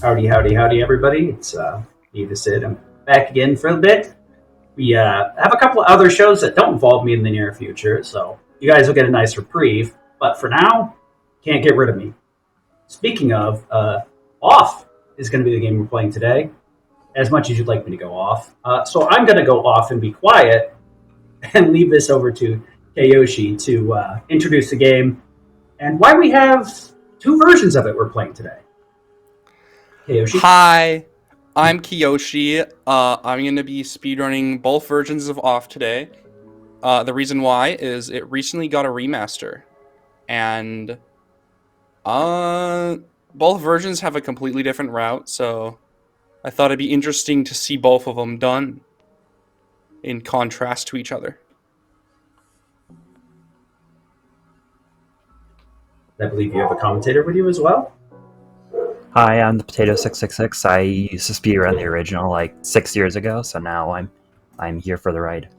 Howdy, howdy, howdy, everybody. It's me, the Sid. I'm back again for a bit. We have a couple of other shows that don't involve me in the near future, so you guys will get a nice reprieve. But for now, can't get rid of me. Speaking of, off is going to be the game we're playing today, as much as you'd like me to go off. So I'm going to go off and be quiet and leave this over to Kyoshi to introduce the game and why we have two versions of it we're playing today. Kyoshi? Hi, I'm Kiyoshi. I'm going to be speedrunning both versions of Off today. The reason why is it recently got a remaster, and both versions have a completely different route, so I thought it'd be interesting to see both of them done in contrast to each other. I believe you have a commentator with you as well. Hi, I'm the Potato 666. I used to speedrun the original like 6 years ago, so now I'm here for the ride.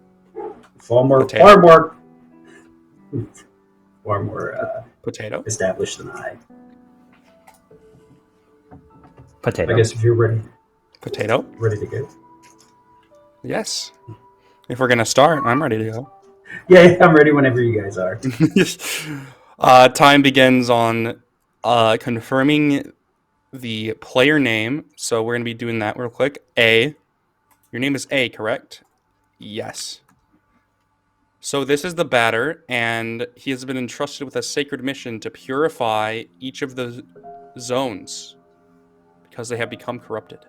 Far more Potato? established than I. Potato. I guess if you're ready Potato? to go. Yes. If we're going to start, I'm ready to go. Yeah, I'm ready whenever you guys are. Time begins on confirming the player name. So we're going to be doing that real quick. A. Your name is A, correct? Yes. So this is the batter, and he has been entrusted with a sacred mission to purify each of the zones because they have become corrupted.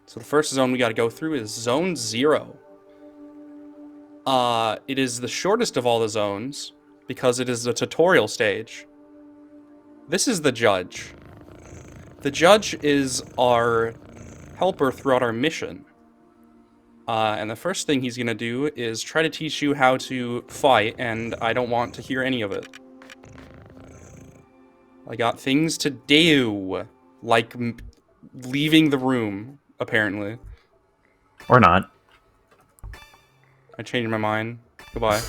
So the first zone we got to go through is Zone 0. It is the shortest of all the zones because it is the tutorial stage. This is the judge. The judge is our helper throughout our mission. And the first thing he's going to do is try to teach you how to fight, and I don't want to hear any of it. I got things to do, like leaving the room, apparently. Or not. I changed my mind. Goodbye.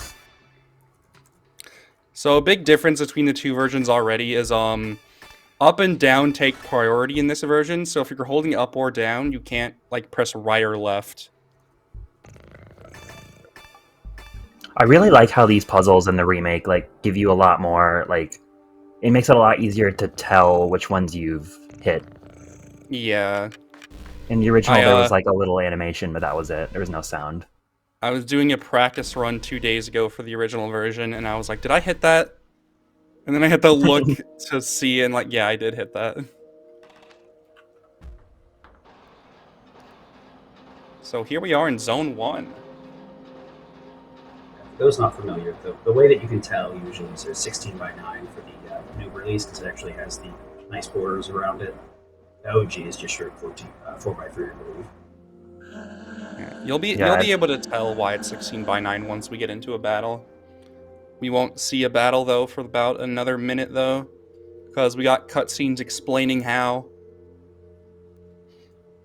So a big difference between the two versions already is up and down take priority in this version. So if you're holding up or down, you can't like press right or left. I really like how these puzzles in the remake like give you a lot more like it makes it a lot easier to tell which ones you've hit. Yeah. In the original there was like a little animation, but that was it. There was no sound. I was doing a practice run 2 days ago for the original version, and I was like, did I hit that? And then I had to look to see, and like, yeah, I did hit that. So here we are in Zone 1. For those not familiar, the way that you can tell usually is there's 16 by 9 for the new release because it actually has the nice borders around it. The OG is just straight 4 by 3, I believe. Yeah. You'll be able to tell why it's 16 by 9 once we get into a battle. We won't see a battle though for about another minute though, because we got cutscenes explaining how.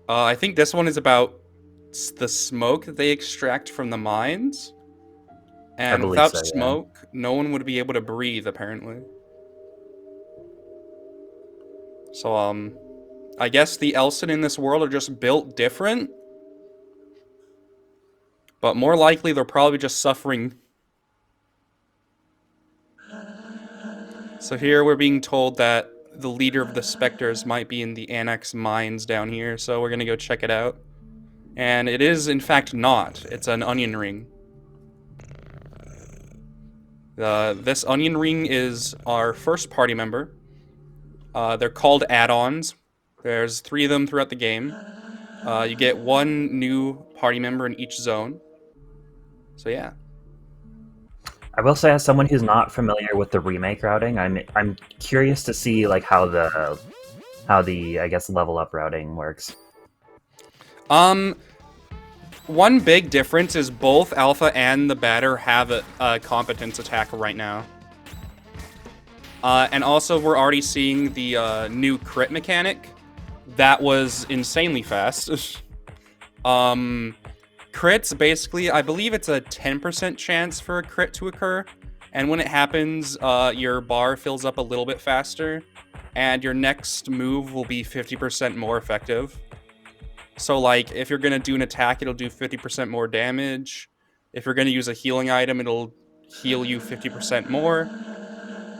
I think this one is about the smoke that they extract from the mines, and without smoke, no one would be able to breathe apparently. So I guess the Elson in this world are just built different. But more likely, they're probably just suffering. So here we're being told that the leader of the Spectres might be in the Annex mines down here, so we're going to go check it out. And it is, in fact, not. It's an onion ring. This onion ring is our first party member. They're called add-ons. There's 3 of them throughout the game. You get 1 new party member in each zone. So yeah. I will say, as someone who's not familiar with the remake routing, I'm curious to see like how the I guess level up routing works. One big difference is both Alpha and the Batter have a competence attack right now. And also we're already seeing the new crit mechanic. That was insanely fast. Crits, basically, I believe it's a 10% chance for a crit to occur. And when it happens, your bar fills up a little bit faster, and your next move will be 50% more effective. So, like, if you're going to do an attack, it'll do 50% more damage. If you're going to use a healing item, it'll heal you 50% more.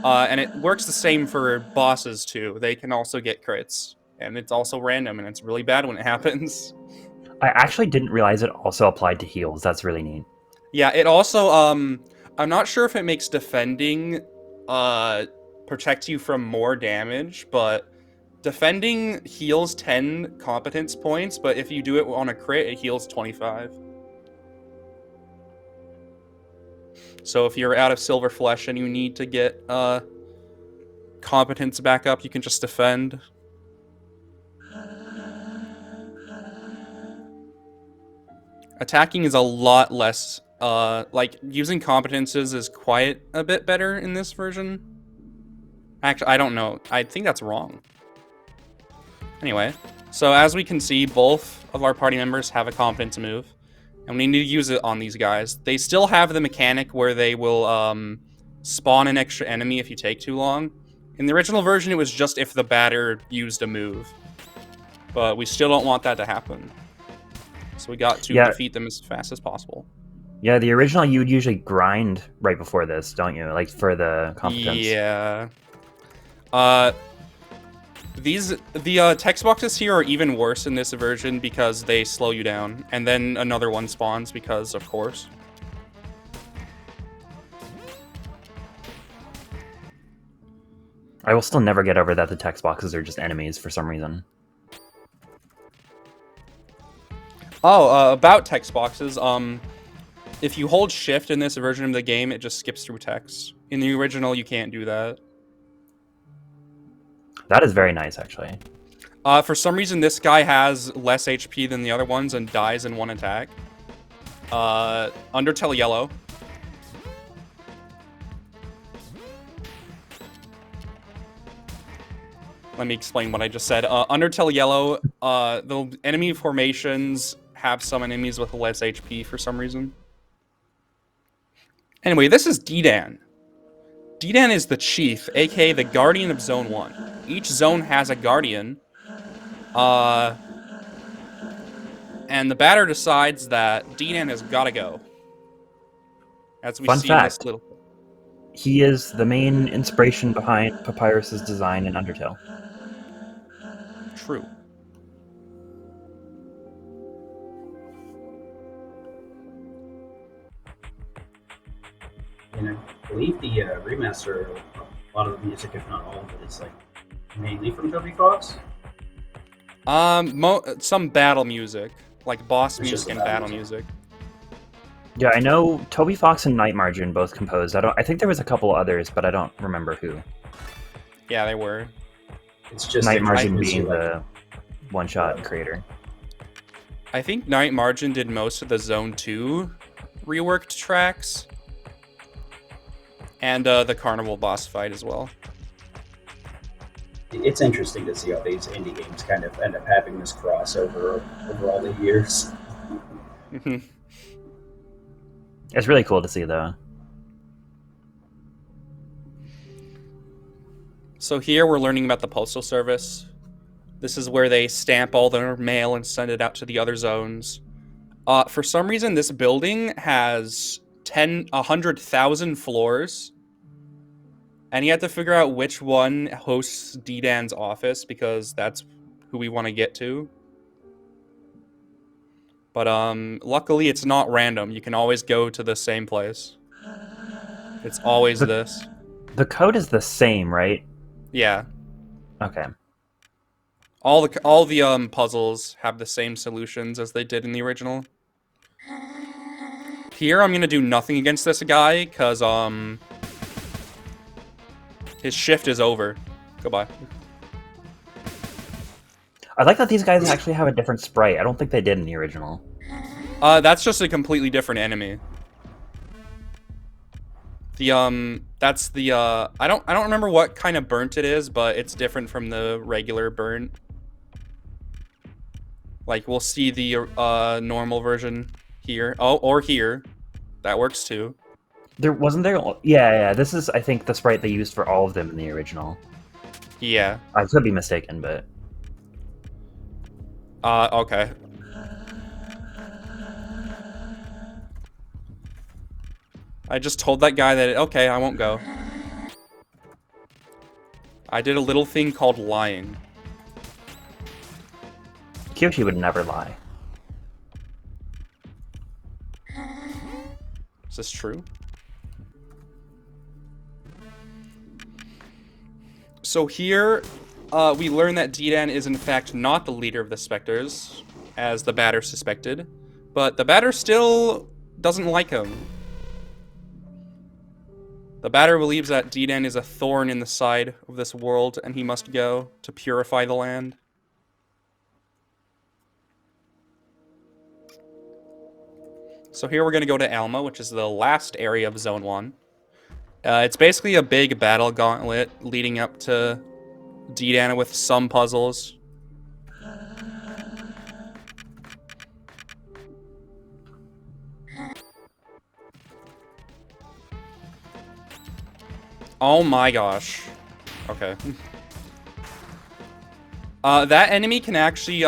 And it works the same for bosses, too. They can also get crits. And it's also random, and it's really bad when it happens. I actually didn't realize it also applied to heals. That's really neat. Yeah, it also, I'm not sure if it makes defending protect you from more damage, but defending heals 10 competence points, but if you do it on a crit, it heals 25. So if you're out of silver flesh and you need to get competence back up, you can just defend. Attacking is a lot less, like, using competences is quite a bit better in this version. Actually, I don't know. I think that's wrong. Anyway, so as we can see, both of our party members have a competence move, and we need to use it on these guys. They still have the mechanic where they will spawn an extra enemy if you take too long. In the original version, it was just if the batter used a move. But we still don't want that to happen. So we got to defeat them as fast as possible. Yeah, the original, you would usually grind right before this, don't you? Like, for the competence. Yeah. The text boxes here are even worse in this version because they slow you down. And then another one spawns because, of course. I will still never get over that the text boxes are just enemies for some reason. Oh, about text boxes, if you hold shift in this version of the game, it just skips through text. In the original, you can't do that. That is very nice, actually. For some reason, this guy has less HP than the other ones and dies in one attack. Undertale Yellow. Let me explain what I just said. Undertale Yellow, the enemy formations have some enemies with less HP for some reason. Anyway, this is Dedan. Dedan is the chief, aka the guardian of Zone 1. Each zone has a guardian. And the batter decides that Dedan has gotta go. As we see in this little... He is the main inspiration behind Papyrus's design in Undertale. True. And I believe the remaster, a lot of the music, if not all of it, is like mainly from Toby Fox. Some battle music, like boss It's music and battle music. Yeah, I know Toby Fox and Night Margin both composed. I think there was a couple others, but I don't remember who. Yeah, they were. It's just Night Margin being the one-shot creator. I think Night Margin did most of the Zone 2 reworked tracks. And the Carnival boss fight as well. It's interesting to see how these indie games kind of end up having this crossover over all the years. It's really cool to see, though. So here we're learning about the Postal Service. This is where they stamp all their mail and send it out to the other zones. For some reason, this building has 100,000 floors. And you have to figure out which one hosts Dedan's office, because that's who we want to get to. But luckily it's not random. You can always go to the same place. It's always this. The code is the same, right? Yeah. Okay. All the puzzles have the same solutions as they did in the original. Here I'm gonna do nothing against this guy, cause his shift is over. Goodbye. I like that these guys actually have a different sprite. I don't think they did in the original. That's just a completely different enemy. That's the I don't remember what kind of burnt it is, but it's different from the regular burnt. Like, we'll see the normal version here. Oh, or here. That works too. There wasn't there. Yeah. This is, I think, the sprite they used for all of them in the original. Yeah. I could be mistaken, but Okay. I just told that guy that, okay, I won't go. I did a little thing called lying. Kyoshi would never lie. Is this true? So here, we learn that Didan is in fact not the leader of the Spectres, as the Batter suspected, but the Batter still doesn't like him. The Batter believes that Didan is a thorn in the side of this world, and he must go to purify the land. So here we're going to go to Alma, which is the last area of Zone 1. It's basically a big battle gauntlet leading up to Didan with some puzzles. Oh my gosh. Okay. That enemy can actually,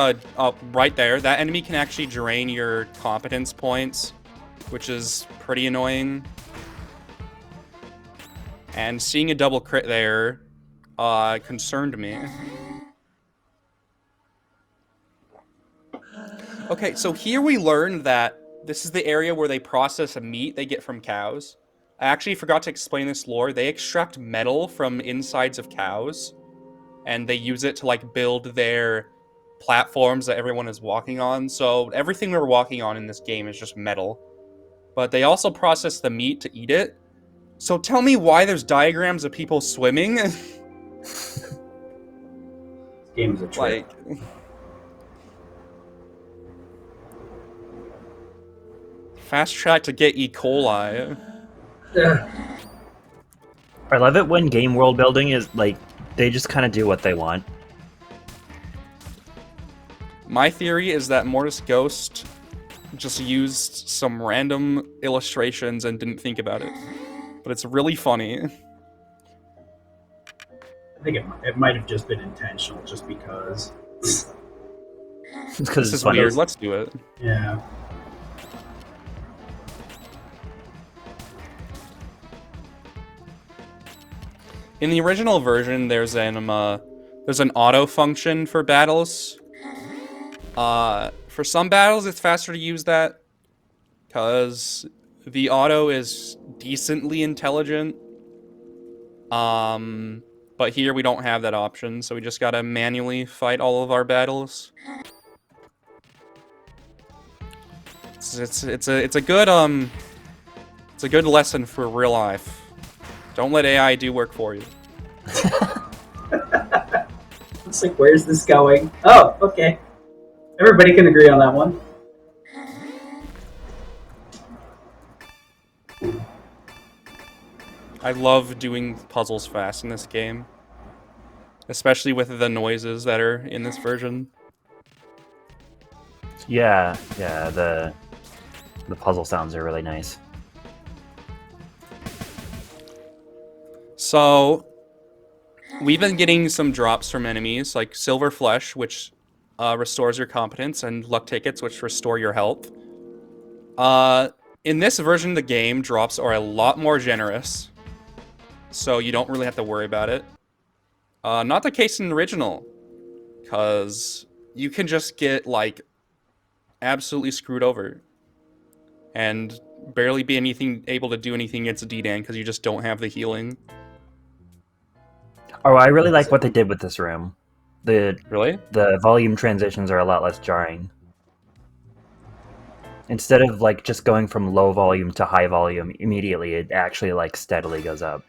right there, that enemy can actually drain your competence points, which is pretty annoying. And seeing a double crit there, concerned me. Okay, so here we learned that this is the area where they process a meat they get from cows. I actually forgot to explain this lore. They extract metal from insides of cows, and they use it to, like, build their platforms that everyone is walking on. So everything we're walking on in this game is just metal. But they also process the meat to eat it. So tell me why there's diagrams of people swimming. This game's a trip. Like, fast track to get E. coli. I love it when game world building is like they just kind of do what they want. My theory is that Mortis Ghost just used some random illustrations and didn't think about it. But it's really funny. I think it might have just been intentional, just because. It's because This is weird. Let's do it. Yeah. In the original version, there's an auto function for battles. For some battles, it's faster to use that because the auto is decently intelligent. But here we don't have that option, so we just gotta manually fight all of our battles. It's a good lesson for real life. Don't let AI do work for you. It's like, where's this going? Oh, okay. Everybody can agree on that one. I love doing puzzles fast in this game. Especially with the noises that are in this version. Yeah, the puzzle sounds are really nice. So, we've been getting some drops from enemies, like Silver Flesh, which restores your competence, and Luck Tickets, which restore your health. In this version of the game, drops are a lot more generous, so you don't really have to worry about it. Not the case in the original, because you can just get, like, absolutely screwed over, and barely be able to do anything against Didan, because you just don't have the healing. Oh, I really like what they did with this room. Really? The volume transitions are a lot less jarring. Instead of like just going from low volume to high volume immediately, it actually like steadily goes up.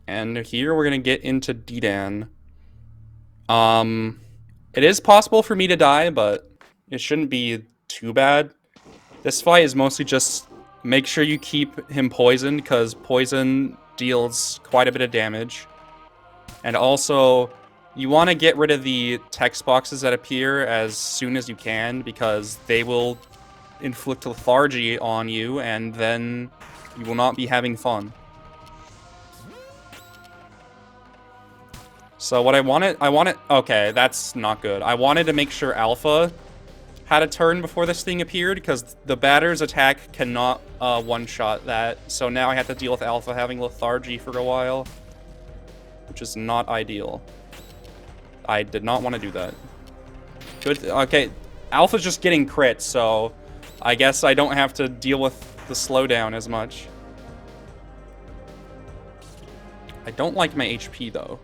And here we're gonna get into Didan. It is possible for me to die, but it shouldn't be too bad. This fight is mostly just make sure you keep him poisoned, because poison deals quite a bit of damage. And also, you want to get rid of the text boxes that appear as soon as you can, because they will inflict lethargy on you, and then you will not be having fun. So what I wanted, okay, that's not good. I wanted to make sure Alpha had a turn before this thing appeared, because the batter's attack cannot one-shot that. So now I have to deal with Alpha having lethargy for a while, which is not ideal. I did not want to do that. Good, okay, Alpha's just getting crits, so I guess I don't have to deal with the slowdown as much. I don't like my HP, though.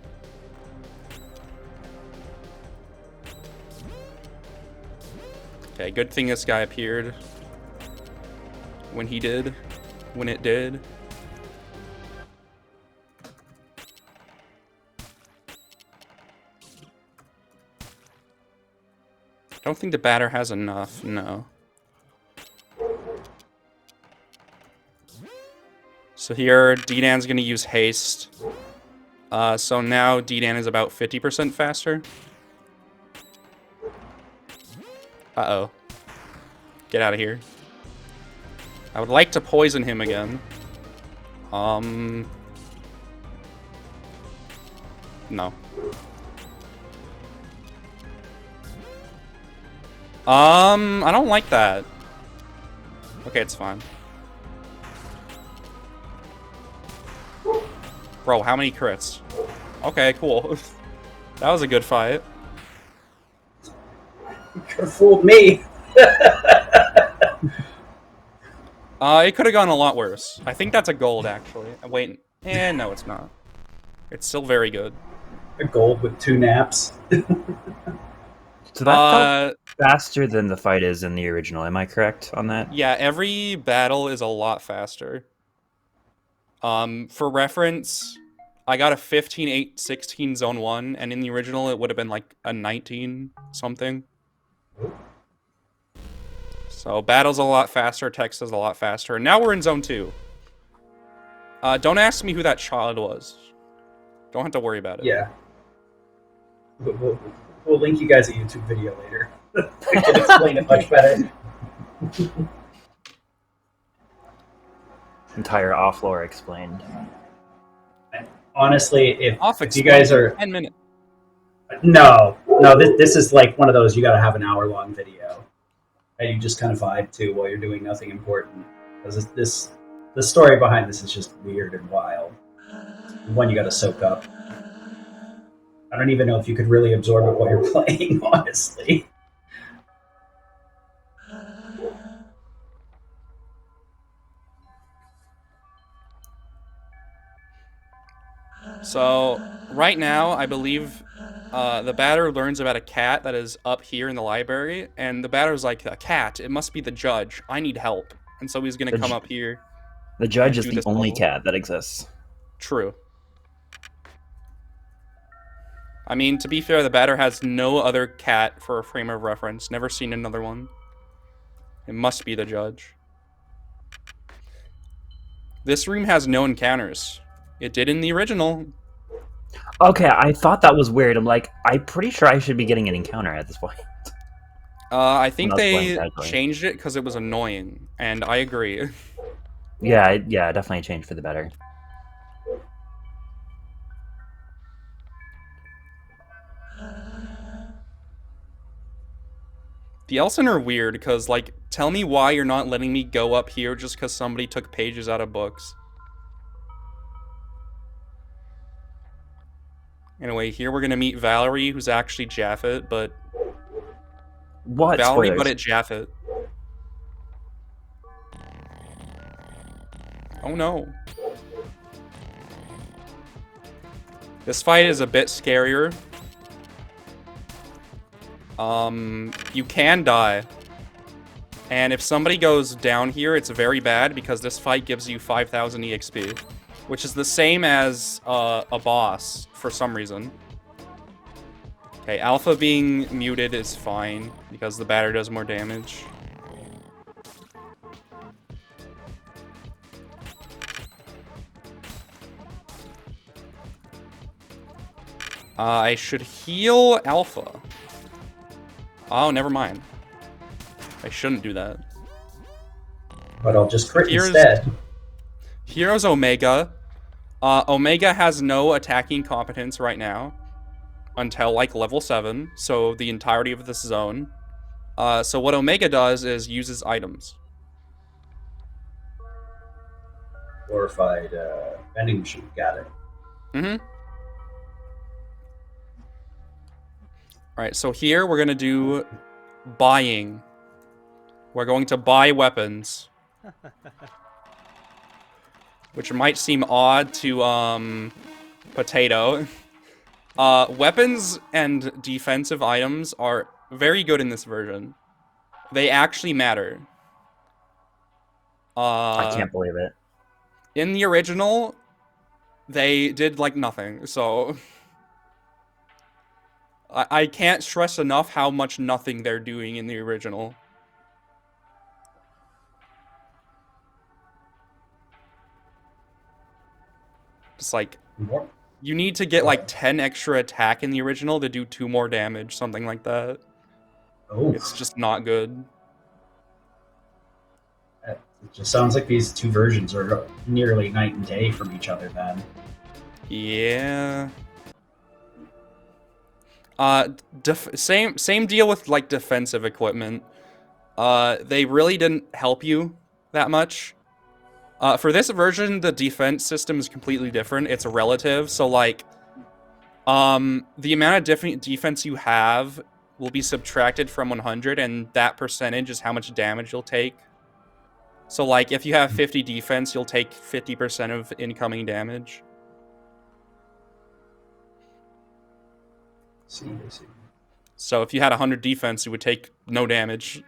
Okay, good thing this guy appeared when he did, when it did. I don't think the batter has enough, no. So here, D-Dan's gonna use haste. So now D-Dan is about 50% faster. Uh-oh. Get out of here. I would like to poison him again. No. I don't like that. Okay, it's fine. Bro, how many crits? Okay, cool. That was a good fight. You could have fooled me. It could have gone a lot worse. I think that's a gold, actually. Wait, no, it's not. It's still very good. A gold with 2 naps. So that felt faster than the fight is in the original. Am I correct on that? Yeah, every battle is a lot faster. For reference, I got a 15-8-16 zone 1, and in the original it would have been like a 19 something. So battle's a lot faster, text is a lot faster. And now we're in zone 2. Don't ask me who that child was. Don't have to worry about it. Yeah. We'll link you guys a YouTube video later. I can explain it much better. Entire off-lore explained. Honestly, if you guys guys are 10 minutes. No, this is like one of those you got to have an hour-long video that you just kind of vibe to while you're doing nothing important. Because the story behind this is just weird and wild. One you got to soak up. I don't even know if you could really absorb it while you're playing, honestly. So, right now, I believe the batter learns about a cat that is up here in the library, and the batter's like, a cat, it must be the judge, I need help. And so he's gonna come up here. The judge is the only cat that exists. True. I mean, to be fair, the batter has no other cat for a frame of reference. Never seen another one. It must be the judge. This room has no encounters. It did in the original. Okay, I thought that was weird. I'm like, I'm pretty sure I should be getting an encounter at this point. I think they changed it because it was annoying, and I agree. Yeah, definitely changed for the better. The Elsen are weird because, like, tell me why you're not letting me go up here just because somebody took pages out of books. Anyway, here we're gonna meet Valerie, who's actually Japhet, but... What? Valerie, Spoilers. but at Japhet. Oh no. This fight is a bit scarier. You can die. And if somebody goes down here, it's very bad because this fight gives you 5,000 EXP. Which is the same as a boss, for some reason. Okay, Alpha being muted is fine, because the batter does more damage. I should heal Alpha. Oh, never mind. I shouldn't do that. But I'll just crit instead. Here's Omega. Omega has no attacking competence right now until like level 7, so the entirety of this zone. So what Omega does is uses items. Glorified vending machine. Got it. Mm-hmm. Alright, so here we're gonna do buying. We're going to buy weapons. Which might seem odd to, Potato. Weapons and defensive items are very good in this version. They actually matter. I can't believe it. In the original, they did, like, nothing, so... I can't stress enough how much nothing they're doing in the original. Just, like... You need to get, like, 10 extra attack in the original to do 2 more damage, something like that. Oh. It's just not good. It just sounds like these two versions are nearly night and day from each other, then. Yeah. Same deal with, like, defensive equipment. They really didn't help you that much. For this version, the defense system is completely different. It's relative, so, like, the amount of defense you have will be subtracted from 100, and that percentage is how much damage you'll take. So, like, if you have 50 defense, you'll take 50% of incoming damage. I see. So if you had 100 defense, you would take no damage.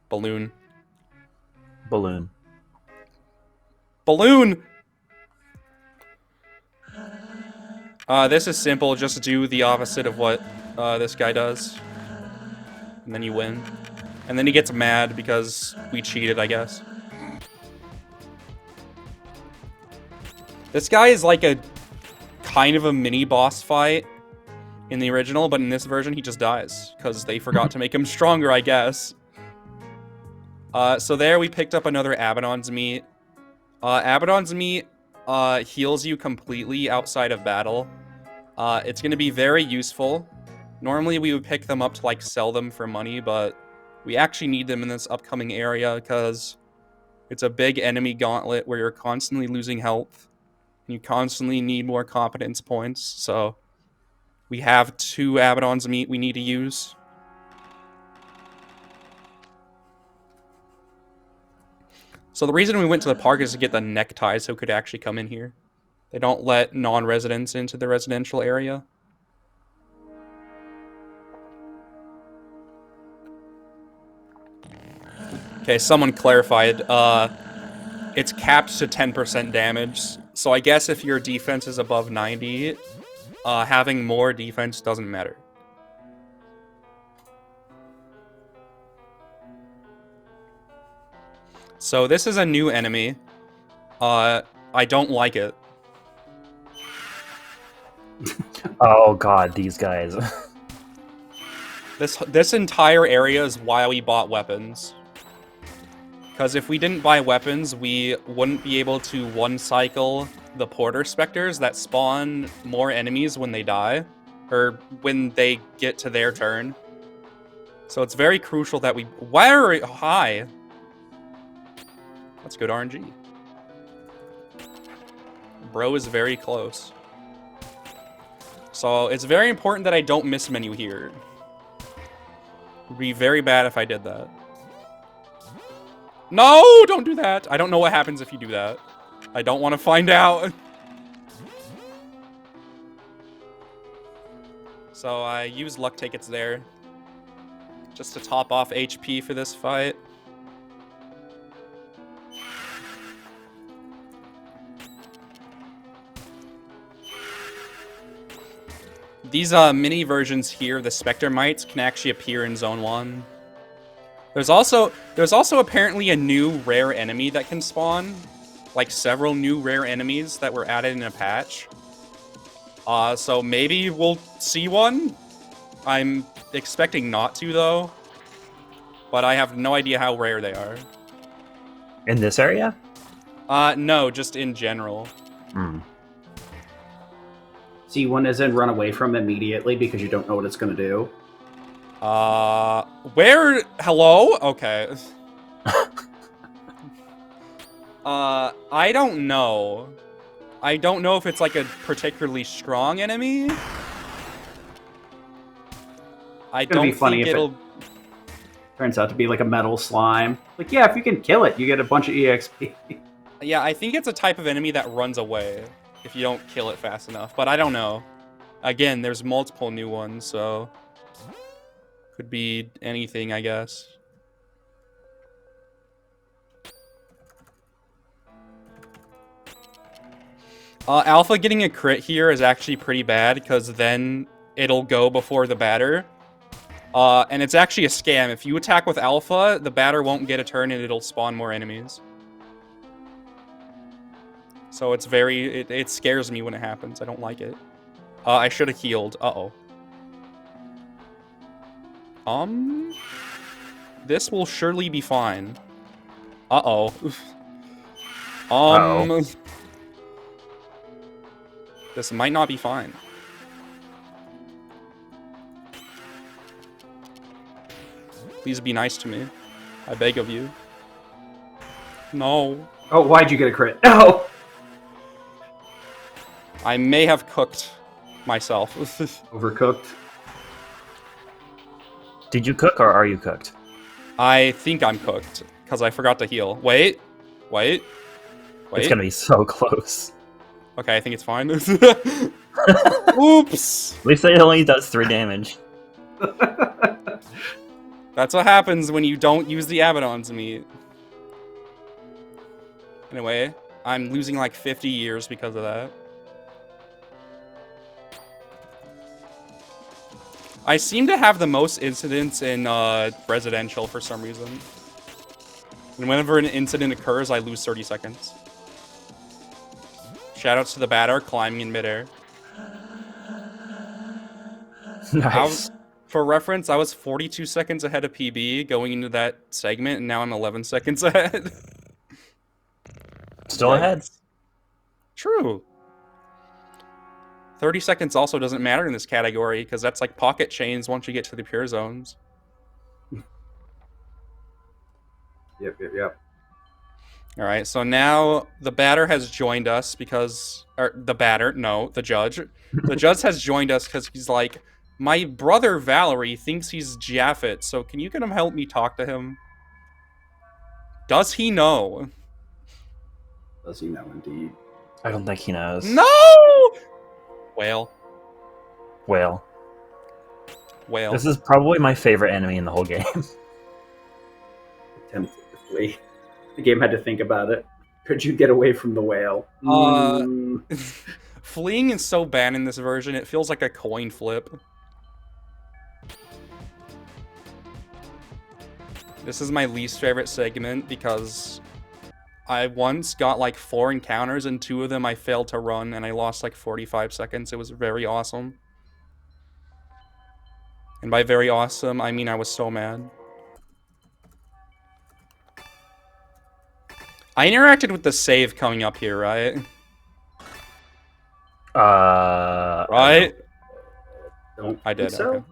Balloon. Balloon. Balloon! This is simple. Just do the opposite of what this guy does. And then you win. And then he gets mad because we cheated, I guess. This guy is like a kind of a mini boss fight in the original, but in this version he just dies because they forgot to make him stronger, I guess. So there we picked up another Abaddon's meat. Abaddon's meat heals you completely outside of battle. It's going to be very useful. Normally we would pick them up to like sell them for money, but we actually need them in this upcoming area because it's a big enemy gauntlet where you're constantly losing health. You constantly need more competence points, so we have 2 Abaddon's meat we need to use. So the reason we went to the park is to get the neckties so it could actually come in here. They don't let non-residents into the residential area. Okay, someone clarified. It's capped to 10% damage. So I guess if your defense is above 90, having more defense doesn't matter. So this is a new enemy. I don't like it. Oh god, these guys. This entire area is why we bought weapons. Because if we didn't buy weapons, we wouldn't be able to one-cycle the Porter Spectres that spawn more enemies when they die. Or when they get to their turn. So it's very crucial that we... Where? Hi! That's good RNG. Bro is very close. So it's very important that I don't miss menu here. It would be very bad if I did that. No! Don't do that! I don't know what happens if you do that. I don't want to find out. So I use luck tickets there. Just to top off HP for this fight. These mini versions here, the Spectre Mites, can actually appear in Zone 1. There's also apparently a new rare enemy that can spawn. Like several new rare enemies that were added in a patch. So maybe we'll see one. I'm expecting not to, though. But I have no idea how rare they are. In this area? No, just in general. Hmm. C1 is in run away from immediately because you don't know what it's going to do. Where? Hello? Okay. I don't know. I don't know if it's like a particularly strong enemy. I It's gonna don't be funny think if it'll... turns out to be like a metal slime. Like, yeah, if you can kill it, you get a bunch of EXP. Yeah, I think it's a type of enemy that runs away if you don't kill it fast enough, but I don't know. Again, there's multiple new ones, so... Could be anything, I guess. Alpha getting a crit here is actually pretty bad, because then it'll go before the batter. And it's actually a scam. If you attack with Alpha, the batter won't get a turn and it'll spawn more enemies. So it's very... It scares me when it happens. I don't like it. I should have healed. Uh-oh. This will surely be fine. Uh-oh. Uh-oh. This might not be fine. Please be nice to me. I beg of you. No. Oh, why'd you get a crit? No! I may have cooked myself. Overcooked. Did you cook or are you cooked? I think I'm cooked, because I forgot to heal. Wait. It's gonna be so close. Okay, I think it's fine. Oops! At least it only does 3 damage. That's what happens when you don't use the Abaddon's meat. Anyway, I'm losing like 50 years because of that. I seem to have the most incidents in residential for some reason. And whenever an incident occurs, I lose 30 seconds. Shoutouts to the batter climbing in midair. Nice. For reference, I was 42 seconds ahead of PB going into that segment, and now I'm 11 seconds ahead. Still ahead. True. 30 seconds also doesn't matter in this category, because that's like pocket chains once you get to the pure zones. Yep. Alright, so now the batter has joined us because... Or, the batter, no, the judge. The judge has joined us because he's like, my brother Valerie thinks he's Japheth, so can you come help me talk to him? Does he know? Does he know, indeed? I don't think he knows. No! Whale. Whale. Whale. This is probably my favorite enemy in the whole game. Tentatively. The game had to think about it. Could you get away from the whale? Fleeing is so bad in this version, it feels like a coin flip. This is my least favorite segment because I once got like 4 encounters and 2 of them I failed to run and I lost like 45 seconds. It was very awesome. And by very awesome, I mean I was so mad. I interacted with the save coming up here, right? Right? I did. So? Okay.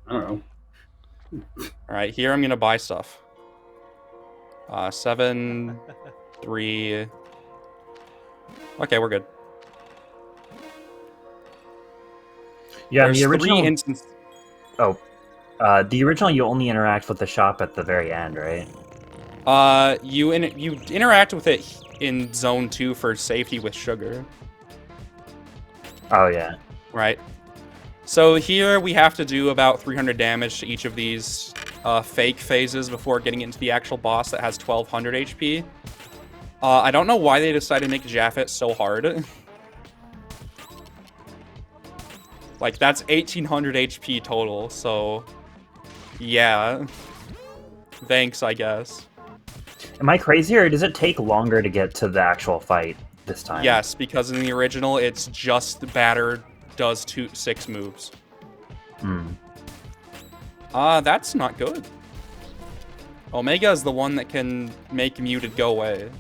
I don't know. Alright, here I'm gonna buy stuff. 7, 3... Okay, we're good. Yeah, There's the original... 3 instances... the original you only interact with the shop at the very end, right? You interact with it in Zone 2 for safety with sugar. Oh, yeah. Right. So here we have to do about 300 damage to each of these fake phases before getting into the actual boss that has 1200 HP. I don't know why they decided to make Japheth so hard. Like, that's 1800 HP total, so... Yeah. Thanks, I guess. Am I crazy, or does it take longer to get to the actual fight this time? Yes, because in the original, it's just the batter does 6 moves. That's not good. Omega is the one that can make muted go away.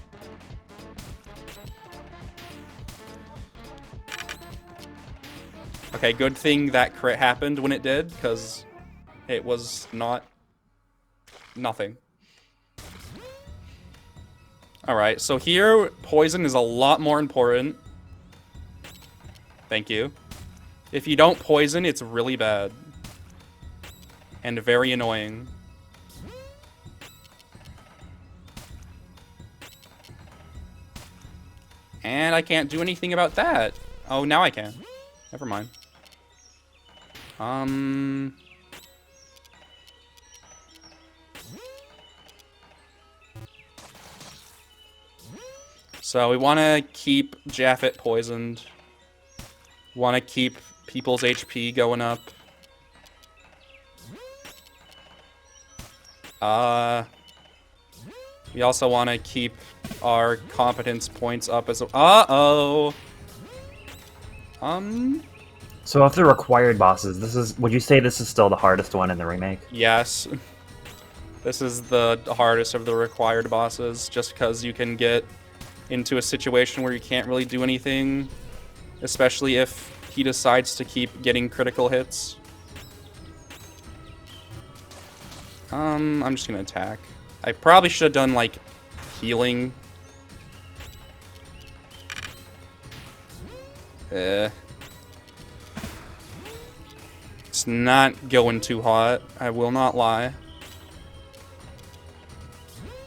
Okay, good thing that crit happened when it did, because it was not nothing. Alright, so here, poison is a lot more important. Thank you. If you don't poison, it's really bad. And very annoying. And I can't do anything about that. Oh, now I can. Never mind. So we want to keep Japhett poisoned. Want to keep people's HP going up. We also want to keep our competence points up as well. So of the required bosses, would you say this is still the hardest one in the remake? Yes. This is the hardest of the required bosses, just because you can get into a situation where you can't really do anything, especially if he decides to keep getting critical hits. I'm just gonna attack. I probably should have done, like, healing. It's not going too hot, I will not lie.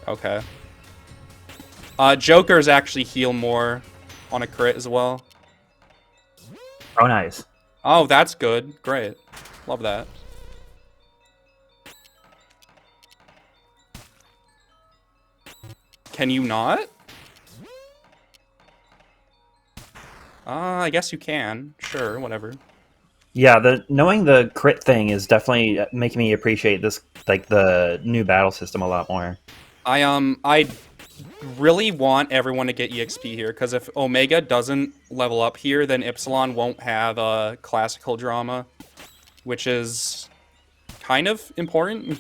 Okay. Jokers actually heal more on a crit as well. Oh, nice. Oh, that's good. Great. Love that. Can you not? I guess you can. Sure, whatever. Yeah, knowing the crit thing is definitely making me appreciate this, like, the new battle system a lot more. I really want everyone to get EXP here, because if Omega doesn't level up here, then Ipsilon won't have a classical drama, which is kind of important.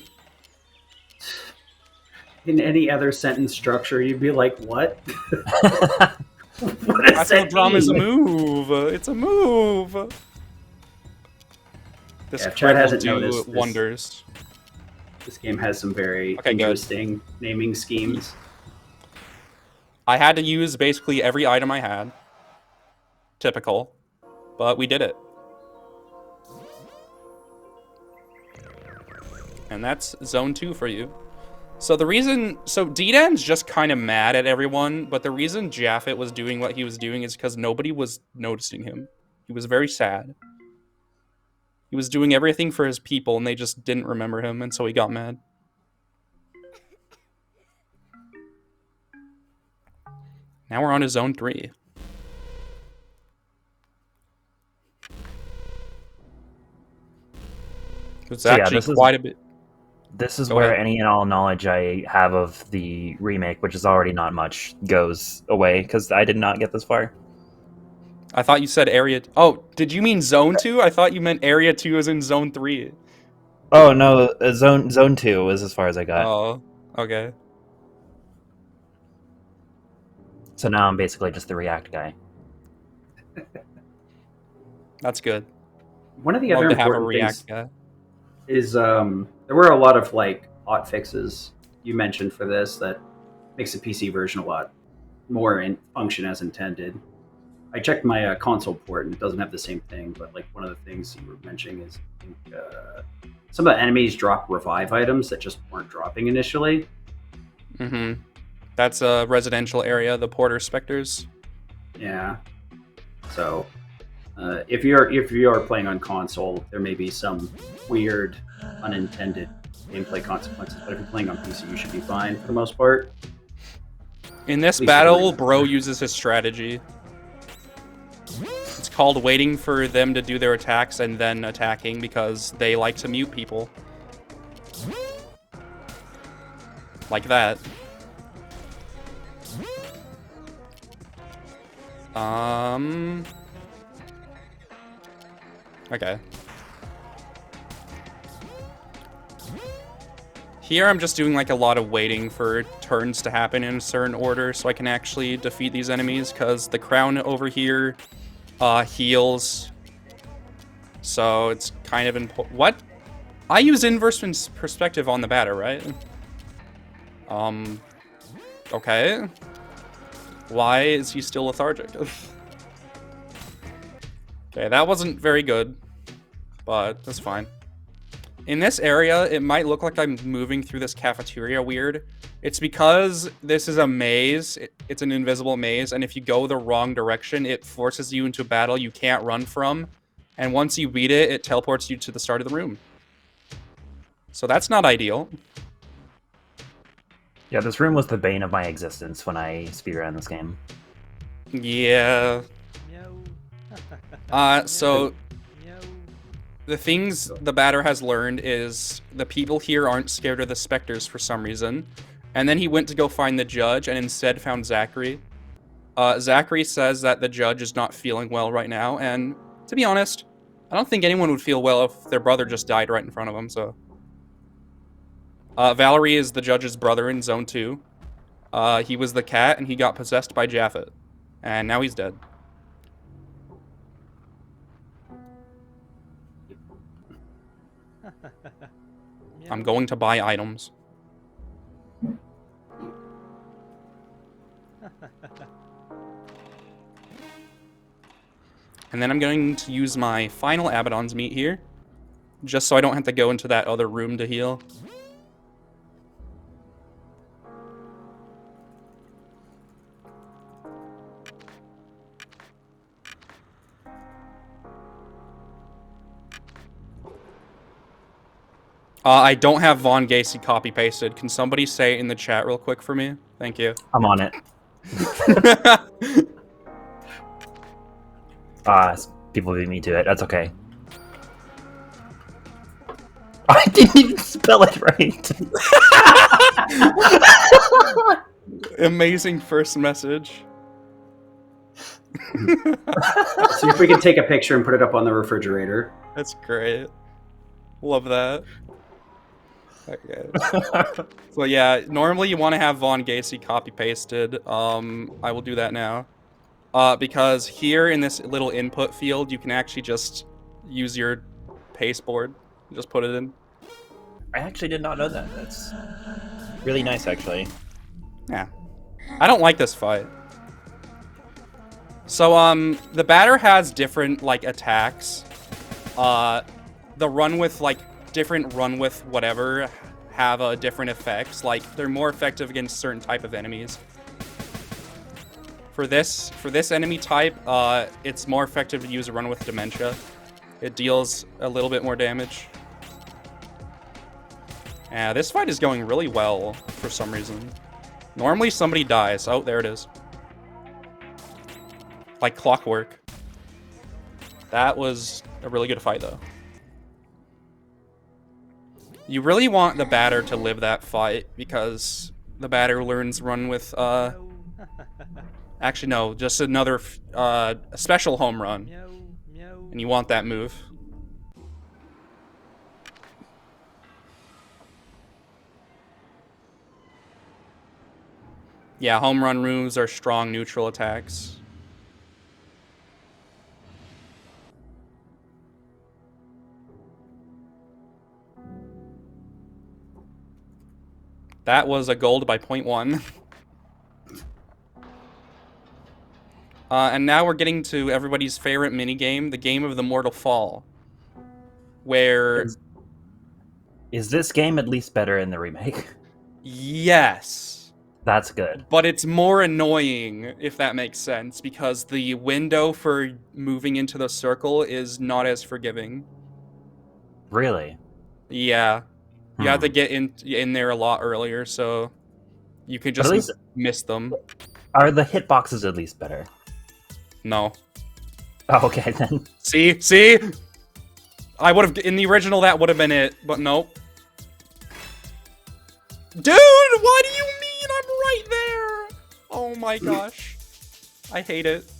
In any other sentence structure, you'd be like, what? Classical drama is a move. It's a move. This Chad will hasn't do noticed wonders. This game has some very Okay, interesting naming schemes. I had to use basically every item I had. Typical. But we did it. And that's Zone 2 for you. So the reason... So D-Dan's just kind of mad at everyone, but the reason Japhett was doing what he was doing is because nobody was noticing him. He was very sad. He was doing everything for his people, and they just didn't remember him, and so he got mad. Now we're on to Zone 3. It's actually quite a bit... This is where any and all knowledge I have of the remake, which is already not much, goes away, because I did not get this far. I thought you said Area... Oh, did you mean Zone 2? I thought you meant Area 2 as in Zone 3. Oh, no, Zone 2 was as far as I got. Oh, okay. So now I'm basically just the React guy. That's good. One of the other important things is there were a lot of like hot fixes you mentioned for this that makes the PC version a lot more in function as intended. I checked my console port and it doesn't have the same thing, but like one of the things you were mentioning is I think, some of the enemies drop revive items that just weren't dropping initially. Mm-hmm. That's a residential area, the Porter Spectres. Yeah. So if you're playing on console, there may be some weird, unintended gameplay consequences. But if you're playing on PC, you should be fine for the most part. In this battle, Bro uses his strategy. It's called waiting for them to do their attacks and then attacking, because they like to mute people. Like that. Okay. Here I'm just doing like a lot of waiting for turns to happen in a certain order so I can actually defeat these enemies, because the crown over here heals. So it's kind of important. What? I use inverse perspective on the batter, right? Okay. Why is he still lethargic? Okay, that wasn't very good, but that's fine. In this area, it might look like I'm moving through this cafeteria weird. It's because this is a maze. It's an invisible maze, and if you go the wrong direction, it forces you into a battle you can't run from. And once you beat it, it teleports you to the start of the room. So that's not ideal. Yeah, this room was the bane of my existence when I speedran this game. Yeah. So the things the batter has learned is the people here aren't scared of the specters for some reason. And then he went to go find the judge and instead found Zachary. Zachary says that the judge is not feeling well right now, and to be honest, I don't think anyone would feel well if their brother just died right in front of them, so. Valerie is the judge's brother in Zone 2. He was the cat, and he got possessed by Japhet. And now he's dead. I'm going to buy items. And then I'm going to use my final Abaddon's meat here, just so I don't have to go into that other room to heal. I don't have Von Gacy copy-pasted. Can somebody say it in the chat real quick for me? Thank you. I'm on it. People beat me to it. That's okay. I didn't even spell it right. Amazing first message. See if we can take a picture and put it up on the refrigerator. That's great. Love that. Okay. So yeah, normally you want to have Von Gacy copy-pasted. I will do that now. Because here in this little input field, you can actually just use your pasteboard. Just put it in. I actually did not know that. That's really nice, actually. Yeah. I don't like this fight. So, the batter has different, like, attacks. The run with, like, different run with whatever have different effects. Like, they're more effective against certain type of enemies. For this enemy type, it's more effective to use a run with Dementia. It deals a little bit more damage. Yeah, this fight is going really well for some reason. Normally somebody dies. Oh, there it is. Like clockwork. That was a really good fight, though. You really want the batter to live that fight, because the batter learns run with, actually, no, just another special home run. And you want that move. Yeah, home run moves are strong neutral attacks. That was a gold by 0.1. And now we're getting to everybody's favorite minigame, the game of the Mortal Fall. Where... Is this game at least better in the remake? Yes. That's good. But it's more annoying, if that makes sense, because the window for moving into the circle is not as forgiving. Really? Yeah. You have to get in there a lot earlier, so you can just miss them. Are the hitboxes at least better? No. Oh, okay, then. See? I would have, in the original, that would have been it, but nope. Dude, what do you mean? I'm right there! Oh my gosh. I hate it.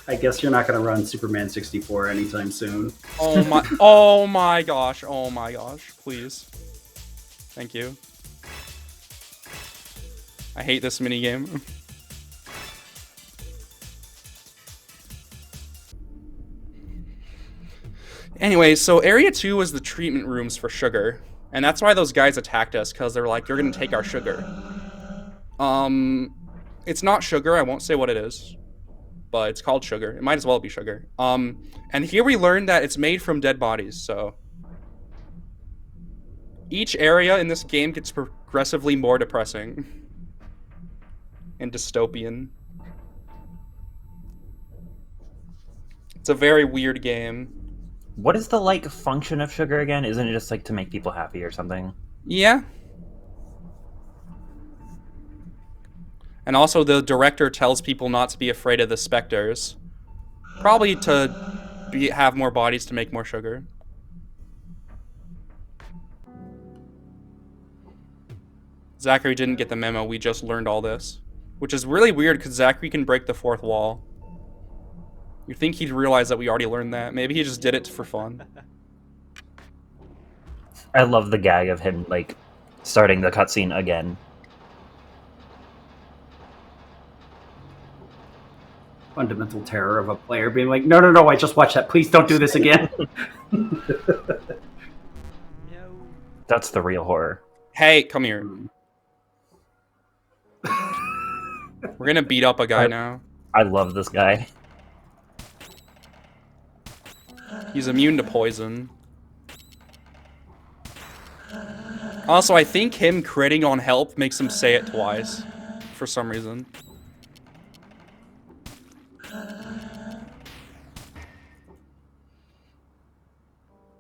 I guess you're not going to run Superman 64 anytime soon. Oh my gosh, please. Thank you. I hate this minigame. Anyway, so Area 2 was the treatment rooms for sugar. And that's why those guys attacked us, because they were like, you're going to take our sugar. It's not sugar. I won't say what it is. But it's called sugar. It might as well be sugar. And here we learned that it's made from dead bodies, so... Each area in this game gets progressively more depressing. And dystopian. It's a very weird game. What is the, like, function of sugar again? Isn't it just, like, to make people happy or something? Yeah. And also the director tells people not to be afraid of the specters. Probably to have more bodies to make more sugar. Zachary didn't get the memo, we just learned all this. Which is really weird because Zachary can break the fourth wall. You'd think he'd realize that we already learned that. Maybe he just did it for fun. I love the gag of him, like, starting the cutscene again. Fundamental terror of a player being like, no, no, no, I just watched that. Please don't do this again. That's the real horror. Hey, come here. We're gonna beat up a guy now. I love this guy. He's immune to poison. Also, I think him critting on help makes him say it twice. For some reason.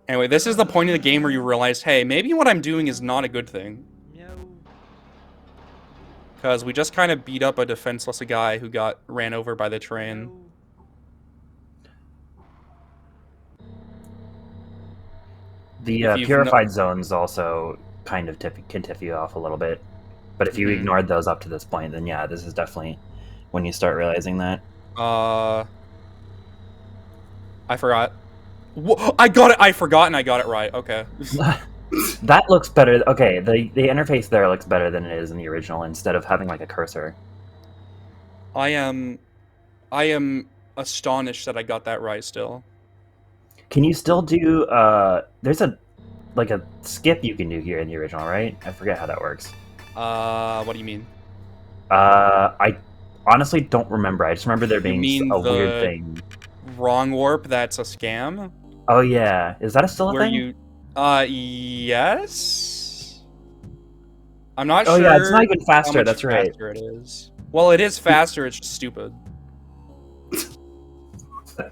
Anyway, this is the point of the game where you realize, hey, maybe what I'm doing is not a good thing. Because we just kind of beat up a defenseless guy who got ran over by the train. The purified zones also kind of can tip you off a little bit. But if you ignored those up to this point, then yeah, this is definitely when you start realizing that. I forgot. I got it! I forgot and I got it right. Okay. That looks better. Okay, the interface there looks better than it is in the original instead of having like a cursor. I am astonished that I got that right still. Can you still do there's a skip you can do here in the original, right? I forget how that works. What do you mean? I honestly don't remember. I just remember there being a weird thing. Wrong warp that's a scam? Oh yeah. Is that still a thing? Yes? I'm not sure. Oh yeah, it's not even faster, that's right. Faster it is. Well, it is faster, it's just stupid.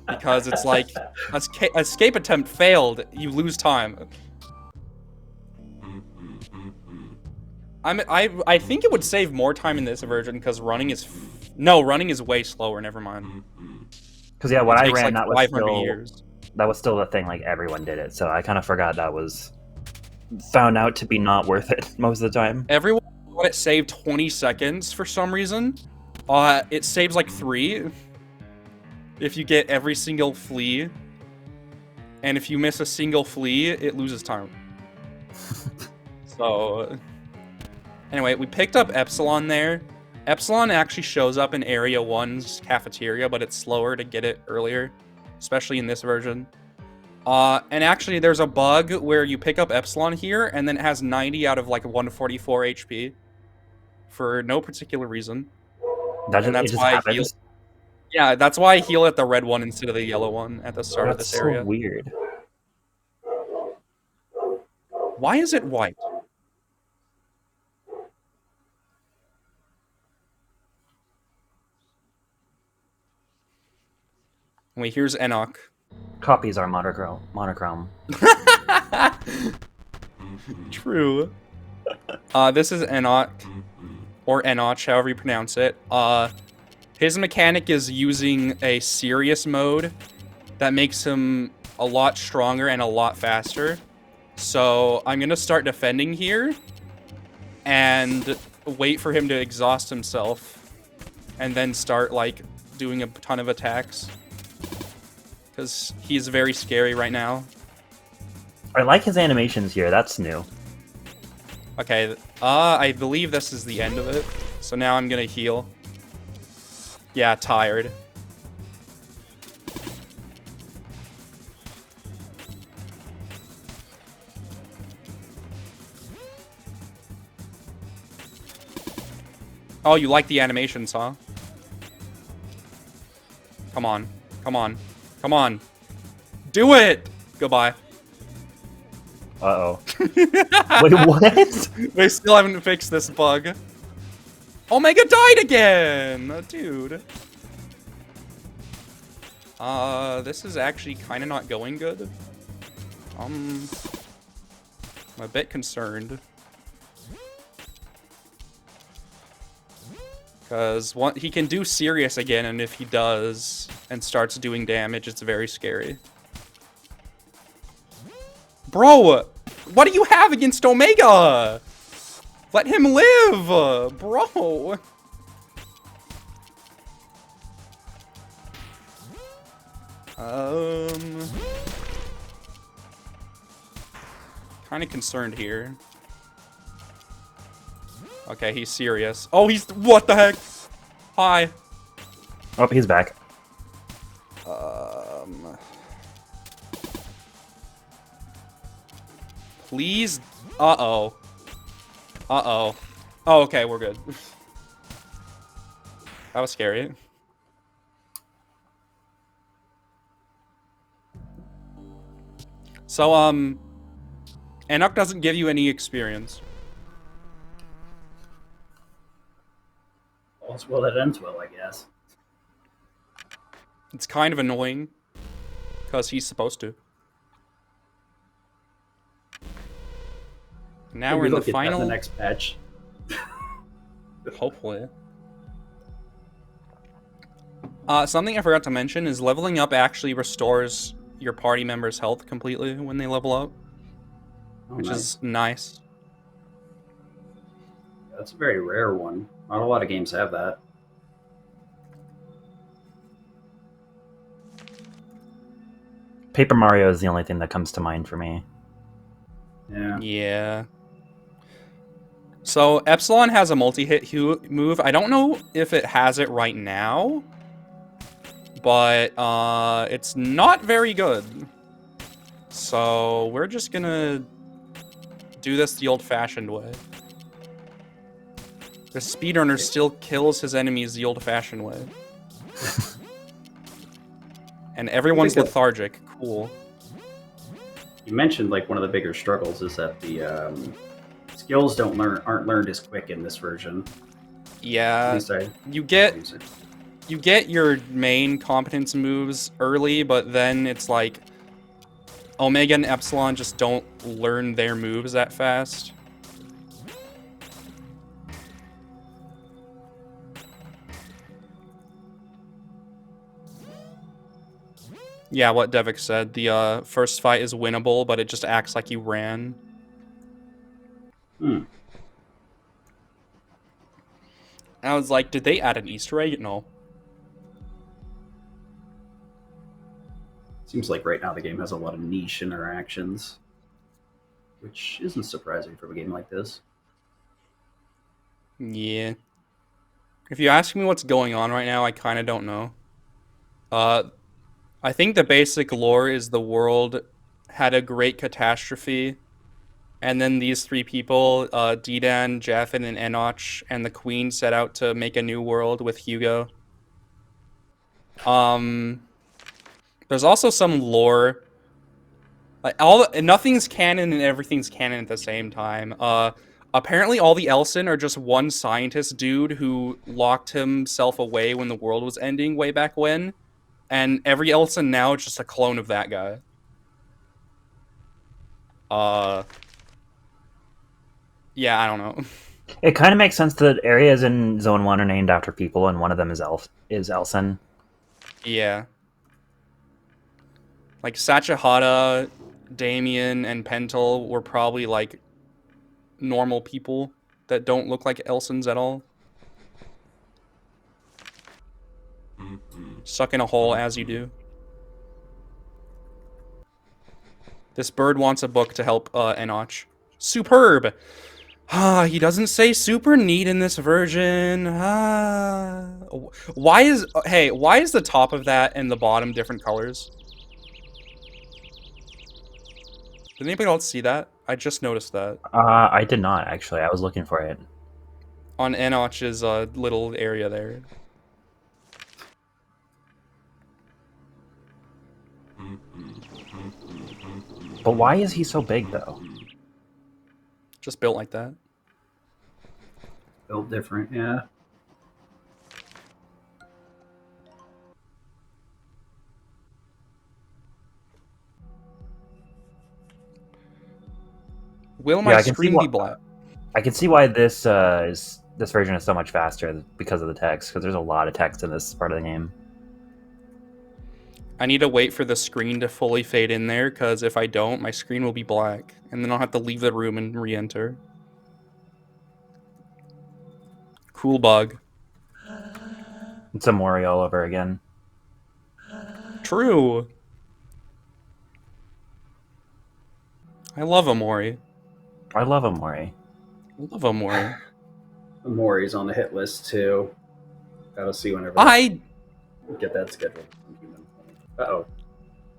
Because it's like, escape attempt failed, you lose time. I think it would save more time in this version because running is way slower. Never mind. Because yeah, when I ran, like that was still the thing. Like everyone did it, so I kind of forgot that was found out to be not worth it most of the time. Everyone thought it saved 20 seconds for some reason. It saves like 3 if you get every single flea, and if you miss a single flea, it loses time. So. Anyway, we picked up Epsilon there. Epsilon actually shows up in Area 1's cafeteria, but it's slower to get it earlier, especially in this version. And actually, there's a bug where you pick up Epsilon here, and then it has 90 out of like 144 HP for no particular reason. That's why I heal. Yeah, that's why I heal at the red one instead of the yellow one at the start of this area. That's so weird. Why is it white? Wait, here's Enoch. Copies are monochrome. True. This is Enoch. Or Enoch, however you pronounce it. His mechanic is using a serious mode that makes him a lot stronger and a lot faster. So I'm going to start defending here and wait for him to exhaust himself and then start like doing a ton of attacks. Because he's very scary right now. I like his animations here. That's new. Okay, I believe this is the end of it. So now I'm gonna heal. Yeah, tired. Oh, you like the animations, huh? Come on. Come on. Come on. Do it! Goodbye. Uh-oh. Wait, what? They still haven't fixed this bug. Omega died again! Dude. This is actually kind of not going good. I'm a bit concerned. Because he can do Sirius again, and if he does and starts doing damage, it's very scary. Bro, what do you have against Omega? Let him live, bro. Kind of concerned here. Okay, he's serious. Oh, what the heck? Hi. Oh, he's back. Please. Uh-oh. Uh-oh. Oh, okay, we're good. That was scary. So, Enoch doesn't give you any experience. All's well that ends well, I guess. It's kind of annoying. Because he's supposed to. Now we're in the final. The next patch. Hopefully. Something I forgot to mention is leveling up actually restores your party members' health completely when they level up. Which is nice. That's a very rare one. Not a lot of games have that. Paper Mario is the only thing that comes to mind for me. Yeah. Yeah. So, Epsilon has a multi-hit move. I don't know if it has it right now. But, it's not very good. So, we're just gonna do this the old-fashioned way. The speedrunner still kills his enemies the old-fashioned way. And everyone's lethargic. Cool. You mentioned like one of the bigger struggles is that the skills aren't learned as quick in this version. Yeah, you get your main competence moves early, but then it's like Omega and Epsilon just don't learn their moves that fast. Yeah, what Devik said. The first fight is winnable, but it just acts like you ran. I was like, did they add an Easter egg? No. Seems like right now the game has a lot of niche interactions, which isn't surprising for a game like this. Yeah. If you ask me what's going on right now, I kind of don't know. I think the basic lore is the world had a great catastrophe, and then these three people, Dedan, Jaffin, and Enoch, and the Queen set out to make a new world with Hugo. There's also some lore. Like nothing's canon and everything's canon at the same time. Apparently all the Elsen are just one scientist dude who locked himself away when the world was ending way back when. And every Elsen now is just a clone of that guy. Yeah, I don't know. It kind of makes sense that areas in Zone 1 are named after people, and one of them is Elsen. Yeah. Like, Sachihata, Damien, and Pentel were probably, like, normal people that don't look like Elsens at all. Stuck in a hole as you do. This bird wants a book to help Enoch. Superb! He doesn't say super neat in this version. Why is the top of that and the bottom different colors? Did anybody else see that? I just noticed that. I did not, actually. I was looking for it. On Enoch's little area there. But why is he so big, though? Just built like that. Built different, yeah. Will my screen be black? I can see why this version is so much faster because of the text, because there's a lot of text in this part of the game. I need to wait for the screen to fully fade in there, because if I don't, my screen will be black, and then I'll have to leave the room and re-enter. Cool bug. It's a Mori all over again. True. I love Amori. I love Amori. I love Amori. Amori's on the hit list too. Gotta see whenever I get that scheduled. Uh-oh.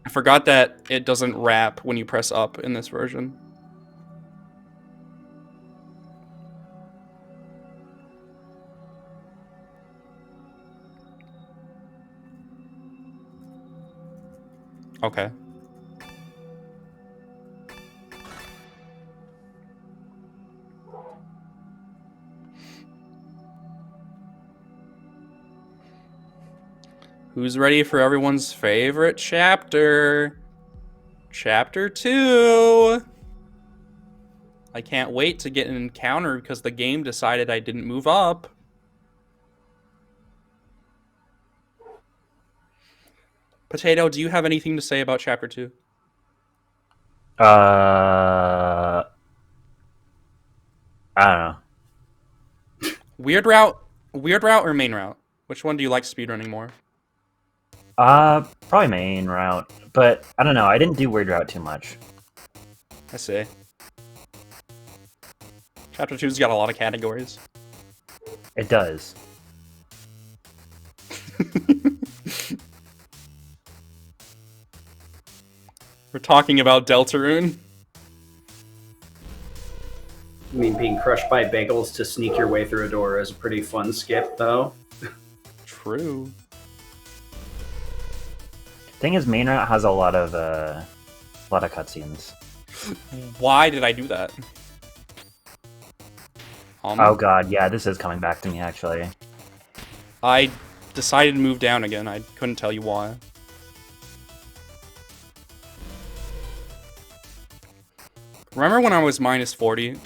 I forgot that it doesn't wrap when you press up in this version. Okay. Who's ready for everyone's favorite chapter? Chapter 2! I can't wait to get an encounter because the game decided I didn't move up. Potato, do you have anything to say about Chapter 2? I don't know. Weird route or main route? Which one do you like speedrunning more? Probably main route, but I don't know. I didn't do weird route too much. I see. Chapter 2's got a lot of categories. It does. We're talking about Deltarune. I mean, being crushed by bagels to sneak your way through a door is a pretty fun skip, though. True. Thing is, main route has a lot of cutscenes. Why did I do that? Oh god, yeah, this is coming back to me, actually. I decided to move down again. I couldn't tell you why. Remember when I was minus 40?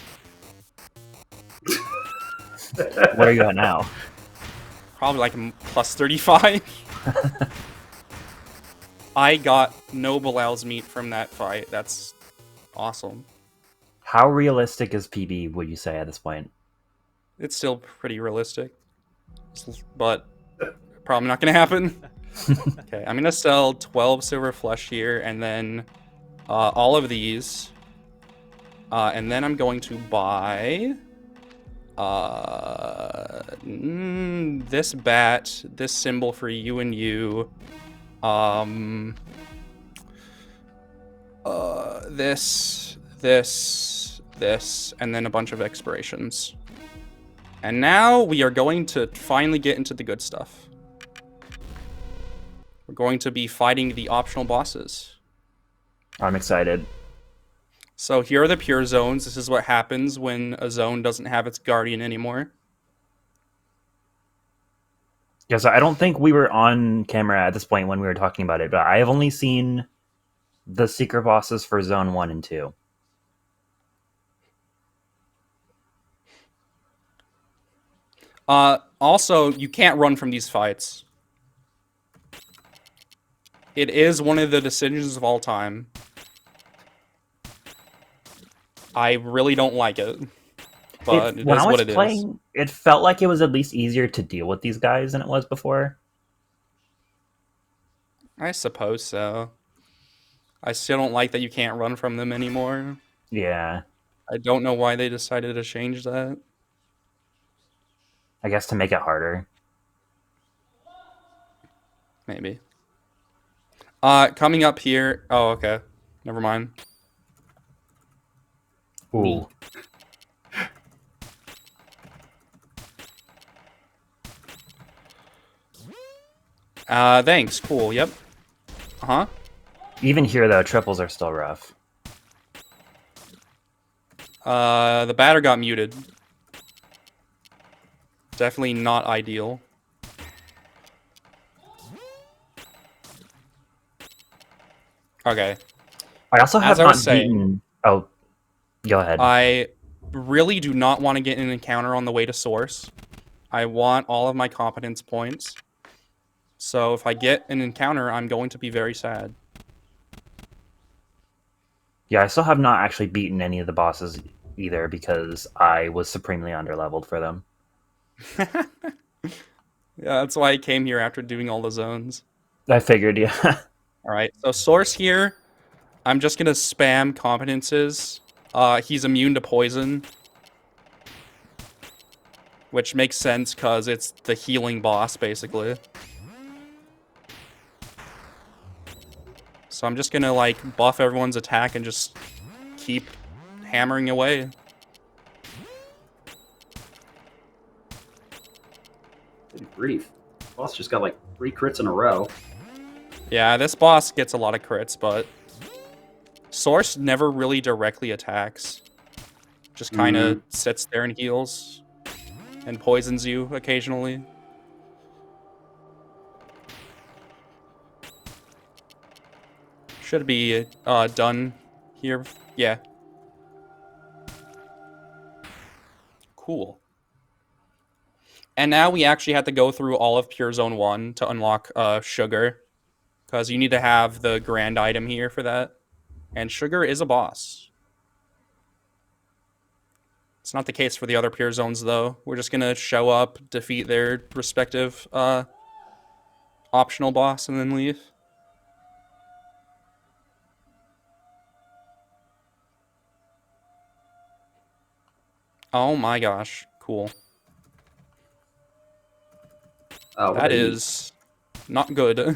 Where are you at now? Probably like plus 35. I got no Bilal's meat from that fight. That's awesome. How realistic is PB, would you say, at this point? It's still pretty realistic. But probably not going to happen. Okay, I'm going to sell 12 silver flesh here, and then all of these. And then I'm going to buy this bat, this symbol for you and you. This, and then a bunch of expirations. And now we are going to finally get into the good stuff. We're going to be fighting the optional bosses. I'm excited. So here are the pure zones. This is what happens when a zone doesn't have its guardian anymore. Yeah, so I don't think we were on camera at this point when we were talking about it, but I have only seen the secret bosses for Zone 1 and 2. Also, you can't run from these fights. It is one of the decisions of all time. I really don't like it. But it is what it is. It felt like it was at least easier to deal with these guys than it was before. I suppose so. I still don't like that you can't run from them anymore. Yeah. I don't know why they decided to change that. I guess to make it harder. Maybe. Coming up here. Oh, okay. Never mind. Ooh. Thanks. Cool. Yep. Uh-huh. Even here, though, triples are still rough. The batter got muted. Definitely not ideal. Okay. I also have As I not was saying, beaten... Oh, go ahead. I really do not want to get an encounter on the way to source. I want all of my competence points. So if I get an encounter, I'm going to be very sad. Yeah, I still have not actually beaten any of the bosses either because I was supremely underleveled for them. Yeah, that's why I came here after doing all the zones. I figured, yeah. Alright, so source here, I'm just gonna spam competences. He's immune to poison. Which makes sense because it's the healing boss, basically. So I'm just gonna, like, buff everyone's attack and just keep hammering away. Good grief. Boss just got like 3 crits in a row. Yeah, this boss gets a lot of crits, but Source never really directly attacks. Just kind of sits there and heals. And poisons you occasionally. Should be done here. Yeah. Cool. And now we actually have to go through all of Pure Zone 1 to unlock Sugar. Because you need to have the grand item here for that. And Sugar is a boss. It's not the case for the other Pure Zones, though. We're just going to show up, defeat their respective optional boss, and then leave. Oh my gosh. Cool. Oh, that is not good.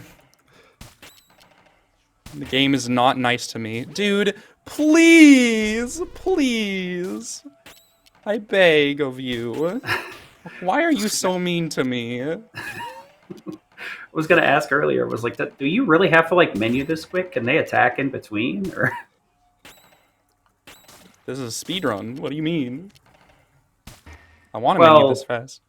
The game is not nice to me. Dude, please, please. I beg of you. Why are you so mean to me? I was going to ask earlier, was like, do you really have to like menu this quick? Can they attack in between? Or this is a speedrun. What do you mean? I want to menu this fast.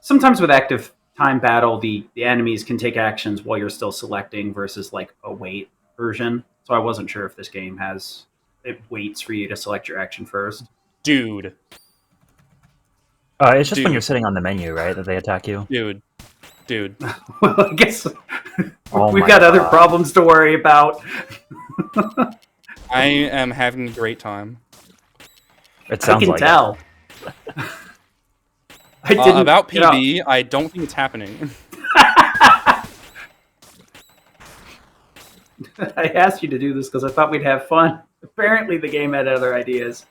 Sometimes with active time battle, the enemies can take actions while you're still selecting versus like a wait version. So I wasn't sure if this game it waits for you to select your action first. Dude. It's just when you're sitting on the menu, right, that they attack you? Dude. Well, I guess we've got God. other problems to worry about. I am having a great time. It sounds like tell. About PB, I don't think it's happening. I asked you to do this because I thought we'd have fun. Apparently the game had other ideas.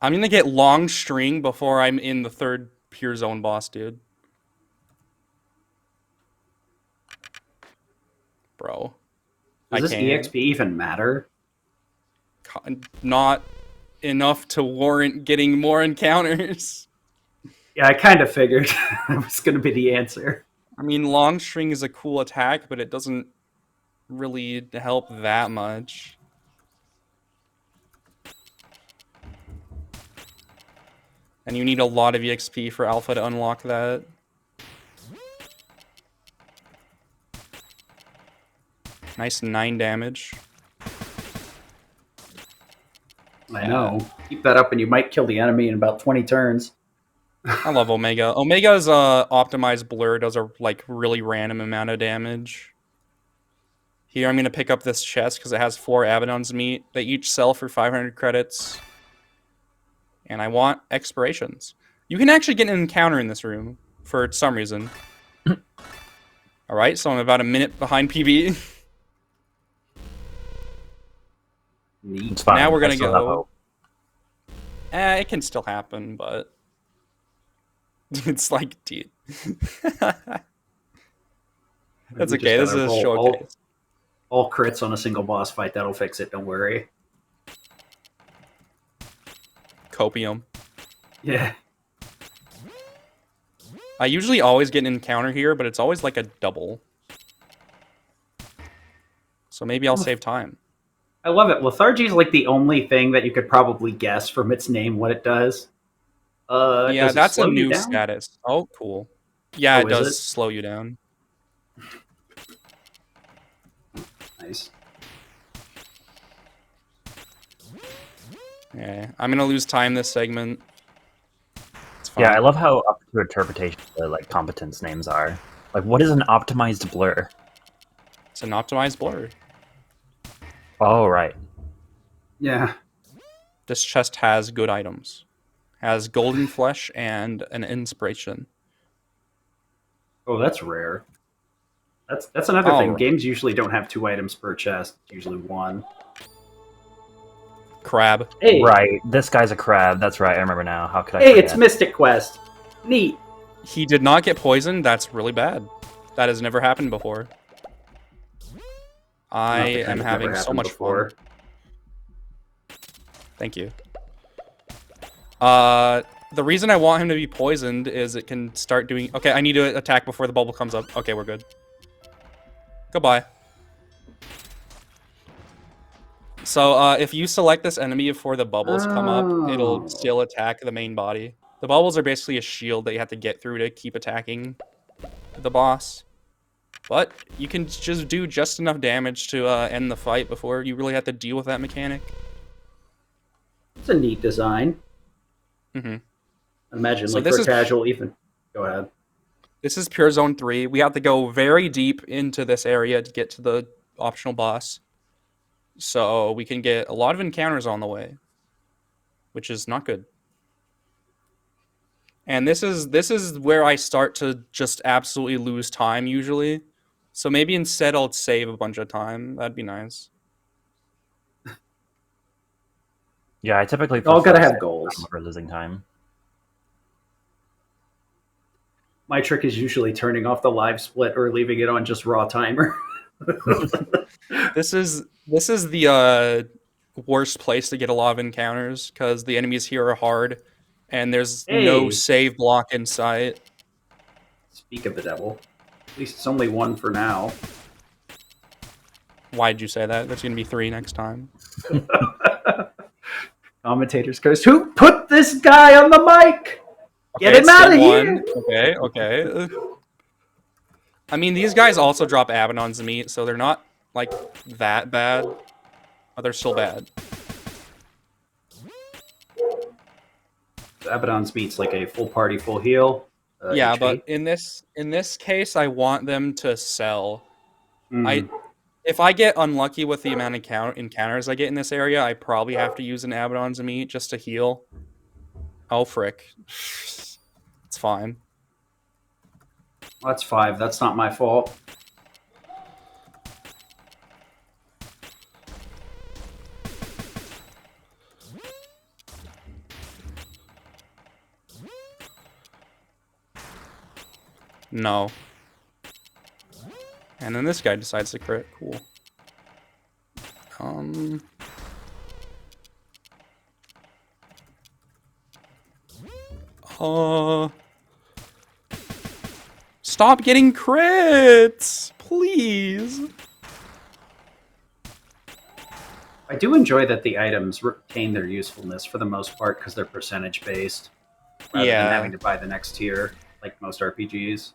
I'm gonna get long string before I'm in the third Pure Zone boss, dude. Bro. Does this EXP even matter? Not enough to warrant getting more encounters. Yeah, I kind of figured that was going to be the answer. I mean, long string is a cool attack, but it doesn't really help that much. And you need a lot of EXP for Alpha to unlock that. Nice 9 damage. I know. Keep that up and you might kill the enemy in about 20 turns. I love Omega. Omega's optimized blur does a like really random amount of damage. Here I'm going to pick up this chest because it has 4 Abaddon's meat. They each sell for 500 credits. And I want expirations. You can actually get an encounter in this room for some reason. Alright, so I'm about a minute behind PB. Neat. It's fine. Now we're I gonna still have go. hope. It can still happen, but it's like, dude. That's We okay. just This gotta is a roll showcase. all crits on a single boss fight. That'll fix it. Don't worry. Copium. Yeah. I usually always get an encounter here, but it's always like a double. So maybe I'll save time. I love it. Lethargy is like the only thing that you could probably guess from its name what it does. Yeah, Does it that's a slow you new down? status. Oh, cool. Yeah, Oh, it is does it? slow you down. Nice. Yeah, I'm gonna lose time this segment. It's fine. Yeah, I love how up to interpretation the like competence names are. Like, what is an optimized blur? It's an optimized blur. Oh, right. Yeah. This chest has good items. Has golden flesh and an inspiration. Oh, that's rare. That's another All thing. right. Games usually don't have 2 items per chest. It's usually 1. Crab. Hey, Right. This guy's a crab. That's right. I remember now. How could I hey, forget? it's Mystic Quest. Neat. He did not get poisoned. That's really bad. That has never happened before. I Not the kind am of never having so happened much before. fun. Thank you. The reason I want him to be poisoned is it can start doing... Okay, I need to attack before the bubble comes up. Okay, we're good. Goodbye. So, if you select this enemy before the bubbles come up, it'll still attack the main body. The bubbles are basically a shield that you have to get through to keep attacking the boss. But you can just do just enough damage to end the fight before you really have to deal with that mechanic. It's a neat design. Mm-hmm. Imagine, So like, this for is- casual, even. Go ahead. This is pure zone 3. We have to go very deep into this area to get to the optional boss. So we can get a lot of encounters on the way, which is not good. And this is where I start to just absolutely lose time usually. So maybe instead I'll save a bunch of time. That'd be nice. Yeah, I typically All gotta prefer have goals. over losing time. My trick is usually turning off the live split or leaving it on just raw timer. This is the worst place to get a lot of encounters because the enemies here are hard, and there's no Hey. save block in sight. Speak of the devil. At least it's only 1 for now. Why'd you say that? There's gonna be 3 next time. Commentators curse. Who put this guy on the mic? Get him it's out of still here! Okay. I mean, these guys also drop Abaddon's meat, so they're not, like, that bad. But they're still bad. Abaddon's meat's like a full party, full heal. Yeah, HP. but in this case, I want them to sell. Mm. If I get unlucky with the amount of encounters I get in this area, I probably have to use an Abaddon's meat just to heal. Oh, frick. It's fine. That's 5. That's not my fault. No. And then this guy decides to crit. Cool. Stop getting crits! Please! I do enjoy that the items retain their usefulness for the most part because they're percentage based rather than having to buy the next tier like most RPGs.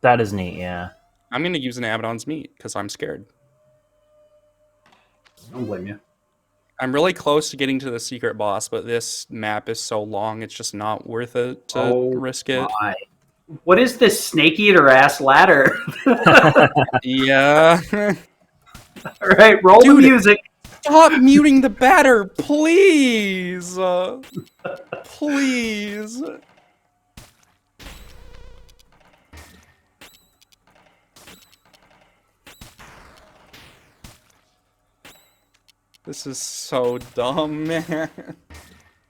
That is neat, yeah. I'm gonna use an Abaddon's meat because I'm scared. Don't blame you. I'm really close to getting to the secret boss, but this map is so long, it's just not worth it to risk it. My. What is this snake eater ass ladder? Yeah. All right, roll the music. Stop muting the batter, please. Please. This is so dumb, man.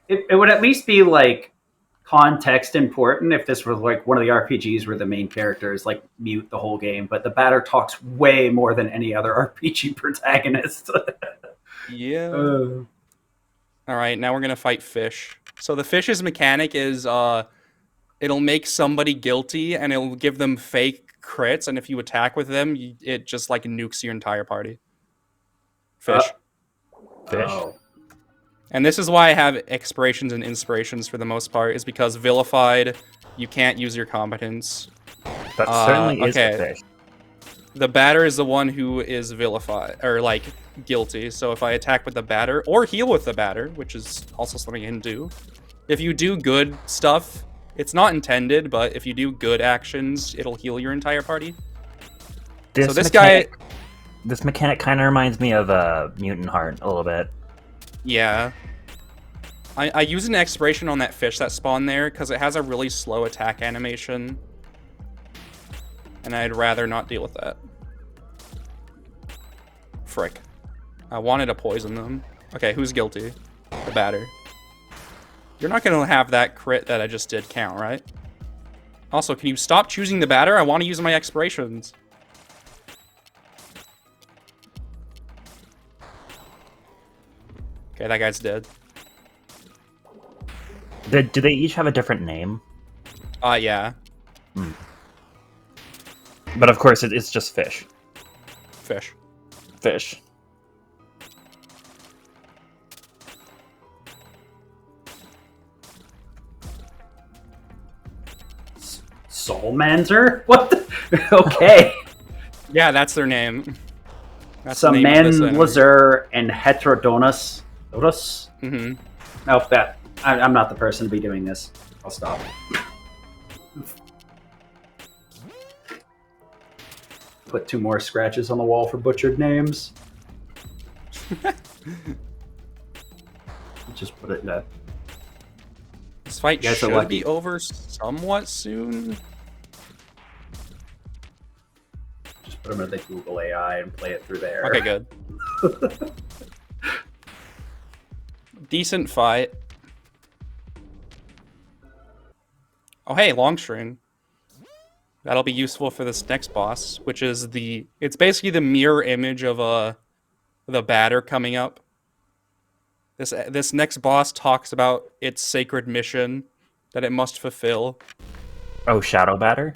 It would at least be like context important if this were like one of the RPGs where the main character is like mute the whole game, but the batter talks way more than any other RPG protagonist. Yeah. All right, now we're gonna fight fish. So the fish's mechanic is it'll make somebody guilty and it'll give them fake crits, and if you attack with them, it just like nukes your entire party. Fish. Fish. Oh. And this is why I have expirations and inspirations for the most part, is because vilified, you can't use your competence. That certainly is a fish. The batter is the one who is vilified, or like guilty. So if I attack with the batter, or heal with the batter, which is also something you can do. If you do good stuff, it's not intended, but if you do good actions, it'll heal your entire party. This mechanic kind of reminds me of Mutant Heart a little bit. Yeah. I use an expiration on that fish that spawned there because it has a really slow attack animation. And I'd rather not deal with that. Frick. I wanted to poison them. Okay, who's guilty? The batter. You're not going to have that crit that I just did count, right? Also, can you stop choosing the batter? I want to use my expirations. Okay, that guy's dead. Do they each have a different name? Yeah. Hmm. But of course, it's just fish. Fish. Fish. Soulmancer? What the? Okay. Yeah, that's their name. That's the name of this enemy. Lazur and Heterodonus. Mm-hmm. Nope, I'm not the person to be doing this. I'll stop. Put 2 more scratches on the wall for butchered names. Just put it in that. This fight should be over somewhat soon. Just put them in the Google AI and play it through there. Okay, good. Decent fight. Oh, hey, Longstring. That'll be useful for this next boss, which is it's basically the mirror image of the batter coming up. This next boss talks about its sacred mission that it must fulfill. Oh, Shadow Batter?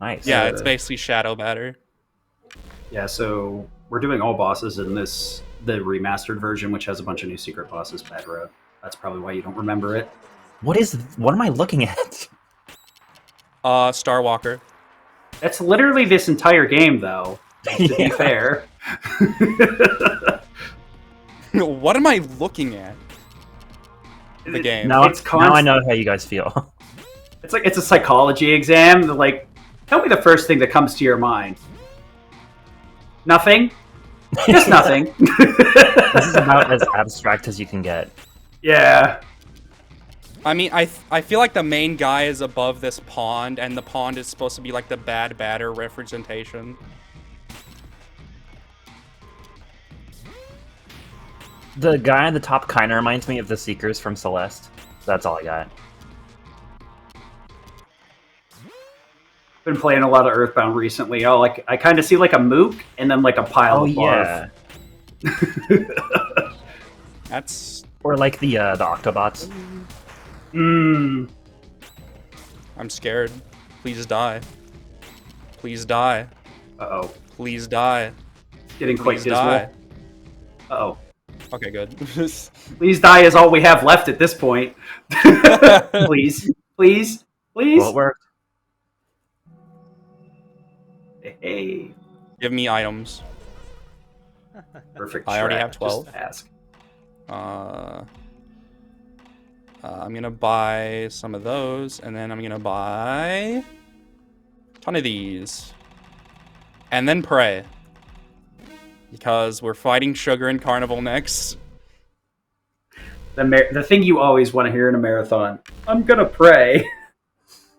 Nice. Yeah, it's basically Shadow Batter. Yeah, so we're doing all bosses in the remastered version, which has a bunch of new secret bosses. Badra. That's probably why you don't remember it. What am I looking at? Starwalker. That's literally this entire game, though. To be fair. What am I looking at? The game. Now I know how you guys feel. It's a psychology exam. Like, tell me the first thing that comes to your mind. Nothing. Just nothing. This is about as abstract as you can get. Yeah. I mean, I feel like the main guy is above this pond, and the pond is supposed to be like the bad batter representation. The guy on the top kind of reminds me of the Seekers from Celeste. That's all I got. Been playing a lot of Earthbound recently. I kind of see like a mook and then like a pile of barf. Yeah. That's or like the Octobots. I'm scared. Please die. Please die. Uh-oh. Please die. Getting quite dismal. Uh-oh. Okay, good. Please die is all we have left at this point. Please. Please. Please. Well, it worked. Hey. Give me items. Perfect. I already have 12. Just ask. I'm gonna buy some of those, and then I'm gonna buy a ton of these. And then pray. Because we're fighting Sugar and Carnival next. The thing you always want to hear in a marathon. I'm gonna pray.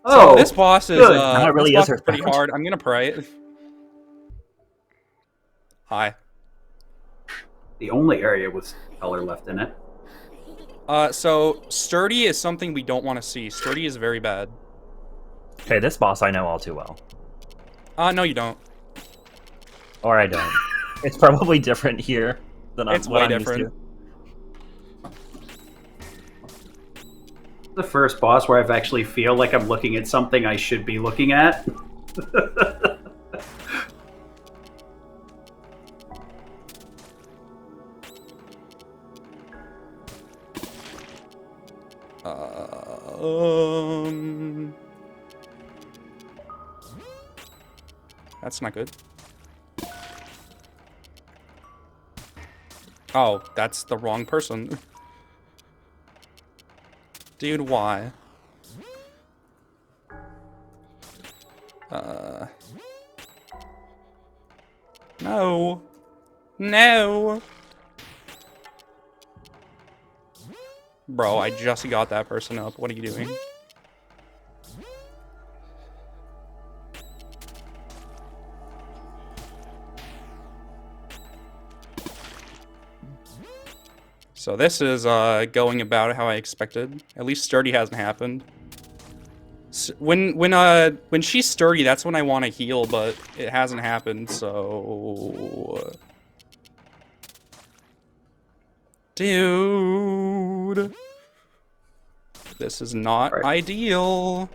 So this boss is really this boss is pretty hard. I'm gonna pray. Hi. the only area with color left in it. So sturdy is something we don't want to see. Sturdy is very bad. Okay, this boss I know all too well. No, you don't. Or I don't. It's probably different here than It's what way I'm different. used to. The first boss where I've actually feel like I'm looking at something I should be looking at. That's not good. Oh, that's the wrong person. Dude, why? No. No. Bro, I just got that person up. What are you doing? So this is going about how I expected. At least sturdy hasn't happened. When she's sturdy, that's when I want to heal, but it hasn't happened. So, dude, this is not ideal.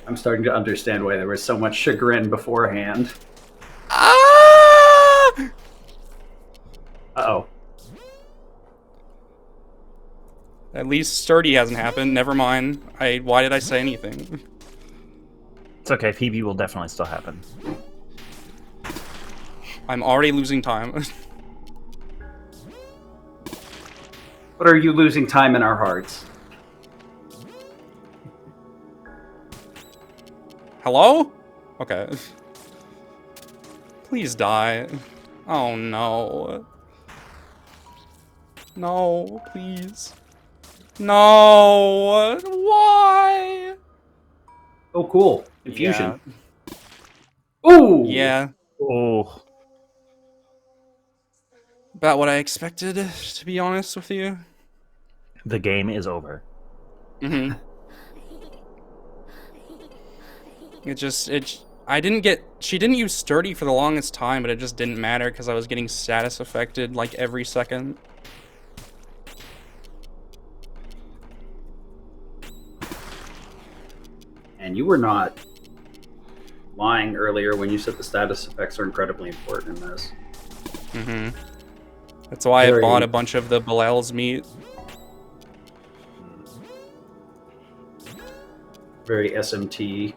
I'm starting to understand why there was so much chagrin beforehand. Ah! Uh-oh. At least sturdy hasn't happened. Never mind. Why did I say anything? It's okay. PB will definitely still happen. I'm already losing time. But are you losing time in our hearts? Hello? Okay. Please die. Oh no. No, please. No! Why? Oh, cool. Infusion. Yeah. Ooh! Yeah. Oh. About what I expected, to be honest with you. The game is over. Mm-hmm. She didn't use sturdy for the longest time, but it just didn't matter because I was getting status affected like every second. And you were not lying earlier when you said the status effects are incredibly important in this. Mm-hmm. That's why I bought a bunch of the Belal's meat. Very SMT-esque.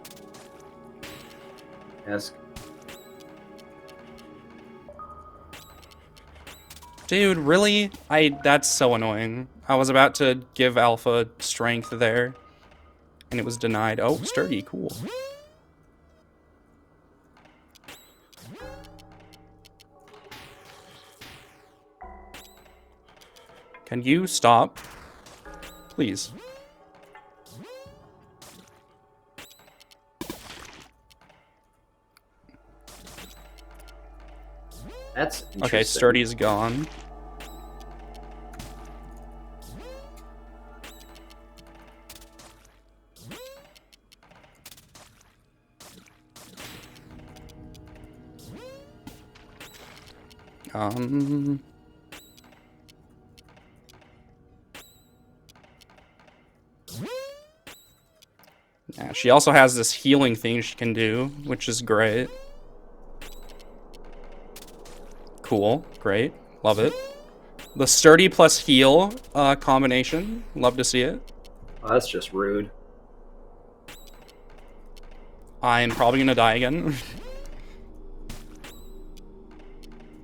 Dude, really? That's so annoying. I was about to give Alpha strength there, and it was denied. Oh, sturdy, cool. Can you stop? Please. That's interesting. Okay, sturdy's gone. Yeah, she also has this healing thing she can do, which is great. Cool, great, love it. The sturdy plus heal combination, love to see it. Oh, that's just rude. I'm probably gonna die again.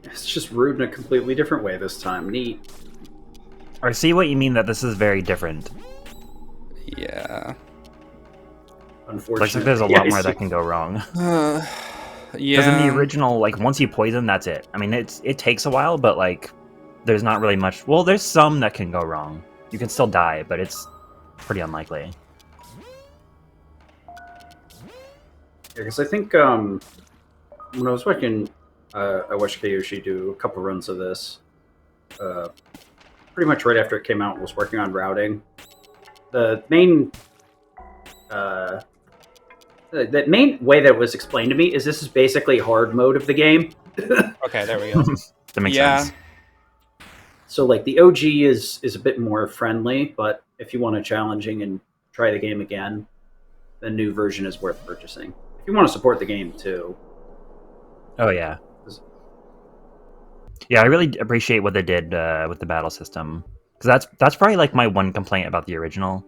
It's just rude in a completely different way this time. Neat. I see what you mean that this is very different. Yeah. Unfortunately. Looks like there's a lot more that can go wrong. Yeah. Because in the original, like, once you poison, that's it. I mean, it takes a while, but, like, there's not really much... Well, there's some that can go wrong. You can still die, but it's pretty unlikely. Yeah, because I think, when I was watching I watched Kyoshi do a couple runs of this. Pretty much right after it came out, was working on routing. The main the main way that it was explained to me is this is basically hard mode of the game. Okay, there we go. That makes sense. So like the OG is a bit more friendly, but if you want a challenging and try the game again, the new version is worth purchasing. If you want to support the game too. Oh yeah. Yeah, I really appreciate what they did with the battle system, because that's probably like my one complaint about the original,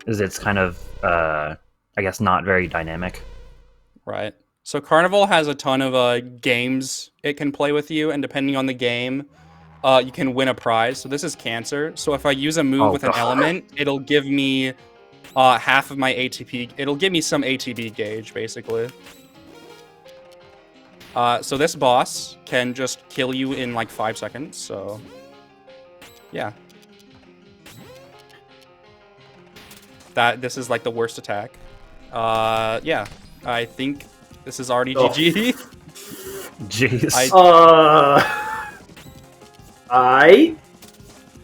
is it's kind of I guess not very dynamic. Right. So Carnival has a ton of games it can play with you, and depending on the game, you can win a prize. So this is Cancer. So if I use a move with an element, it'll give me half of my ATP. It'll give me some ATB gauge, basically. So this boss can just kill you in like 5 seconds. So, yeah. This is like the worst attack. Yeah. I think this is already GG. Jeez. I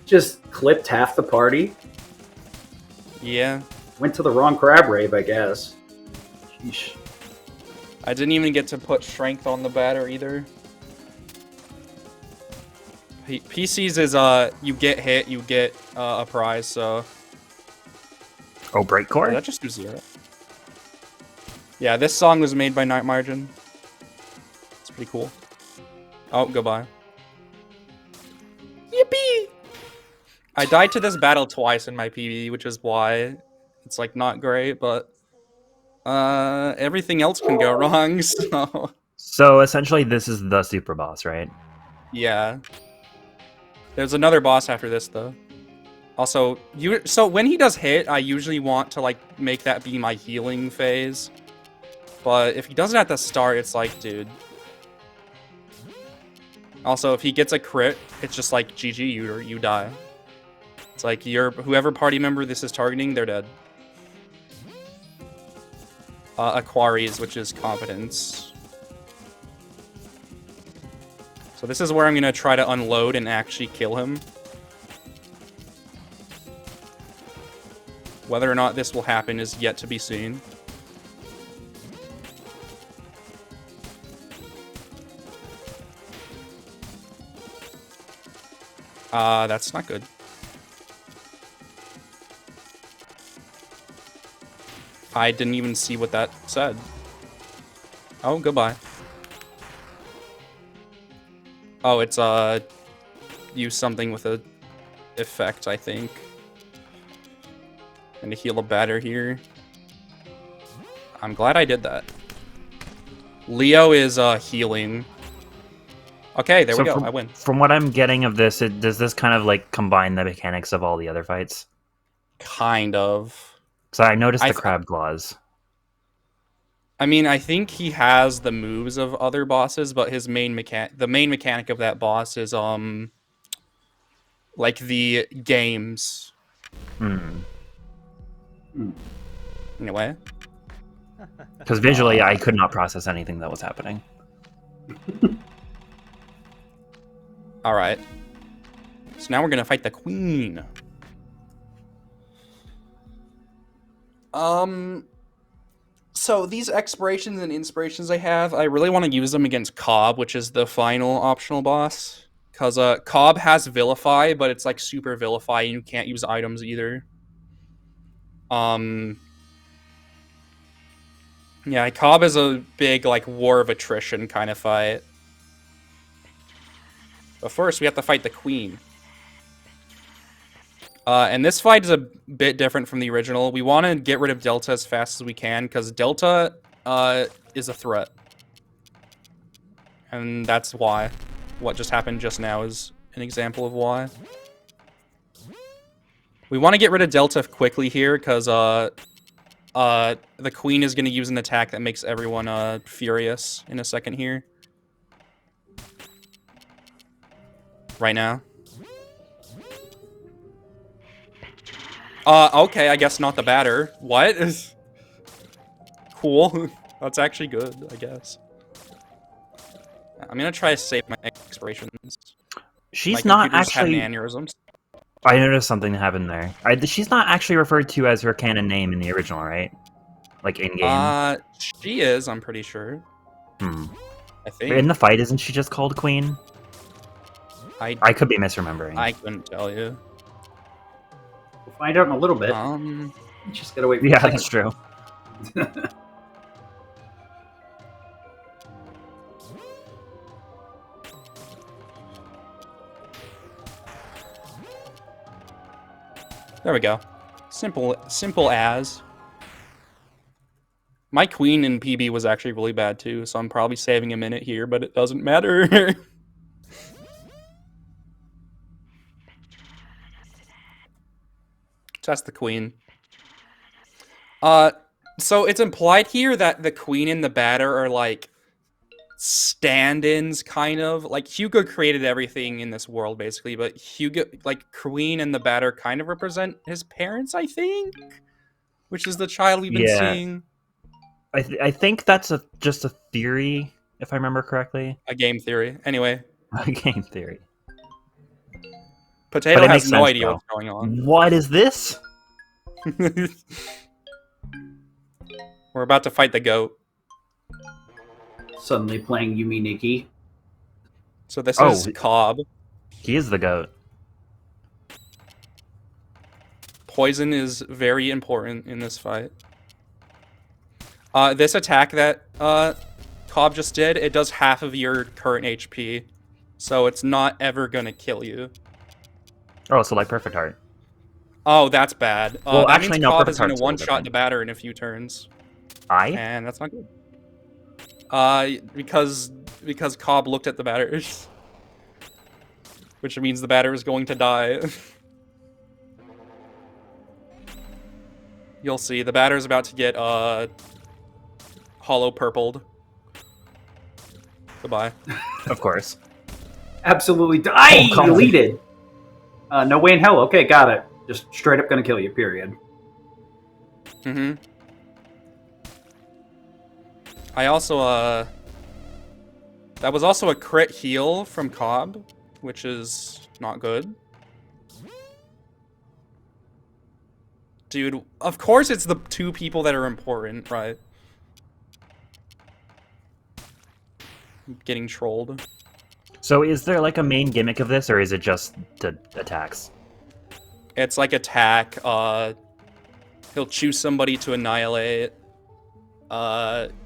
just clipped half the party. Yeah. Went to the wrong crab rave, I guess. Sheesh. I didn't even get to put strength on the batter either. PCs is you get hit, you get a prize. So. Oh, Breakcore? Did that just do 0? Yeah, this song was made by Night Margin. It's pretty cool. Oh, goodbye. Yippee! I died to this battle twice in my PB, which is why it's like not great, but everything else can go wrong, so... So essentially this is the super boss, right? Yeah. There's another boss after this, though. Also, so when he does hit, I usually want to like make that be my healing phase. But if he does it at the start, it's like, dude. Also, if he gets a crit, it's just like, GG, you die. It's like, whoever party member this is targeting, they're dead. Aquaries, which is competence. So this is where I'm going to try to unload and actually kill him. Whether or not this will happen is yet to be seen. That's not good. I didn't even see what that said. Oh, goodbye. Oh, it's, use something with a effect, I think. And to heal a batter here. I'm glad I did that. Leo is, healing. Okay, there we go. I win. From what I'm getting of this, does this kind of like combine the mechanics of all the other fights? Kind of. So I noticed the crab claws. I mean, I think he has the moves of other bosses, but his the main mechanic of that boss is like the games. In a way. Because visually, I could not process anything that was happening. All right. So now we're gonna fight the queen. So these expirations and inspirations I have, I really want to use them against Cobb, which is the final optional boss. Because Cobb has Vilify, but it's like super Vilify, and you can't use items either. Yeah, Cobb is a big like war of attrition kind of fight. But first, we have to fight the queen. And this fight is a bit different from the original. We want to get rid of Delta as fast as we can, because Delta is a threat. And that's why. What just happened just now is an example of why. We want to get rid of Delta quickly here, because the queen is going to use an attack that makes everyone furious in a second here. Right now. Okay, I guess not the batter. What? Cool. That's actually good, I guess. I'm gonna try to save my expirations. She's My not computer's actually. having aneurysms. I noticed something happened there. She's not actually referred to as her canon name in the original, right? Like in game. She is. I'm pretty sure. I think. In the fight, isn't she just called Queen? I could be misremembering. I couldn't tell you. We'll find out in a little bit. Just gotta wait for yeah, that's true. There we go. Simple as. My queen in PB was actually really bad too, so I'm probably saving a minute here, but it doesn't matter. That's the queen. So it's implied here that the queen and the batter are like stand-ins, kind of. Like Hugo created everything in this world, basically, but Hugo, like queen and the batter, kind of represent his parents, I think, which is the child we've been seeing. I think that's just a theory, if I remember correctly. A game theory. Anyway. A game theory. Potato has no idea what's going on. What is this? We're about to fight the goat. Suddenly playing Yumi Nikki. So this is Cobb. He is the goat. Poison is very important in this fight. This attack that Cobb just did, it does half of your current HP. So it's not ever gonna kill you. Oh, so like Perfect Heart. Oh, that's bad. Well, that actually, means no, Cobb Perfect is gonna Heart's one-shot the batter in a few turns. And that's not good. Because Cobb looked at the batter. Which means the batter is going to die. You'll see, the batter is about to get hollow purpled. Goodbye. Of course. Absolutely. Deleted. No way in hell. Okay, got it. Just straight up gonna kill you, period. I also, that was also a crit heal from Cobb, which is not good. Dude, of course it's the two people that are important, right? I'm getting trolled. So is there like a main gimmick of this, or is it just the attacks? It's like attack, he'll choose somebody to annihilate.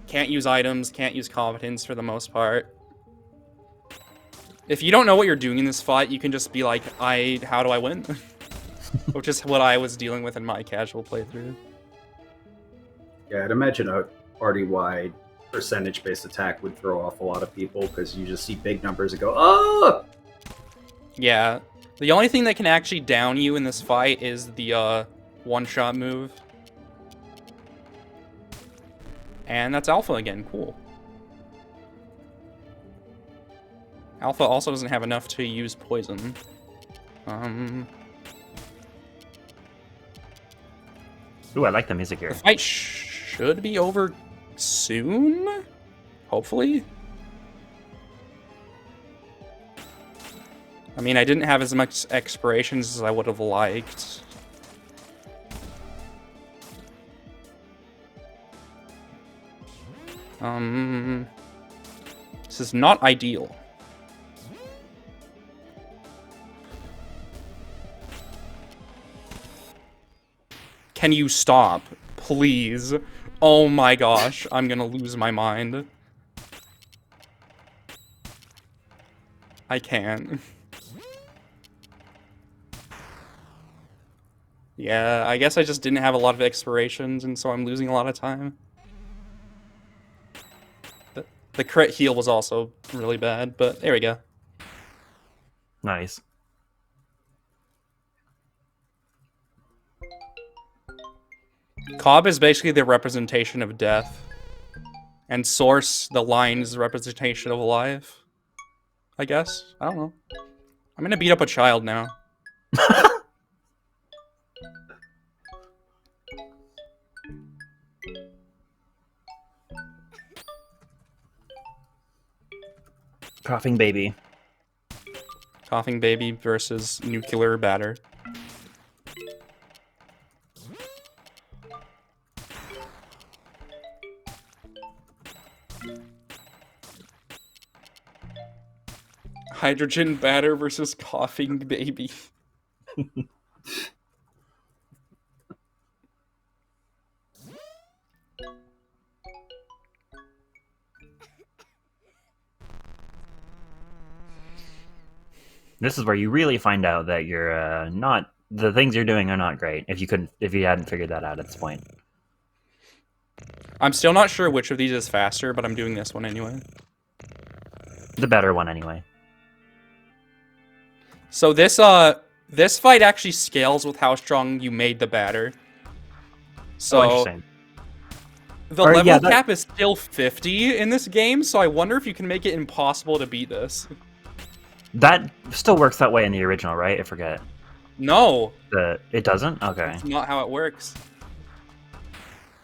Can't use items, can't use competence for the most part. If you don't know what you're doing in this fight, you can just be like, how do I win? Which is what I was dealing with in my casual playthrough. Yeah, I'd imagine a party-wide percentage-based attack would throw off a lot of people, because you just see big numbers and go, oh! Yeah. The only thing that can actually down you in this fight is the one-shot move. And that's Alpha again. Cool. Alpha also doesn't have enough to use poison. Ooh, I like the music here. The fight should be over soon? Hopefully? I mean, I didn't have as much expirations as I would have liked. This is not ideal. Can you stop? Please. Oh my gosh, I'm gonna lose my mind. I can't. Yeah, I guess I just didn't have a lot of expirations, and so I'm losing a lot of time. The crit heal was also really bad, but there we go. Nice. Cobb is basically the representation of death. And Source, the line, is the representation of life. I guess? I don't know. I'm gonna beat up a child now. Coughing baby. Coughing baby versus nuclear batter. Hydrogen batter versus coughing baby. This is where you really find out that you're not the things you're doing are not great. If you hadn't figured that out at this point. I'm still not sure which of these is faster, but I'm doing this one anyway. The better one anyway. So this fight actually scales with how strong you made the batter. So interesting. the level cap is still 50 in this game, so I wonder if you can make it impossible to beat this. That still works that way in the original, right? I forget. No. It doesn't? Okay. That's not how it works.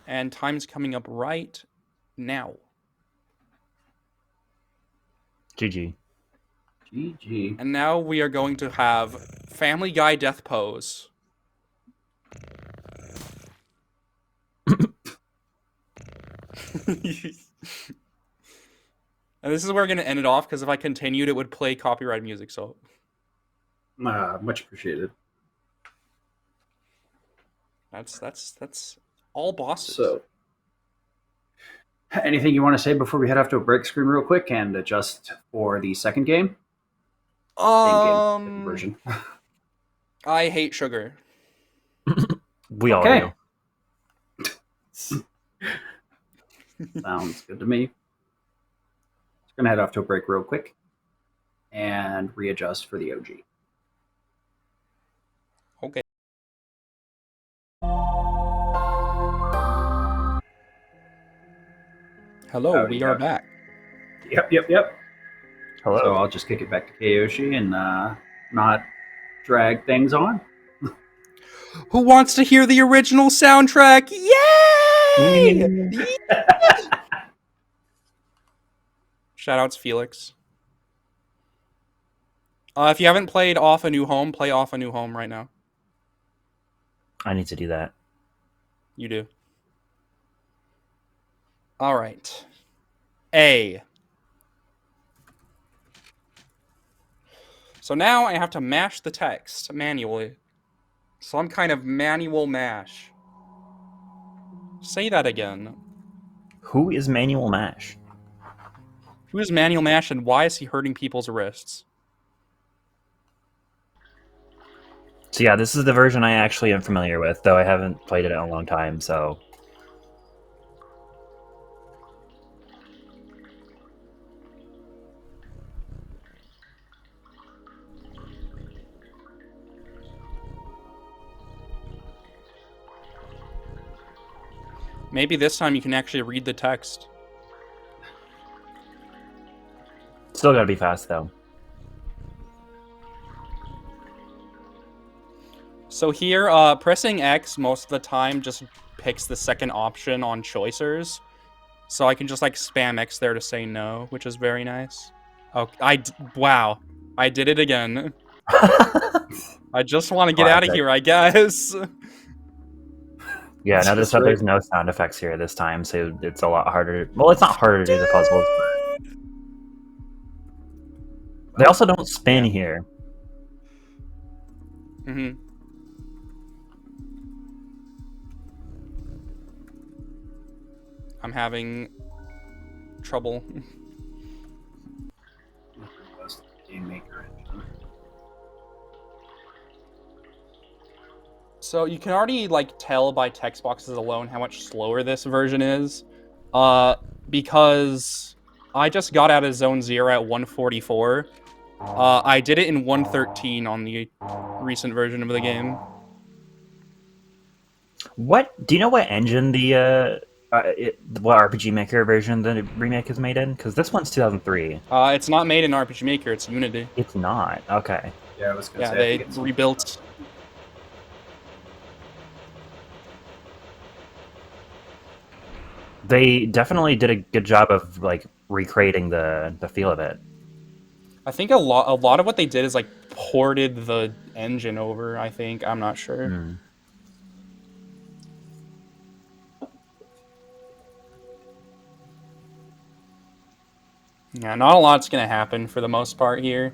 And time's coming up right now. GG. GG. And now we are going to have Family Guy death pose. And this is where we're going to end it off, because if I continued, it would play copyright music, so... Much appreciated. That's all bosses. So, anything you want to say before we head off to a break screen real quick and adjust for the second game? Game version. I hate sugar. We all do. Sounds good to me. Just gonna head off to a break real quick and readjust for the OG. Okay. Hello, we are back. Yep. Hello. So I'll just kick it back to Kyoshi and not drag things on. Who wants to hear the original soundtrack? Yay! Shoutouts Felix. If you haven't played Off a New Home, play Off a New Home right now. I need to do that. You do. All right. A. So now I have to mash the text manually. Some kind of manual mash. Say that again. Who is Manual Mash? Who is Manual Mash and why is he hurting people's wrists? So yeah, this is the version I actually am familiar with, though I haven't played it in a long time, so... Maybe this time you can actually read the text. Still gotta be fast, though. So here, pressing X most of the time just picks the second option on choicers. So I can just like spam X there to say no, which is very nice. Oh, wow. I did it again. I just want to get out of here, I guess. Yeah, notice that there's no sound effects here this time, so it's a lot harder. Well, it's not harder to do the puzzles, but... They also don't spin here. Mm-hmm. I'm having trouble. Game Maker engine. So you can already like tell by text boxes alone how much slower this version is, because I just got out of Zone 0 at 144. I did it in 113 on the recent version of the game. What? Do you know what engine what RPG Maker version the remake is made in? Because this one's 2003. It's not made in RPG Maker, it's Unity. It's not. Okay. Yeah, I was gonna say. Yeah, they rebuilt. They definitely did a good job of like recreating the feel of it. I think a lot of what they did is like ported the engine over. I think I'm not sure. Yeah, not a lot's gonna happen for the most part here.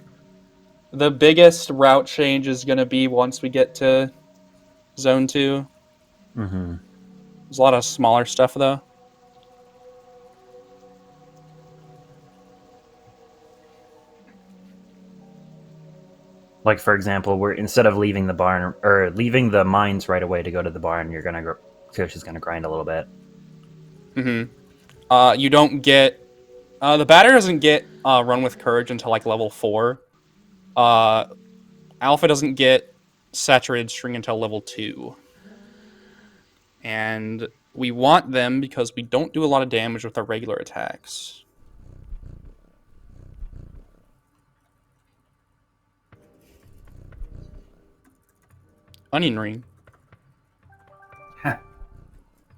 The biggest route change is gonna be once we get to Zone 2. There's a lot of smaller stuff though. Like, for example, we're instead of leaving the barn or leaving the mines right away to go to the barn, Kyoshi's gonna grind a little bit. You don't get the batter doesn't get run with courage until like level 4. Alpha doesn't get saturated string until level 2. And we want them because we don't do a lot of damage with our regular attacks. Onion ring.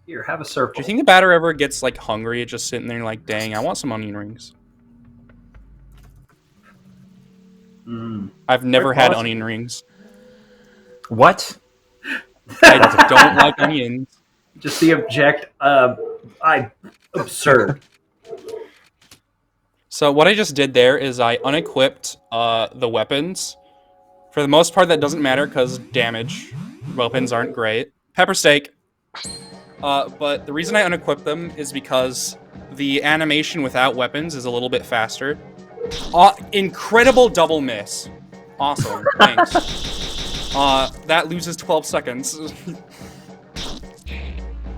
Here, have a circle. Do you think the batter ever gets like hungry, just sitting there like, dang, I want some onion rings? I've never had onion rings. What? I don't like onions. Just the absurd. So what I just did there is I unequipped the weapons. For the most part, that doesn't matter because damage weapons aren't great. Pepper steak. But the reason I unequipped them is because the animation without weapons is a little bit faster. Incredible double miss. Awesome. Thanks. That loses 12 seconds.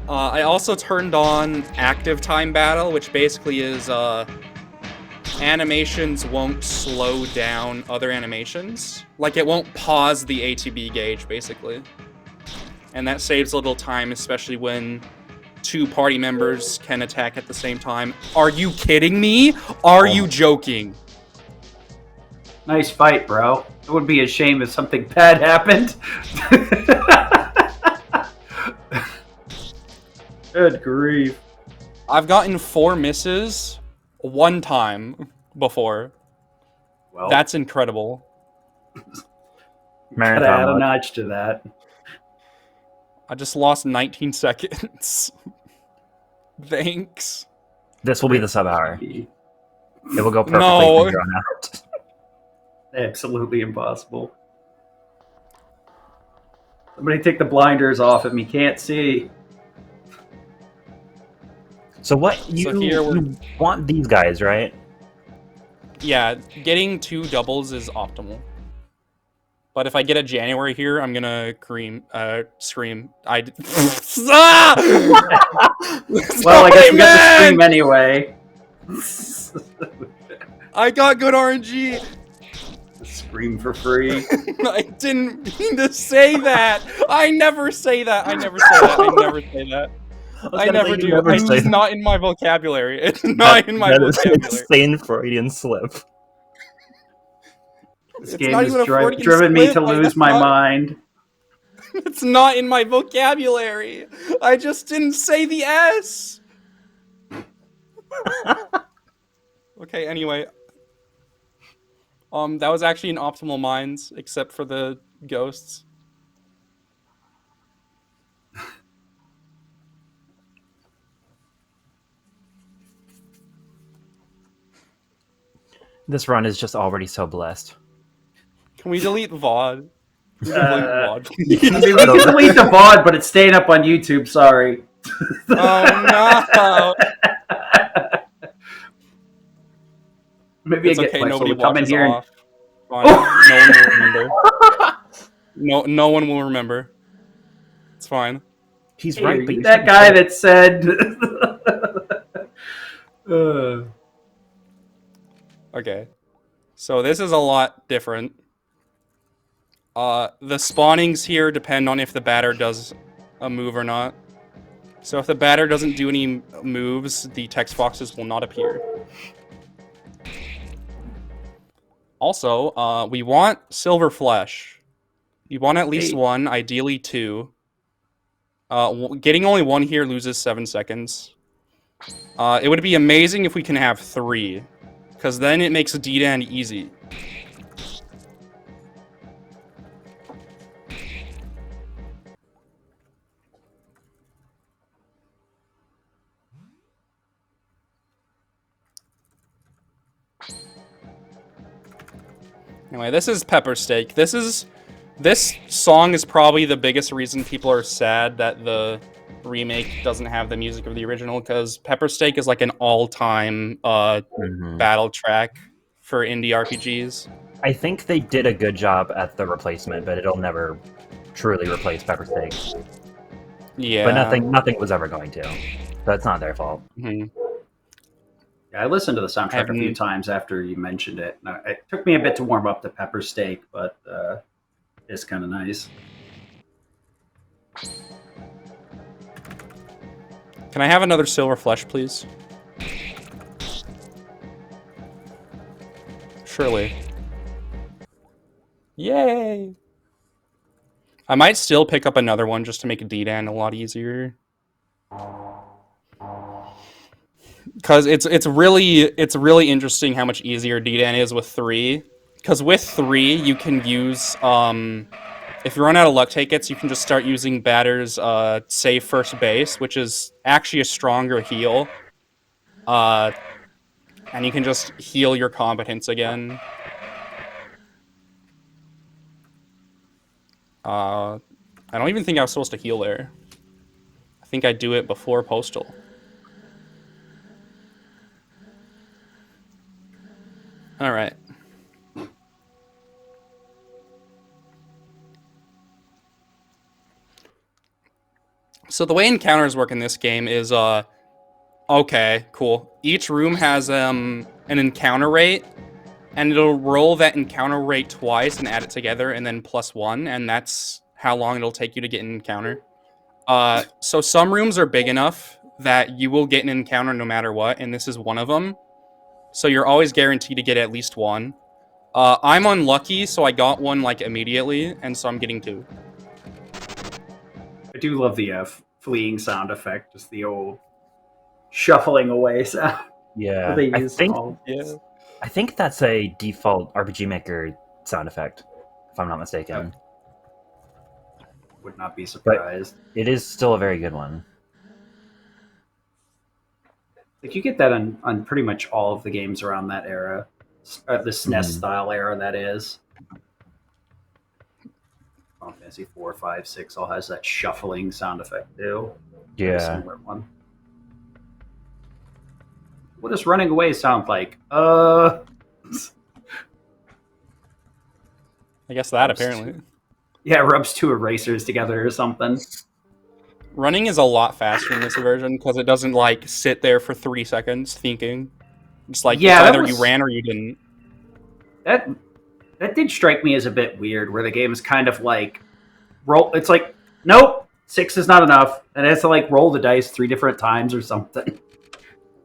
I also turned on active time battle, which basically is animations won't slow down other animations. Like, it won't pause the ATB gauge, basically. And that saves a little time, especially when 2 party members can attack at the same time. Are you kidding me? Are you joking? Nice fight, bro. It would be a shame if something bad happened. Good grief. I've gotten 4 misses 1 time before. Well, that's incredible. Gotta add a notch to that. I just lost 19 seconds. Thanks. This will be the sub-hour. It will go perfectly drawn out. Absolutely impossible. Somebody take the blinders off of me. Can't see. So what you want these guys, right? Yeah, getting 2 doubles is optimal. But if I get a January here, I'm gonna scream. Well, I guess we got to scream anyway. I got good RNG. Scream for free. I didn't mean to say that. I never say that. I never say that. I never do. It's not in my vocabulary. It's not in my vocabulary. That is an insane Freudian slip. This game has driven me to lose my mind. It's not in my vocabulary. I just didn't say the S. Okay, anyway. That was actually an optimal mines, except for the ghosts. This run is just already so blessed. Can we delete VOD? We can delete the VOD, but it's staying up on YouTube. Sorry. Oh no! Maybe it's I get okay. Nobody come in here. Off. Fine. No one will remember. No one will remember. It's fine. He's right. But that guy that said. Okay, so this is a lot different. The spawnings here depend on if the batter does a move or not. So if the batter doesn't do any moves, the text boxes will not appear. Also, we want silver flesh. You want at least 1, ideally 2. Getting only 1 here loses 7 seconds. It would be amazing if we can have 3. because then it makes D-Dan easy. Anyway, this is Pepper Steak. This song is probably the biggest reason people are sad that the remake doesn't have the music of the original, because Pepper Steak is like an all-time battle track for indie RPGs. I think they did a good job at the replacement, but it'll never truly replace Pepper Steak. Yeah. But nothing was ever going to. That's not their fault. Mm-hmm. Yeah, I listened to the soundtrack a few times after you mentioned it. It took me a bit to warm up to Pepper Steak, but it's kind of nice. Can I have another silver flesh, please? Surely. Yay! I might still pick up another one just to make D-Dan a lot easier. Because it's really interesting how much easier D-Dan is with 3. Because with 3, you can use if you run out of luck tickets, you can just start using Batter's save first base, which is actually a stronger heal. And you can just heal your competence again. I don't even think I was supposed to heal there. I think I do it before Postal. All right. So the way encounters work in this game is, okay, cool. Each room has an encounter rate, and it'll roll that encounter rate twice and add it together, and then +1, and that's how long it'll take you to get an encounter. So some rooms are big enough that you will get an encounter no matter what, and this is one of them. So you're always guaranteed to get at least one. I'm unlucky, so I got one like immediately, and so I'm getting 2. I do love the fleeing sound effect, just the old shuffling away sound. Yeah, I think that's a default RPG Maker sound effect, if I'm not mistaken. Would not be surprised. But it is still a very good one. Like you get that on pretty much all of the games around that era, the SNES style era. That is. Final Fantasy 4, 5, 6 all has that shuffling sound effect too. Yeah. Similar one. What does running away sound like? I guess that apparently. Yeah, rubs 2 erasers together or something. Running is a lot faster in this version because it doesn't like sit there for 3 seconds thinking. It's like it's either you ran or you didn't. That did strike me as a bit weird, where the game is kind of like roll. It's like, nope, 6 is not enough, and it has to like roll the dice 3 different times or something.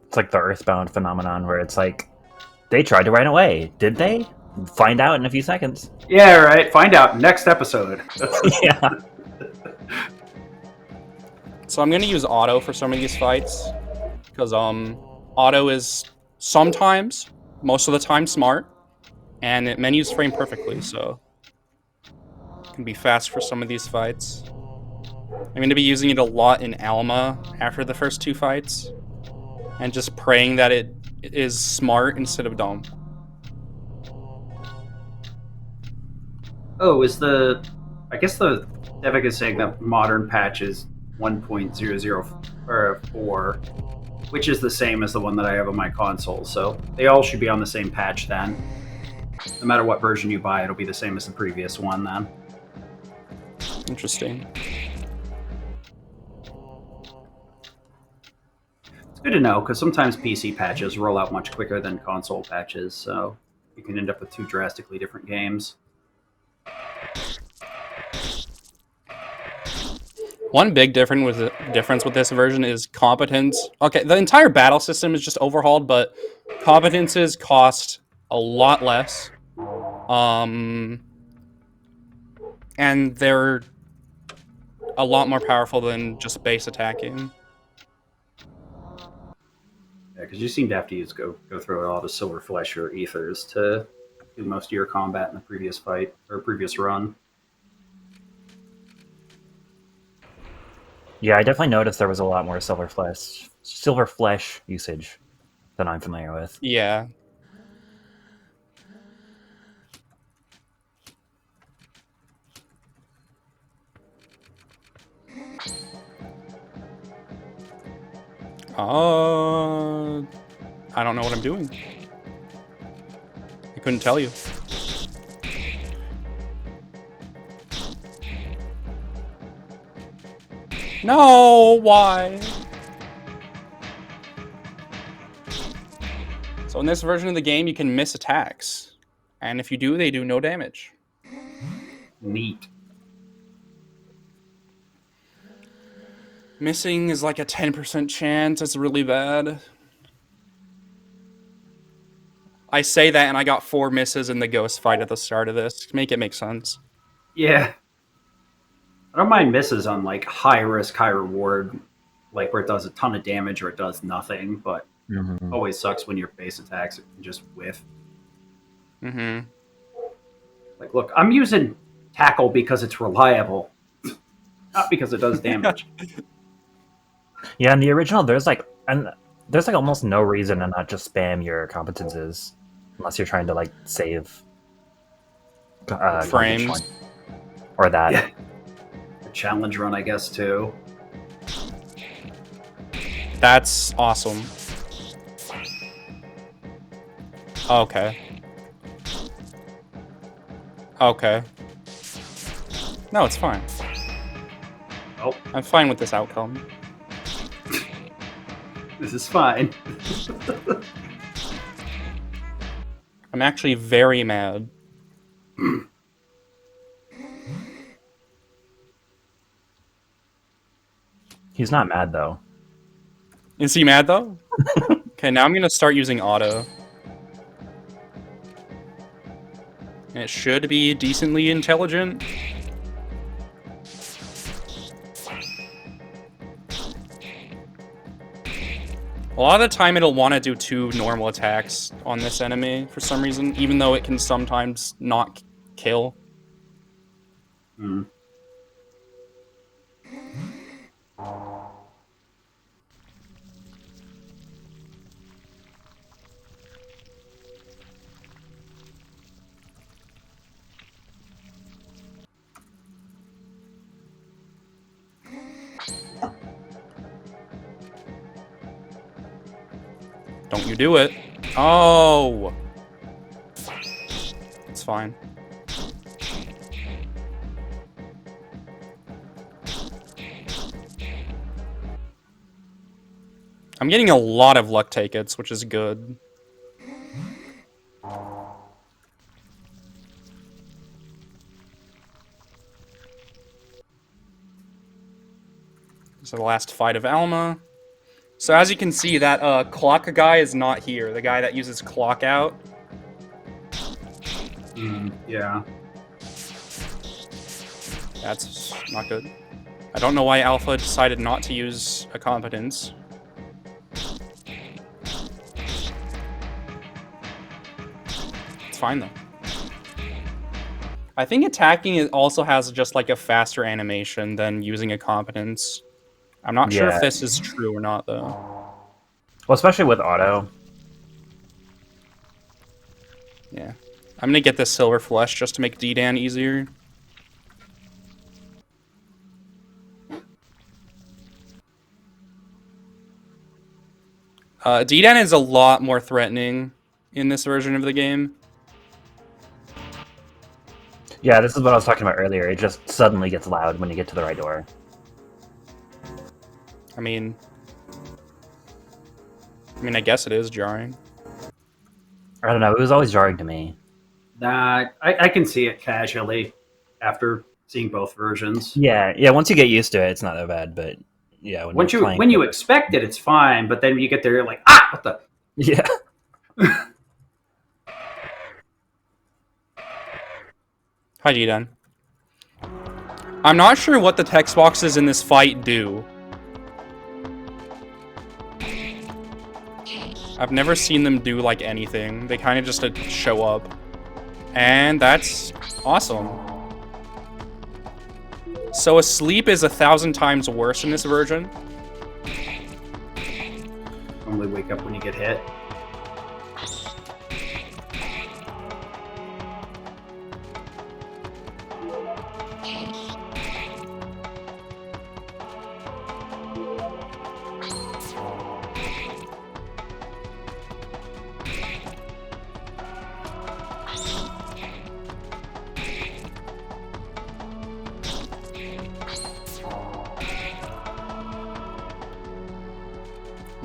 It's like the Earthbound phenomenon, where it's like they tried to run away, did they? Find out in a few seconds. Yeah, right. Find out next episode. Yeah. So I'm gonna use auto for some of these fights because auto is sometimes, most of the time, smart. And it menus frame perfectly, so it can be fast for some of these fights. I'm going to be using it a lot in Alma after the first 2 fights, and just praying that it is smart instead of dumb. Oh, I guess the Devik is saying that modern patch is 1.004, which is the same as the one that I have on my console, so they all should be on the same patch then. No matter what version you buy, it'll be the same as the previous one then. Interesting. It's good to know, because sometimes PC patches roll out much quicker than console patches, so you can end up with 2 drastically different games. One big difference with this version is competence. Okay, the entire battle system is just overhauled, but competences cost a lot less. And they're a lot more powerful than just base attacking. Yeah, because you seem to have to go through a lot of silver flesh or ethers to do most of your combat in the previous fight or previous run. Yeah, I definitely noticed there was a lot more silver flesh usage than I'm familiar with. Yeah. I don't know what I'm doing. I couldn't tell you. No, why? So in this version of the game, you can miss attacks. And if you do, they do no damage. Neat. Missing is like a 10% chance. It's really bad. I say that and I got 4 misses in the ghost fight at the start of this. Make it make sense. Yeah. I don't mind misses on like high risk, high reward, like where it does a ton of damage or it does nothing, but always sucks when your base attacks can just whiff. Mm-hmm. Like, look, I'm using tackle because it's reliable, not because it does damage. Yeah, in the original, there's like almost no reason to not just spam your competences, unless you're trying to like save frames or that. Yeah. A challenge run, I guess, too. That's awesome. Okay. Okay. No, it's fine. Oh, I'm fine with this outcome. this is fine. I'm actually very mad. He's not mad though. Is he mad though? Okay, now I'm gonna start using auto. And it should be decently intelligent. A lot of the time it'll want to do 2 normal attacks on this enemy for some reason, even though it can sometimes not kill. Mm. Don't you do it. Oh! It's fine. I'm getting a lot of luck tickets, which is good. This is the last fight of Alma. So as you can see, that clock guy is not here. The guy that uses clock out. Yeah. That's not good. I don't know why Alpha decided not to use a competence. It's fine though. I think attacking it also has just like a faster animation than using a competence. I'm not sure if this is true or not though. Well, especially with auto. Yeah. I'm gonna get this silver flesh just to make D-Dan easier. D-Dan is a lot more threatening in this version of the game. Yeah, this is what I was talking about earlier. It just suddenly gets loud when you get to the right door. I mean, I guess it is jarring. I don't know. It was always jarring to me. Nah, I can see it casually after seeing both versions. Yeah. Once you get used to it, it's not that bad. But yeah, when you expect it, it's fine. But then you get there, you're like, ah, what the? Yeah. Hi, D-Dan. I'm not sure what the text boxes in this fight do. I've never seen them do, like, anything. They kind of just show up. And that's awesome. So asleep is 1,000 times worse in this version. Only wake up when you get hit.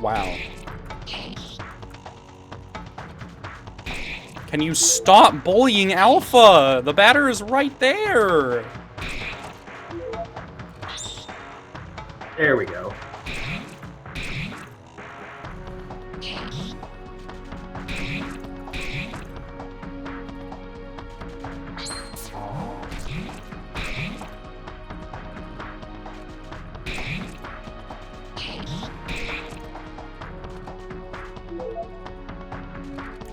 Wow. Can you stop bullying Alpha? The batter is right there. There we go.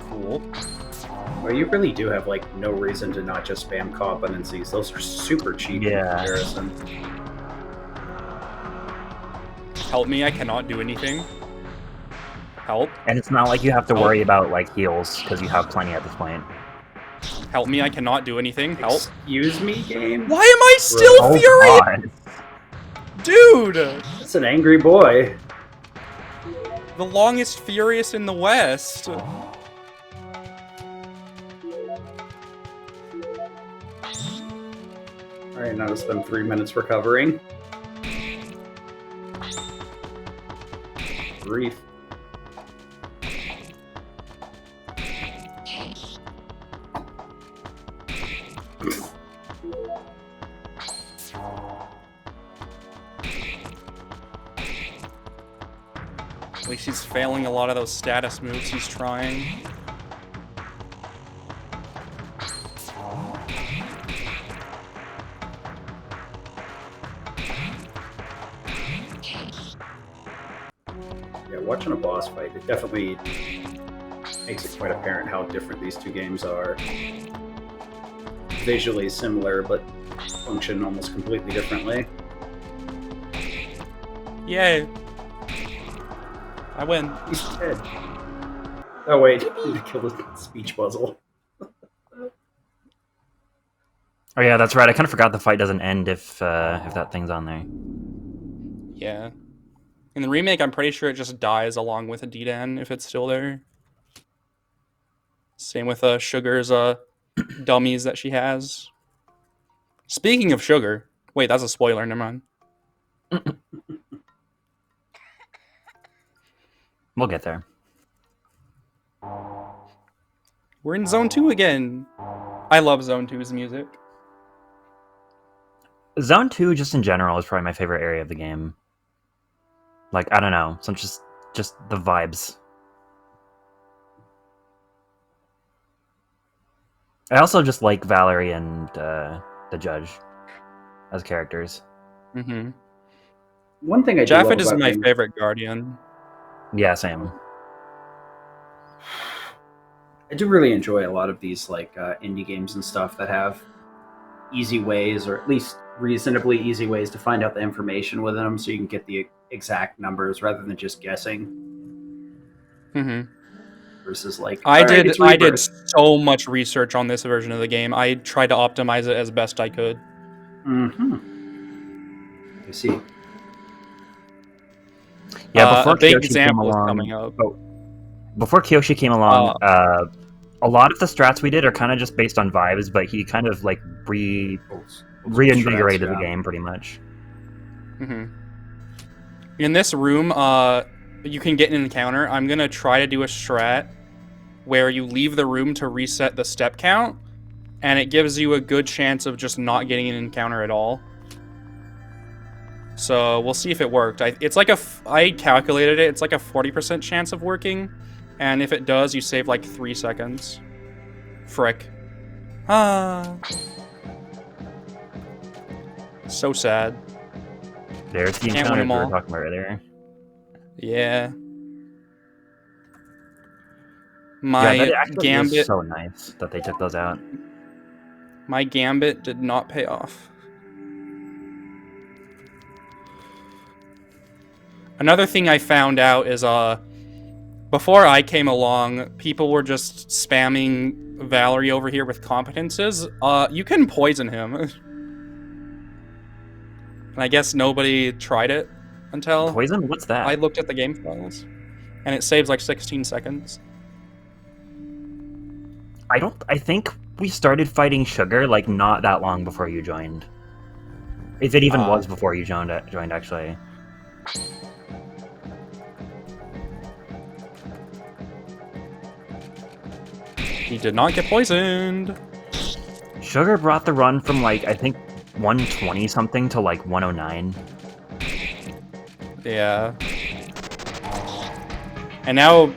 Cool. Well, you really do have like no reason to not just spam competencies. Those are super cheap in comparison. Help me, I cannot do anything. Help. And it's not like you have to worry about like heals, because you have plenty at this point. Help me, I cannot do anything. Help. Excuse me, game? Why am I still furious? Dude! It's an angry boy. The longest furious in the West. Alright, now to spend 3 minutes recovering. Grief. At least he's failing a lot of those status moves he's trying. Yeah, watching a boss fight, it definitely makes it quite apparent how different these two games are. Visually similar, but function almost completely differently. Yay. I win. He's dead. Oh wait, I need to kill the speech puzzle. Oh yeah, that's right. I kind of forgot the fight doesn't end if that thing's on there. Yeah. In the remake, I'm pretty sure it just dies along with a D-Dan if it's still there. Same with Sugar's dummies that she has. Speaking of Sugar, wait, that's a spoiler. Never mind. We'll get there. We're in Zone 2 again. I love Zone 2's music. Zone 2, just in general, is probably my favorite area of the game. Like, I don't know, some just the vibes. I also just like Valerie and the judge as characters. Mm-hmm. One thing I do Japheth love is about my games- favorite Guardian. Yeah, same. I do really enjoy a lot of these like indie games and stuff that have easy ways, or at least reasonably easy ways, to find out the information within them, so you can get the exact numbers rather than just guessing. Mm-hmm. Versus like I did Rebirth. so much research on this version of the game. I tried to optimize it as best I could. Mm-hmm. I see. Yeah, before a big Kyoshi came example is along, coming up. Before Kyoshi came along, a lot of the strats we did are kind of just based on vibes, but he kind of like reinvigorated the game pretty much. Mm-hmm. In this room, you can get an encounter. I'm gonna try to do a strat where you leave the room to reset the step count, and it gives you a good chance of just not getting an encounter at all. So we'll see if it worked. I calculated it. It's like a 40% chance of working, and if it does, you save like 3 seconds. Frick. Ah. So sad. There's the Can't win encounter them we were all. talking about earlier. Yeah. My that actually gambit is so nice that they took those out. My gambit did not pay off. Another thing I found out is before I came along, people were just spamming Valerie over here with competences. You can poison him. And I guess nobody tried it until Poison? What's that? I looked at the game files. And it saves like 16 seconds. I think we started fighting Sugar like not that long before you joined. If it even was before you joined actually. He did not get poisoned. Sugar brought the run from like, I think 120 something to like 109. Yeah. And now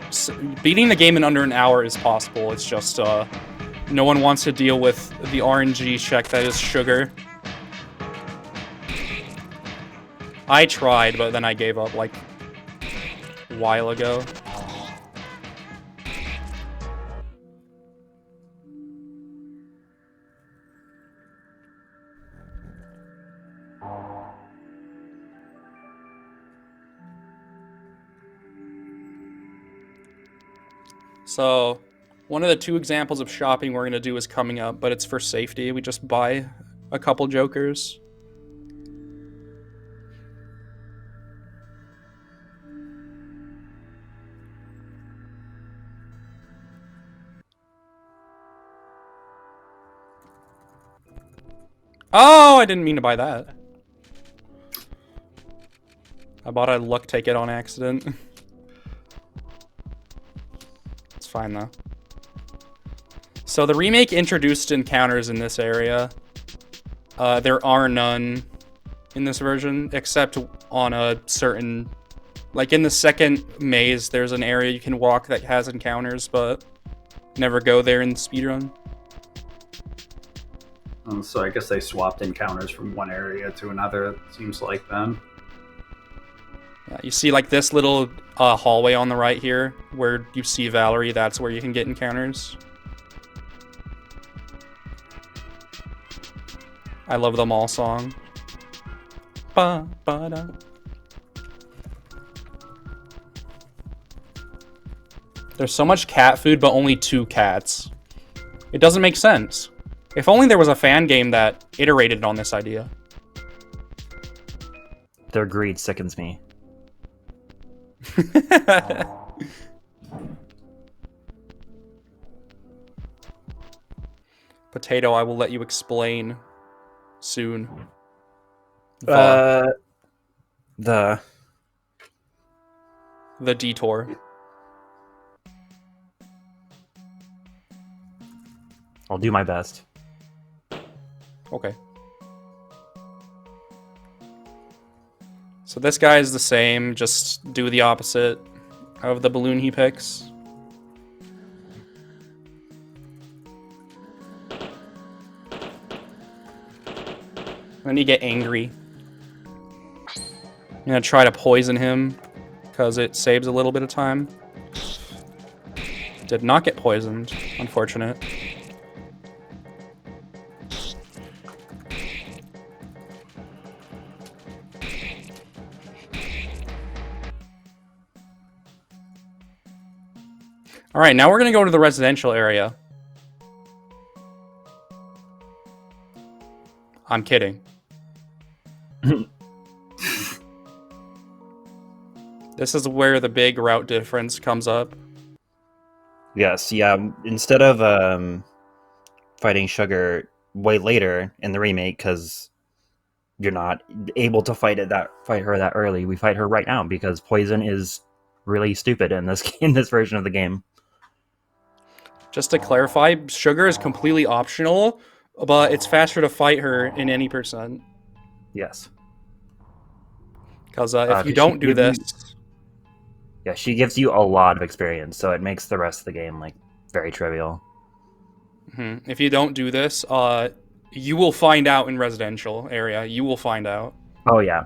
beating the game in under an hour is possible. It's just no one wants to deal with the RNG check that is Sugar. I tried, but then I gave up like a while ago. So, one of the 2 examples of shopping we're going to do is coming up, but it's for safety. We just buy a couple jokers. Oh, I didn't mean to buy that. I bought a luck ticket on accident. It's fine though. So the remake introduced encounters in this area. There are none in this version, except on a certain... Like in the second maze, there's an area you can walk that has encounters, but never go there in the speedrun. So I guess they swapped encounters from one area to another, it seems like then. Yeah, you see like this little hallway on the right here, where you see Valerie, that's where you can get encounters. I Love Them All song. Ba, ba, da. There's so much cat food, but only 2 cats. It doesn't make sense. If only there was a fan game that iterated on this idea. Their greed sickens me. Potato, I will let you explain soon. The detour. I'll do my best. Okay. So this guy is the same, just do the opposite of the balloon he picks. Then you get angry. I'm gonna try to poison him, because it saves a little bit of time. Did not get poisoned, unfortunate. Alright, now we're gonna go to the residential area. I'm kidding. This is where the big route difference comes up. Yes, yeah. Instead of fighting Sugar way later in the remake, because you're not able to fight her that early, we fight her right now because poison is really stupid in this version of the game. Just to clarify, Sugar is completely optional, but it's faster to fight her in any percent. Yes. Because if you don't do this... Yeah, she gives you a lot of experience, so it makes the rest of the game, like, very trivial. If you don't do this, you will find out in residential area. You will find out. Oh, yeah.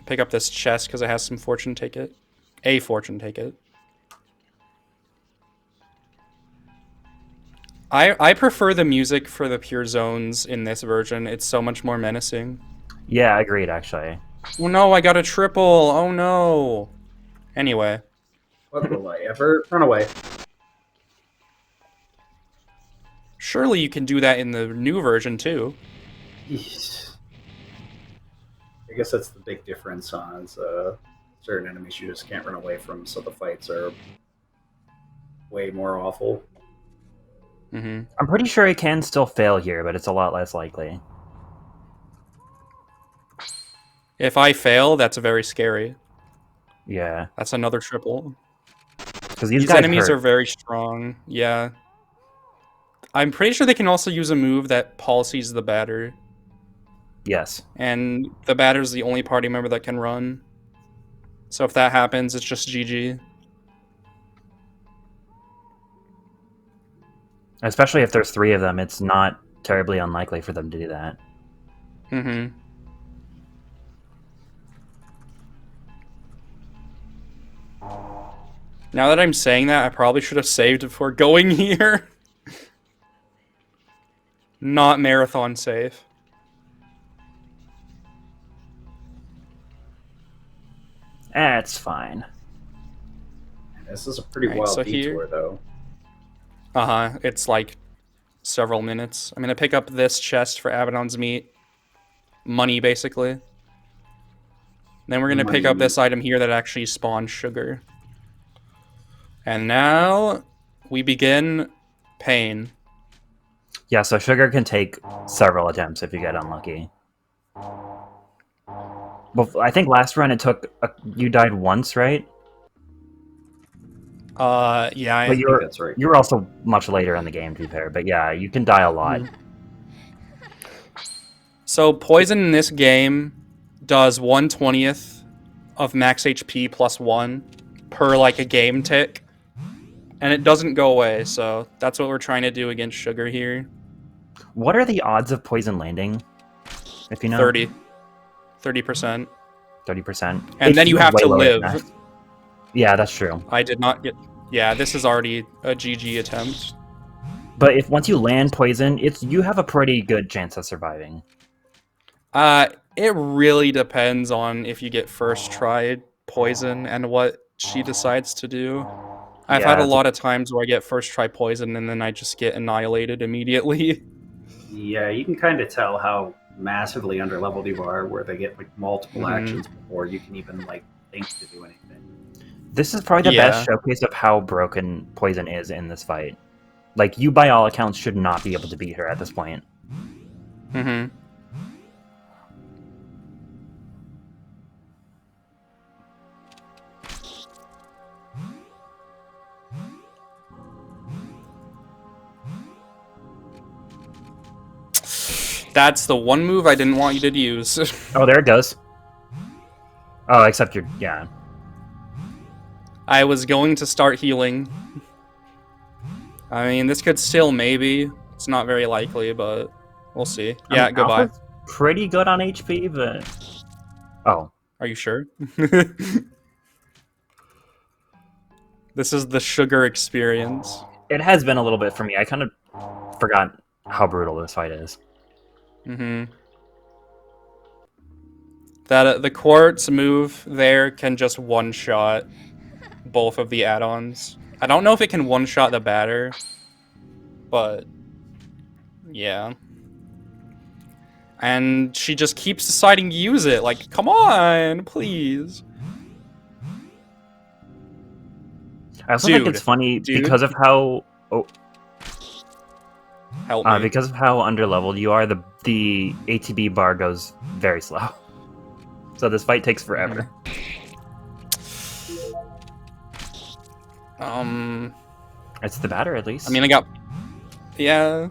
pick up this chest because it has some fortune ticket. A fortune ticket. I prefer the music for the pure zones in this version. It's so much more menacing. Yeah, agreed, actually. Oh no, I got a triple. Oh no. Anyway. What will I ever run away? Surely you can do that in the new version too. Yeesh. I guess that's the big difference on certain enemies you just can't run away from, so the fights are way more awful. Mm-hmm. I'm pretty sure it can still fail here, but it's a lot less likely. If I fail, that's very scary. Yeah. That's another triple. Because These guys enemies hurt. are very strong. Yeah. I'm pretty sure they can also use a move that policies the batter. Yes. And the batter's the only party member that can run. So if that happens, it's just GG. Especially if there's 3 of them, it's not terribly unlikely for them to do that. Mm-hmm. Now that I'm saying that, I probably should have saved before going here. Not marathon safe. It's fine. This is a pretty Right, wild so detour, here- though. Uh-huh. It's like several minutes. I'm gonna pick up this chest for Abaddon's meat. Money, basically. Then we're gonna pick up this item here that actually spawns sugar. And now we begin pain. Yeah, so sugar can take several attempts if you get unlucky. But I think last run it took... you died once, right? Yeah. But I think that's right. you were also much later in the game, to be fair. But yeah, you can die a lot. So poison in this game does 1/20th of max HP plus 1 per like a game tick. And it doesn't go away, so that's what we're trying to do against sugar here. What are the odds of poison landing? If you know? 30. 30%. 30%. And then you have to live. Yeah, that's true. I did not get... Yeah, this is already a GG attempt. But if once you land poison, you have a pretty good chance of surviving. It really depends on if you get first try poison and what she decides to do. I've had a lot of times where I get first try poison and then I just get annihilated immediately. Yeah, you can kind of tell how massively underleveled you are, where they get like multiple actions before you can even like think to do anything. This is probably the best showcase of how broken poison is in this fight. Like, you by all accounts should not be able to beat her at this point. Mm-hmm. That's the one move I didn't want you to use. Oh, there it goes. Oh, except you're... yeah. I was going to start healing. I mean, this could still maybe. It's not very likely, but we'll see. Yeah, goodbye. Alpha's pretty good on HP, but... Oh. Are you sure? This is the sugar experience. It has been a little bit for me. I kind of forgot how brutal this fight is. Mm-hmm. That the quartz move there can just one-shot both of the add-ons. I don't know if it can one-shot the batter, but yeah. And she just keeps deciding to use it. Like, come on, please. I also think it's funny because of how... Oh. Help me. Because of how underleveled you are, the ATB bar goes very slow. So this fight takes forever. It's the batter, at least. I mean, I got... Yeah.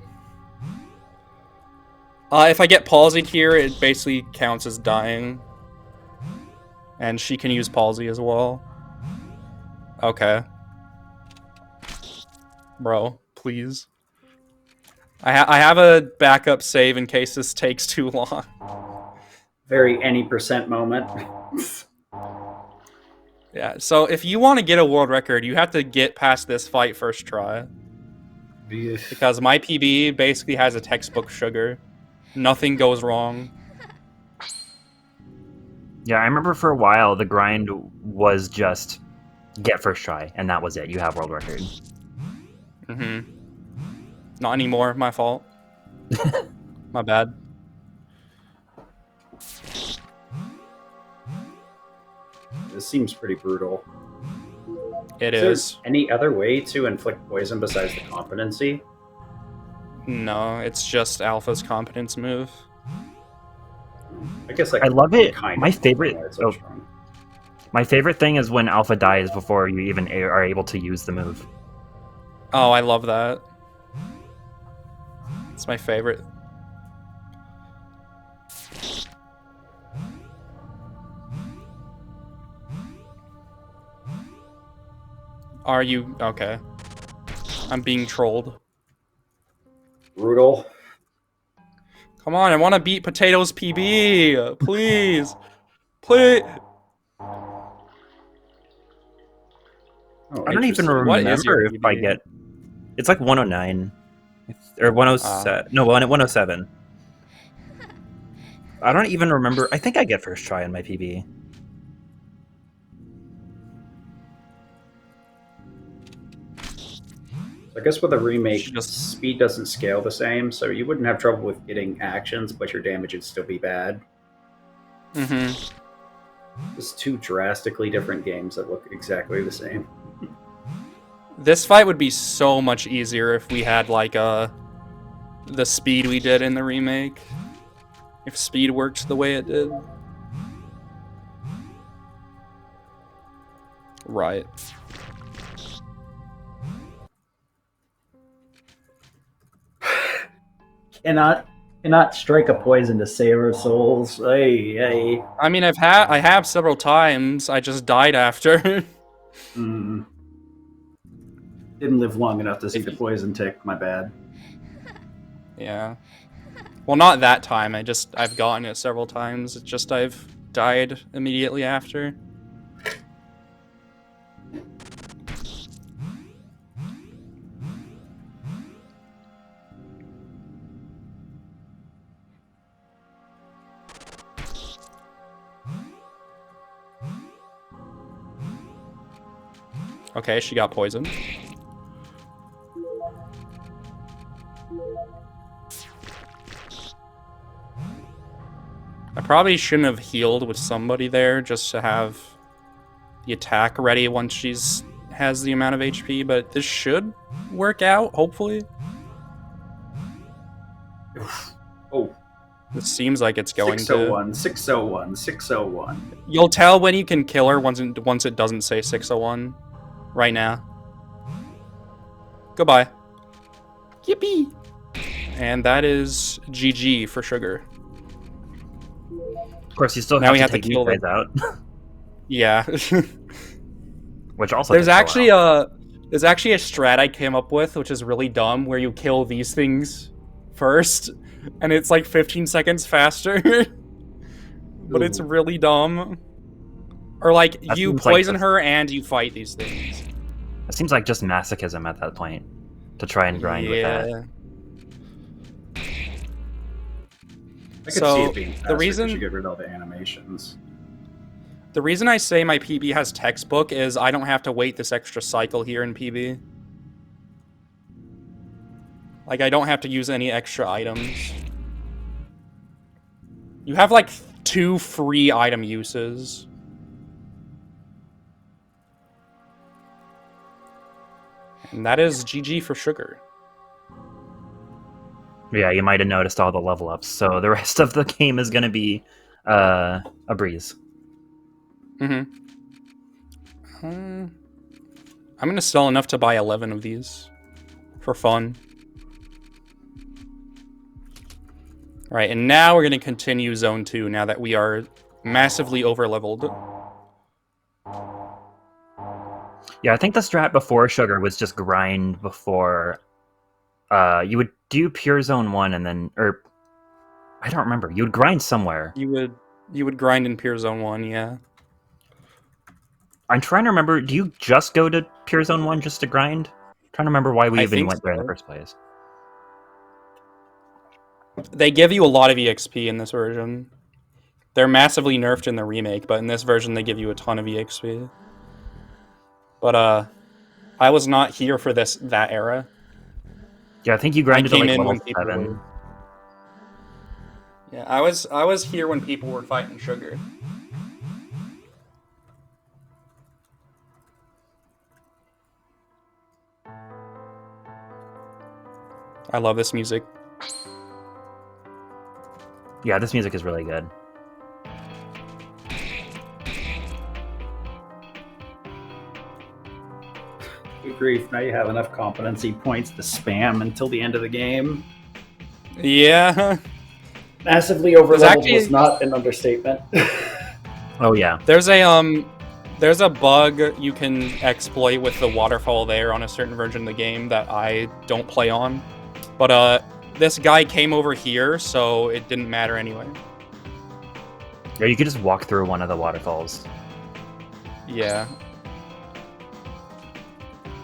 If I get palsied here, it basically counts as dying. And she can use palsy as well. Okay. Bro, please. I have a backup save in case this takes too long. very any percent moment. Yeah, so if you want to get a world record, you have to get past this fight first try. Because my PB basically has a textbook sugar. Nothing goes wrong. Yeah, I remember for a while the grind was just get first try, and that was it. You have world record. Mm-hmm. Not anymore. My fault. My bad. This seems pretty brutal. It is. There any other way to inflict poison besides the competency? No, it's just Alpha's competence move. I guess like I love it. My favorite. My favorite thing is when Alpha dies before you even are able to use the move. Oh, I love that. It's my favorite. Are you okay? I'm being trolled. Brutal. Come on, I want to beat Potatoes PB. Please. Please. Oh, I don't even remember if PB? I get. It's like 109 or 107. No, 107. I don't even remember. I think I get first try on my PB. I guess with a remake, speed doesn't scale the same, so you wouldn't have trouble with getting actions, but your damage would still be bad. Mm-hmm. Just two drastically different games that look exactly the same. This fight would be so much easier if we had like the speed we did in the remake. If speed worked the way it did. Right. Cannot strike a poison to save our souls. Hey. I mean, I have several times. I just died after. Didn't live long enough to see the poison tick. My bad. Yeah. Well, not that time. I've gotten it several times. It's just I've died immediately after. Okay, she got poisoned. I probably shouldn't have healed with somebody there just to have the attack ready once has the amount of HP, but this should work out, hopefully. Oh. It seems like it's going 601, to. 601, 601. You'll tell when you can kill her once it doesn't say 601. Right now. Goodbye. Yippee! And that is GG for Sugar. Of course, you still have to kill these guys out. Yeah. Which also there's actually a strat I came up with, which is really dumb, where you kill these things first, and it's like 15 seconds faster. But it's really dumb. Or like that you poison her and you fight these things. It seems like just masochism at that point to try and grind with that. I could see it being faster because you get rid of all the animations. The reason I say my PB has textbook is I don't have to wait this extra cycle here in PB. Like, I don't have to use any extra items. You have, like, 2 free item uses. And that is GG for Sugar. Yeah, you might have noticed all the level ups, so the rest of the game is going to be a breeze. Mm-hmm. I'm going to sell enough to buy 11 of these. For fun. Alright, and now we're going to continue Zone 2, now that we are massively over-leveled. Yeah, I think the strat before Sugar was just grind before... you would do pure Zone 1 and then... Or... I don't remember. You would grind somewhere. You would... You would grind in Pure Zone 1, yeah. I'm trying to remember, do you just go to Pure Zone 1 just to grind? I'm trying to remember why we I even think went there in the so. first place. They give you a lot of EXP in this version. They're massively nerfed in the remake, but in this version they give you a ton of EXP. But I was not here for that era. Yeah, I think you I grinded to came like in level when people 7. were. Yeah, I was here when people were fighting Sugar. I love this music. Yeah, this music is really good. Good grief, now you have enough competency points to spam until the end of the game. Yeah. Massively overleveled actually- was not an understatement. Oh yeah. There's a bug you can exploit with the waterfall there on a certain version of the game that I don't play on. But this guy came over here, so it didn't matter anyway. Yeah, you could just walk through one of the waterfalls. Yeah.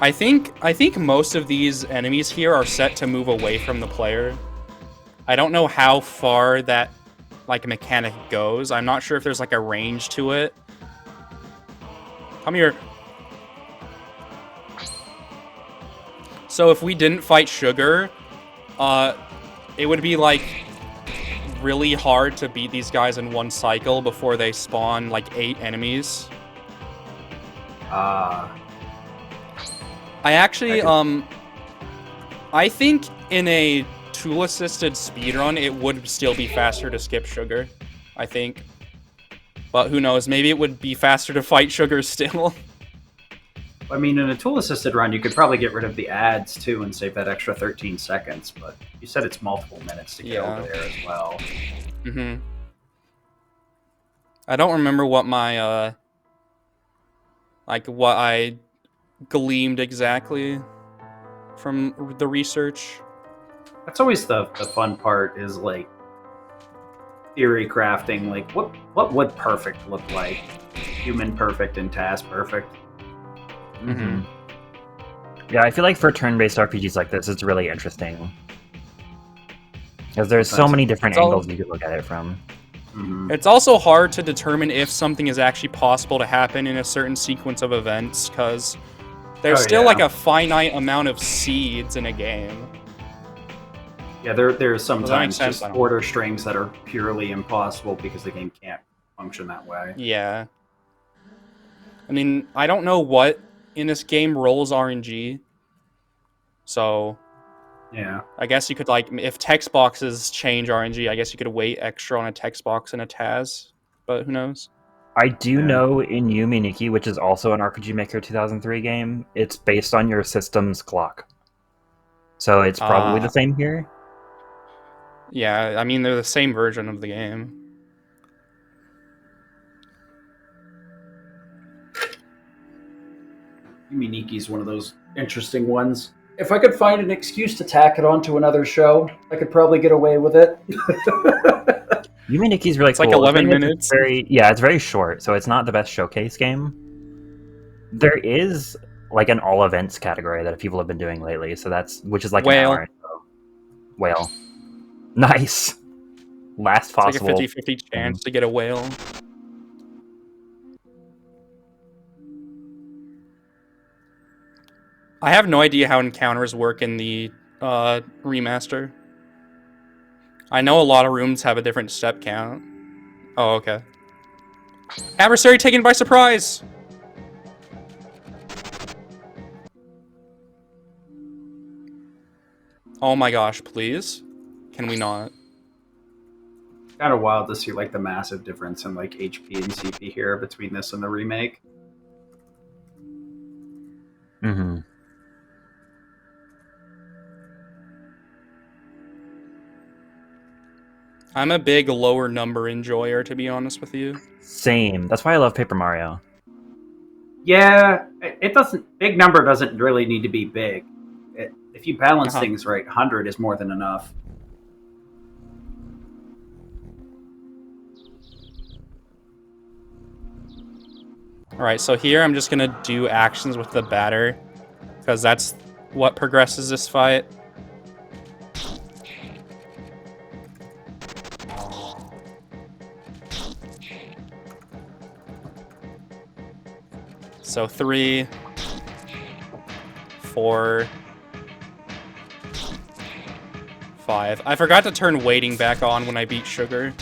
I think most of these enemies here are set to move away from the player. I don't know how far that like mechanic goes. I'm not sure if there's like a range to it. Come here. So if we didn't fight Sugar, it would be like really hard to beat these guys in one cycle before they spawn like 8 enemies. I actually, I think in a tool-assisted speedrun, it would still be faster to skip Sugar, I think. But who knows, maybe it would be faster to fight Sugar still. I mean, in a tool-assisted run, you could probably get rid of the ads, too, and save that extra 13 seconds, but you said it's multiple minutes to get over there as well. Mm-hmm. I don't remember what my, what I gleamed exactly from the research. That's always the fun part, is like theory crafting. Like, what would perfect look like? Human perfect and task perfect. Mm-hmm. Yeah, I feel like for turn-based RPGs like this, it's really interesting. Because there's so many different angles you could look at it from. Mm-hmm. It's also hard to determine if something is actually possible to happen in a certain sequence of events, because there's still like a finite amount of seeds in a game. Yeah, there's sometimes sense? just order strings that are purely impossible because the game can't function that way. Yeah. I mean, I don't know what in this game rolls RNG. So, yeah, I guess you could, like, if text boxes change RNG, I guess you could wait extra on a text box and a Taz. But who knows? I do know in Yumi Nikki, which is also an RPG Maker 2003 game, it's based on your system's clock. So it's probably the same here. Yeah, I mean, they're the same version of the game. Yuminiki's one of those interesting ones. If I could find an excuse to tack it onto another show, I could probably get away with it. Yumi Nikki's really It's cool. like 11 It's minutes. it's very short, so it's not the best showcase game. There is like an all events category that people have been doing lately, so which is like Whale. an hour. Whale. Nice. Last possible. It's like a 50-50 chance to get a whale. I have no idea how encounters work in the remaster. I know a lot of rooms have a different step count. Oh, okay. Adversary taken by surprise! Oh my gosh, please? Can we not? Kind of wild to see like the massive difference in like HP and CP here between this and the remake. Mm-hmm. I'm a big lower number enjoyer, to be honest with you. Same. That's why I love Paper Mario. Yeah, it doesn't. Big number doesn't really need to be big. If you balance things right, 100 is more than enough. Alright, so here I'm just gonna do actions with the batter, because that's what progresses this fight. So 3, 4, 5. I forgot to turn waiting back on when I beat Sugar.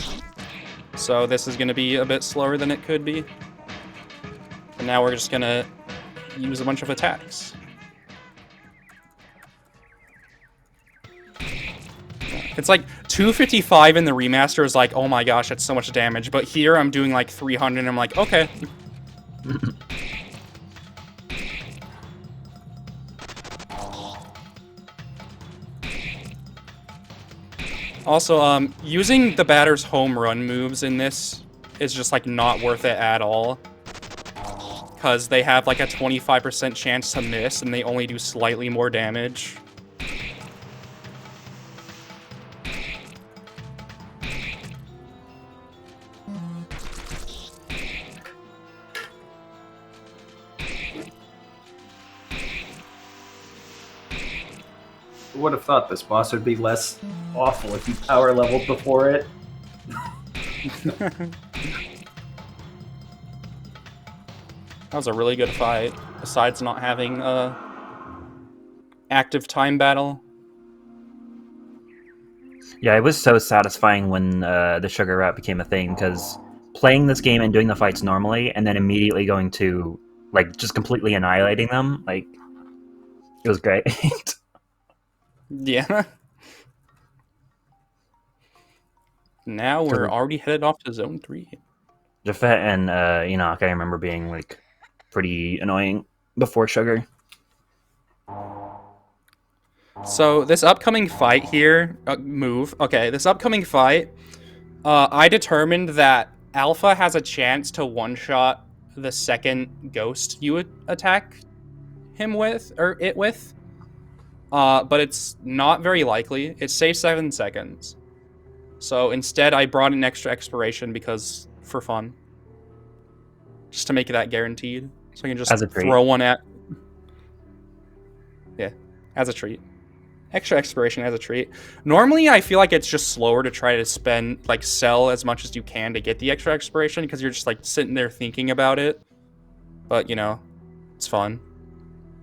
So this is going to be a bit slower than it could be. And now we're just going to use a bunch of attacks. It's like 255 in the remaster is like, oh my gosh, that's so much damage. But here I'm doing like 300 and I'm like, okay. Also, using the batter's home run moves in this is just like not worth it at all. Because they have like a 25% chance to miss and they only do slightly more damage. Who would have thought this boss would be less awful if you power leveled before it? That was a really good fight, besides not having a active time battle. Yeah, it was so satisfying when the sugar rat became a thing, because playing this game and doing the fights normally, and then immediately going to, like, just completely annihilating them, like, it was great. Yeah. Now we're already headed off to Zone 3. Jafet and Enoch, I remember being, like, pretty annoying before Sugar. So this upcoming fight here, this upcoming fight, I determined that Alpha has a chance to one-shot the second ghost you would attack him with, or it with. But it's not very likely. It saves 7 seconds. So instead, I brought an extra expiration because, for fun. Just to make that guaranteed. So I can just throw one at... Yeah, as a treat. Extra expiration as a treat. Normally, I feel like it's just slower to try to sell as much as you can to get the extra expiration, because you're just, like, sitting there thinking about it. But, you know, it's fun.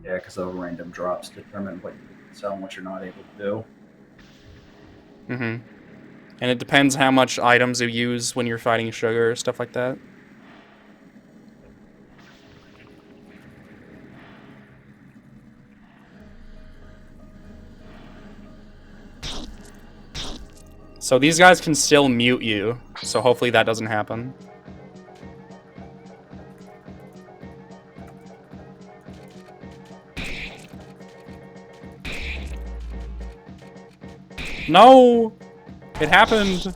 Yeah, because the random drops determine what you can sell and what you're not able to do. Mm-hmm. And it depends how much items you use when you're fighting Sugar, stuff like that. So these guys can still mute you, so hopefully that doesn't happen. No! It happened!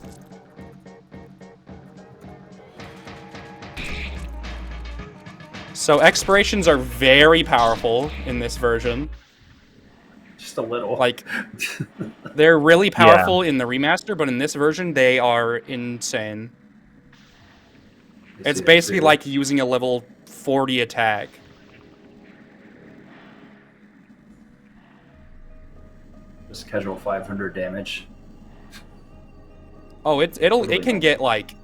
So expirations are very powerful in this version. Just a little. Like, they're really powerful in the remaster, but in this version, they are insane. It's basically like using a level 40 attack. Just casual 500 damage. Oh, it can get like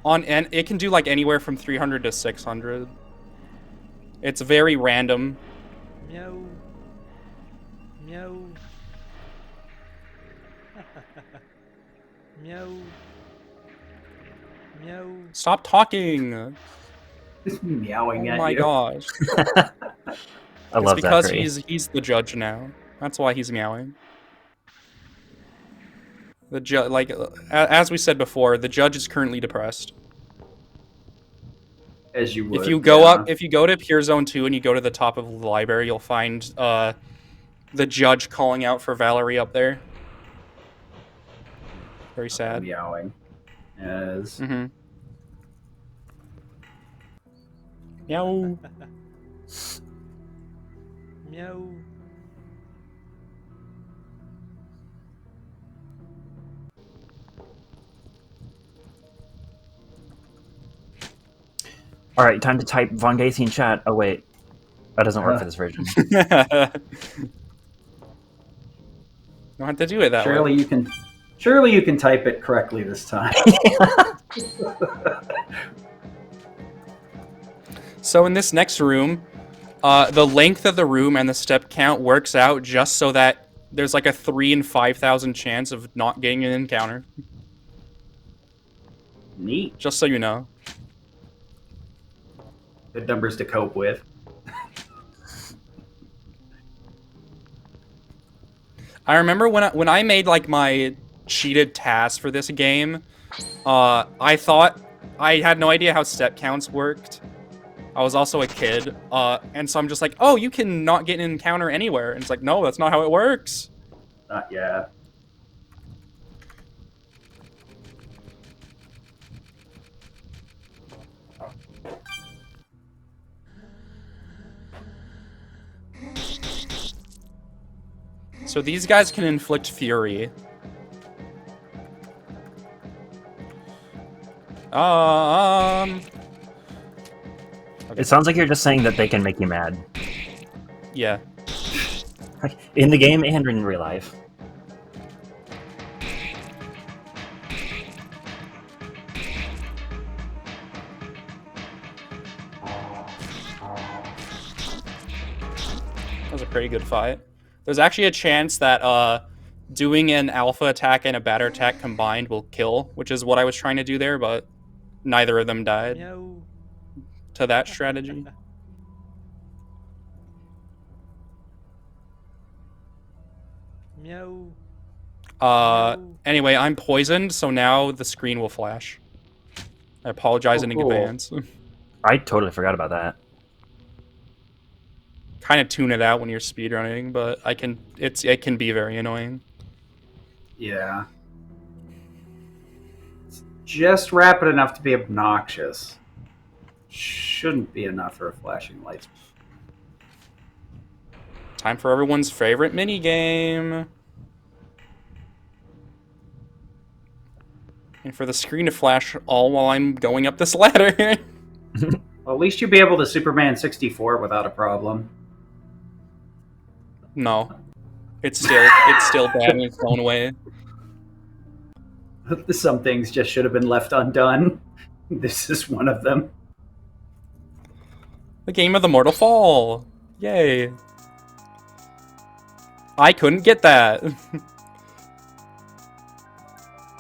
it can do like anywhere from 300 to 600. It's very random. Meow. Meow. Meow. Meow. Stop talking. Meowing at you. Oh my gosh. I love that. It's because he's the judge now. That's why he's meowing. The judge, like, as we said before, the judge is currently depressed. As you would. If you go if you go to Pure Zone 2 and you go to the top of the library, you'll find the judge calling out for Valerie up there. Very sad. Meowing. As. Mm-hmm. Meow. Meow. All right, time to type Von Gacy in chat. Oh wait, that doesn't work for this version. Don't have to do it that way. Surely you can type it correctly this time. So in this next room, the length of the room and the step count works out just so that there's like a 3 in 5,000 chance of not getting an encounter. Neat. Just so you know. Good numbers to cope with. I remember when I made like my cheated task for this game, I thought I had no idea how step counts worked. I was also a kid, and so I'm just like, oh, you can not get an encounter anywhere. And it's like, no, that's not how it works. Yeah. So these guys can inflict fury. It sounds like you're just saying that they can make you mad. Yeah. In the game and in real life. That was a pretty good fight. There's actually a chance that doing an alpha attack and a beta attack combined will kill, which is what I was trying to do there, but neither of them died Meow. to that strategy. Meow. Anyway, I'm poisoned, so now the screen will flash. I apologize in cool. advance. I totally forgot about that. Kind of tune it out when you're speedrunning, but it can be very annoying. Yeah. It's just rapid enough to be obnoxious. Shouldn't be enough for a flashing light. Time for everyone's favorite minigame. And for the screen to flash all while I'm going up this ladder. Well, at least you'll be able to Superman 64 without a problem. No. It's still bad in its own way. Some things just should have been left undone. This is one of them. The game of the Mortal Fall. Yay. I couldn't get that.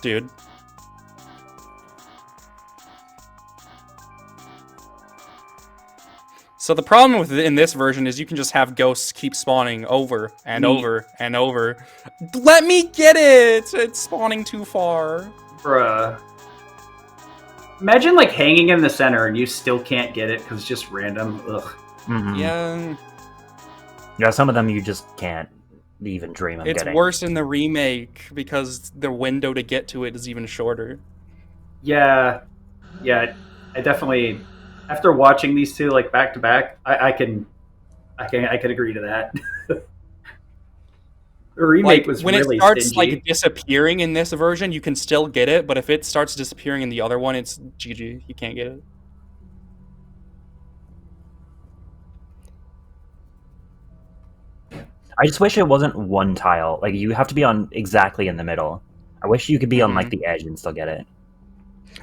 Dude. So the problem with in this version is you can just have ghosts keep spawning over and over and over. Let me get it! It's spawning too far. Bruh. Imagine like hanging in the center and you still can't get it because it's just random. Ugh. Mm-hmm. Yeah. Yeah, some of them you just can't even dream of It's getting. worse in the remake because the window to get to it is even shorter. Yeah. I definitely. After watching these two like back to back, I can agree to that. The remake Like, was when really it starts stingy. like disappearing in this version, you can still get it, but if it starts disappearing in the other one, it's GG. You can't get it. I just wish it wasn't one tile. Like, you have to be on exactly in the middle. I wish you could be on like the edge and still get it.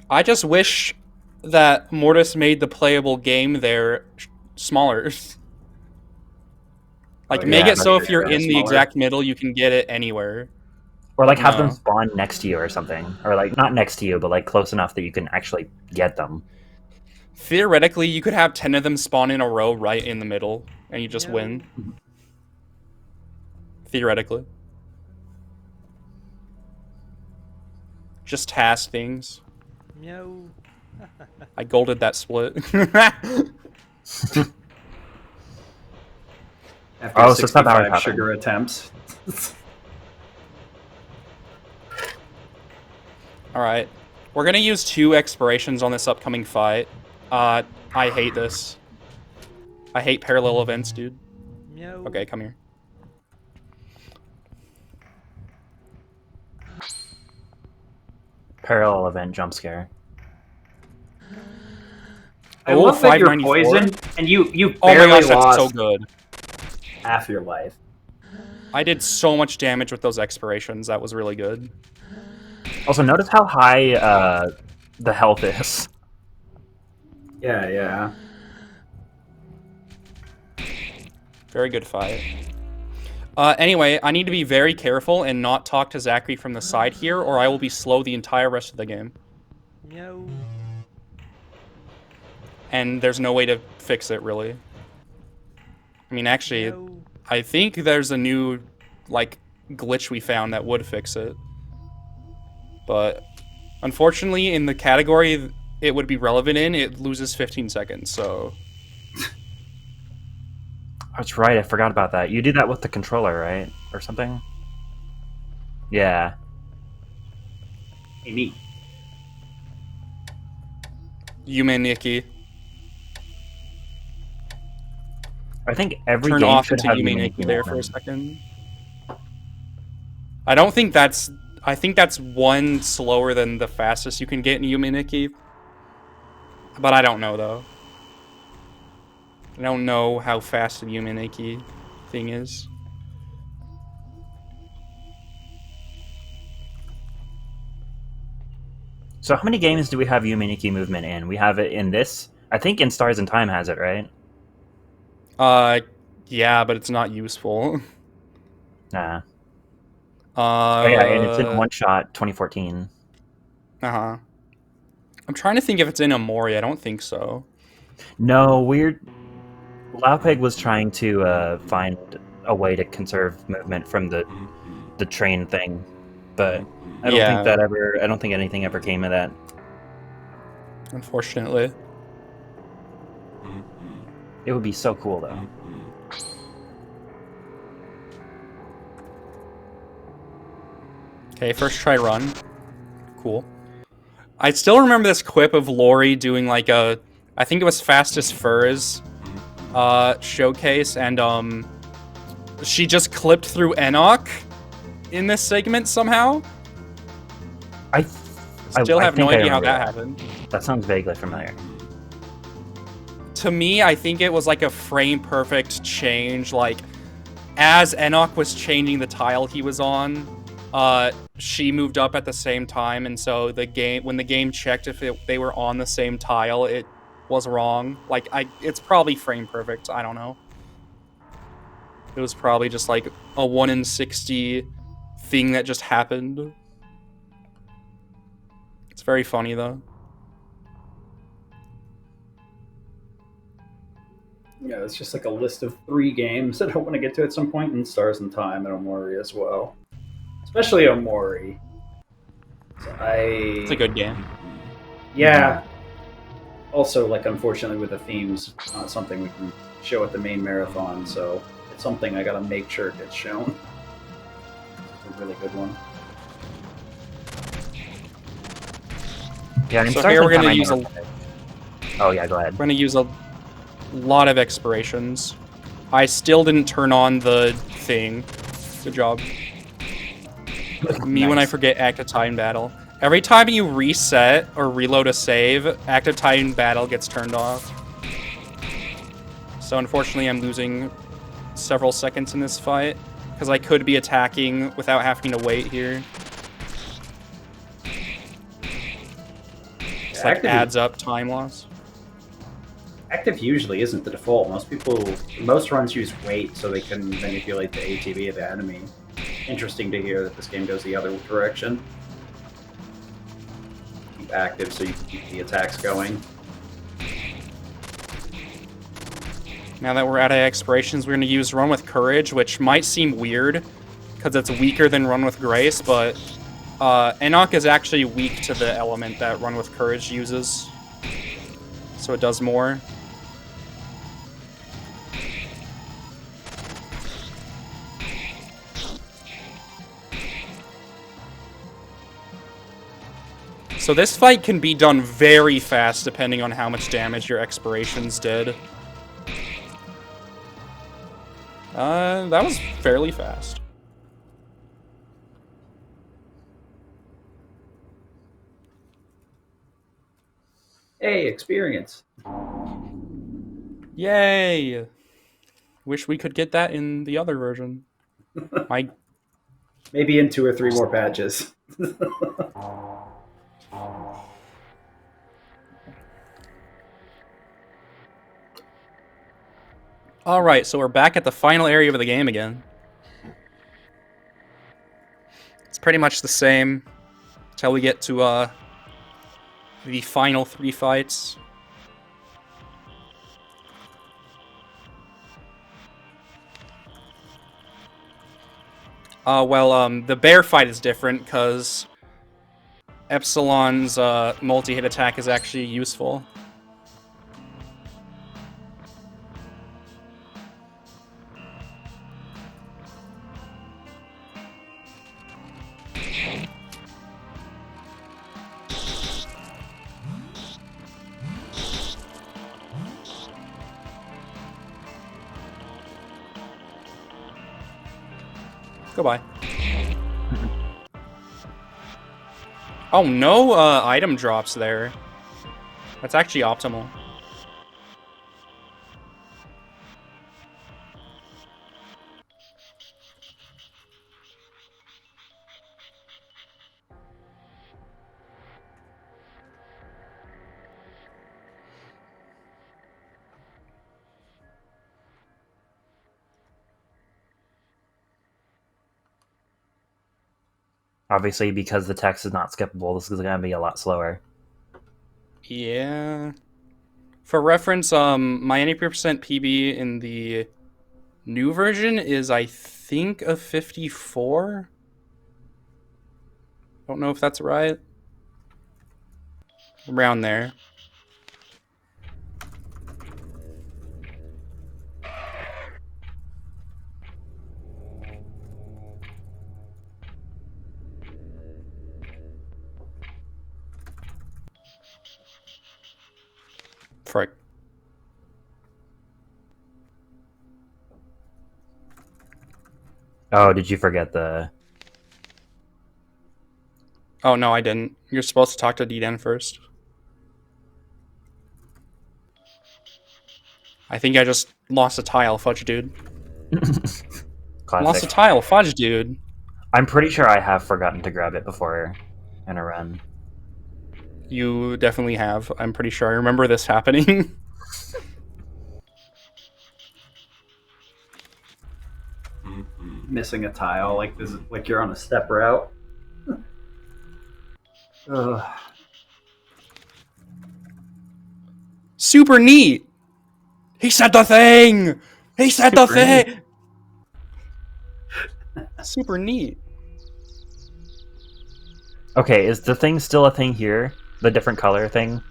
I just wish that Mortis made the playable game there smaller. Like, make it so if you're in the exact middle, you can get it anywhere. Or like have them spawn next to you or something. Or like not next to you, but like close enough that you can actually get them. Theoretically, you could have 10 of them spawn in a row right in the middle, and you just win. Theoretically. Just task things. Meow. I golded that split. After so it's not that hard 65 sugar attempts. Alright. We're gonna use 2 expirations on this upcoming fight. I hate this. I hate parallel events, dude. Meow. Okay, come here. Parallel event jump scare. I Oh, love that you're 594? poisoned, and you Oh my barely gosh, that's lost so good. half your life. I did so much damage with those expirations. That was really good. Also, notice how high the health is. Yeah, yeah. Very good fight. Anyway, I need to be very careful and not talk to Zachary from the side here, or I will be slow the entire rest of the game. Meow. And there's no way to fix it, really. I mean, actually, Meow. I think there's a new, like, glitch we found that would fix it. But, unfortunately, in the category it would be relevant in, it loses 15 seconds, so... That's right, I forgot about that. You do that with the controller, right? Or something? Yeah. Hey, neat. Yume Nikki. I think every Turn game off should into have Yume Yume Nikki there for a mode. second. I don't think that's... I think that's one slower than the fastest you can get in Yume Nikki. But I don't know, though. I don't know how fast the Yume Nikki thing is. So how many games do we have Yume Nikki movement in? We have it in this. I think in Stars and Time has it, right? Yeah, but it's not useful. Nah. Oh yeah, and it's in Uh, One Shot 2014. uh-huh. I'm trying to think if it's in Amori. I don't think so. No, weird. Laupeg was trying to find a way to conserve movement from the train thing, but I don't think Yeah, that ever. I don't think anything ever came of that. unfortunately. It would be so cool though. Okay, first try run. Cool. I still remember this quip of Lori doing like a, I think it was Fastest Furs showcase, and she just clipped through Enoch in this segment somehow. I Still have no think I idea how remember that happened. That sounds vaguely familiar. To me, I think it was like a frame perfect change. Like, as Enoch was changing the tile he was on, she moved up at the same time, and so the game, when the game checked if they were on the same tile, it was wrong. Like, it's probably frame perfect. I don't know. It was probably just like a 1 in 60 thing that just happened. It's very funny though. Yeah, it's just like a list of 3 games that I want to get to at some point in Stars and Time and Omori as well. Especially Omori. So It's a good game. Yeah. Also, like, unfortunately with the themes, it's not something we can show at the main marathon, so it's something I gotta make sure it gets shown. It's a really good one. Yeah, in So Stars here and we're Time, gonna I use never played. Oh yeah, go ahead. We're gonna use a lot of expirations. I still didn't turn on the thing. Good job. Me when I Nice. forget active time battle. Every time you reset or reload a save, active time battle gets turned off. So unfortunately I'm losing several seconds in this fight, because I could be attacking without having to wait here. It's like adds up time loss. Active usually isn't the default. Most runs use wait so they can manipulate the ATB of the enemy. Interesting to hear that this game goes the other direction. Keep active so you can keep the attacks going. Now that we're out of expirations, we're going to use Run with Courage, which might seem weird, because it's weaker than Run with Grace, but Enoch is actually weak to the element that Run with Courage uses. So it does more. So this fight can be done very fast depending on how much damage your expirations did. That was fairly fast. Hey, experience. Yay! Wish we could get that in the other version. My Maybe in 2 or 3 more patches. All right, so we're back at the final area of the game again. It's pretty much the same until we get to the final 3 fights. The bear fight is different because Epsilon's multi-hit attack is actually useful. Goodbye. Oh, no item drops there. That's actually optimal. Obviously, because the text is not skippable, this is going to be a lot slower. Yeah. For reference, my 90% PB in the new version is, I think, a 54. Don't know if that's right. Around there. Frick. Oh, did you forget the... Oh, no, I didn't. You're supposed to talk to D-Den first. I think I just lost a tile, fudge dude. Lost a Classic. tile, fudge dude. I'm pretty sure I have forgotten to grab it before in a run. You definitely have. I'm pretty sure I remember this happening. Missing a tile like this, like you're on a step route. Ugh. Super neat! He said the thing! He said the thing! Super neat. Okay, is the thing still a thing here? The different color thing?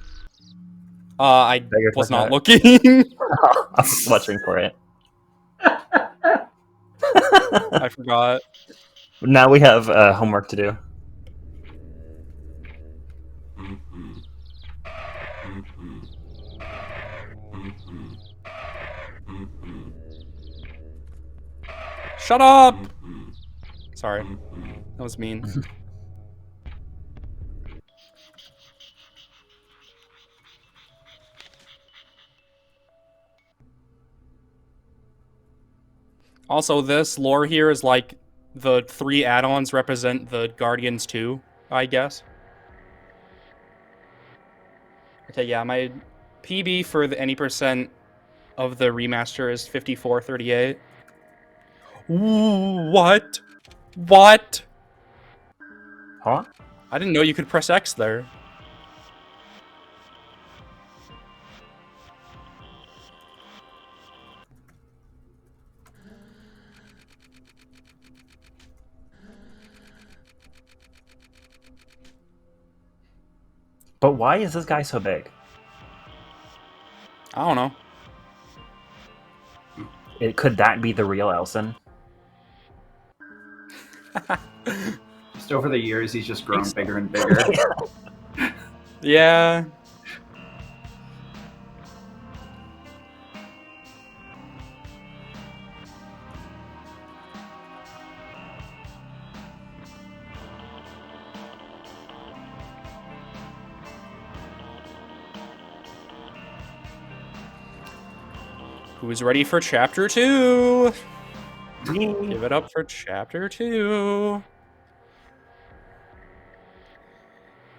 I you're was talking not about? looking. I was watching for it. I forgot. Now we have homework to do. Shut up! Sorry. That was mean. Also, this lore here is like the 3 add-ons represent the Guardians 2, I guess. Okay, yeah, my PB for the any percent of the remaster is 5438. What? What? Huh? I didn't know you could press X there. But why is this guy so big? I don't know. Could that be the real Elson? Just over the years, he's just grown bigger and bigger. Yeah. Who's ready for chapter 2? Me. Give it up for chapter 2.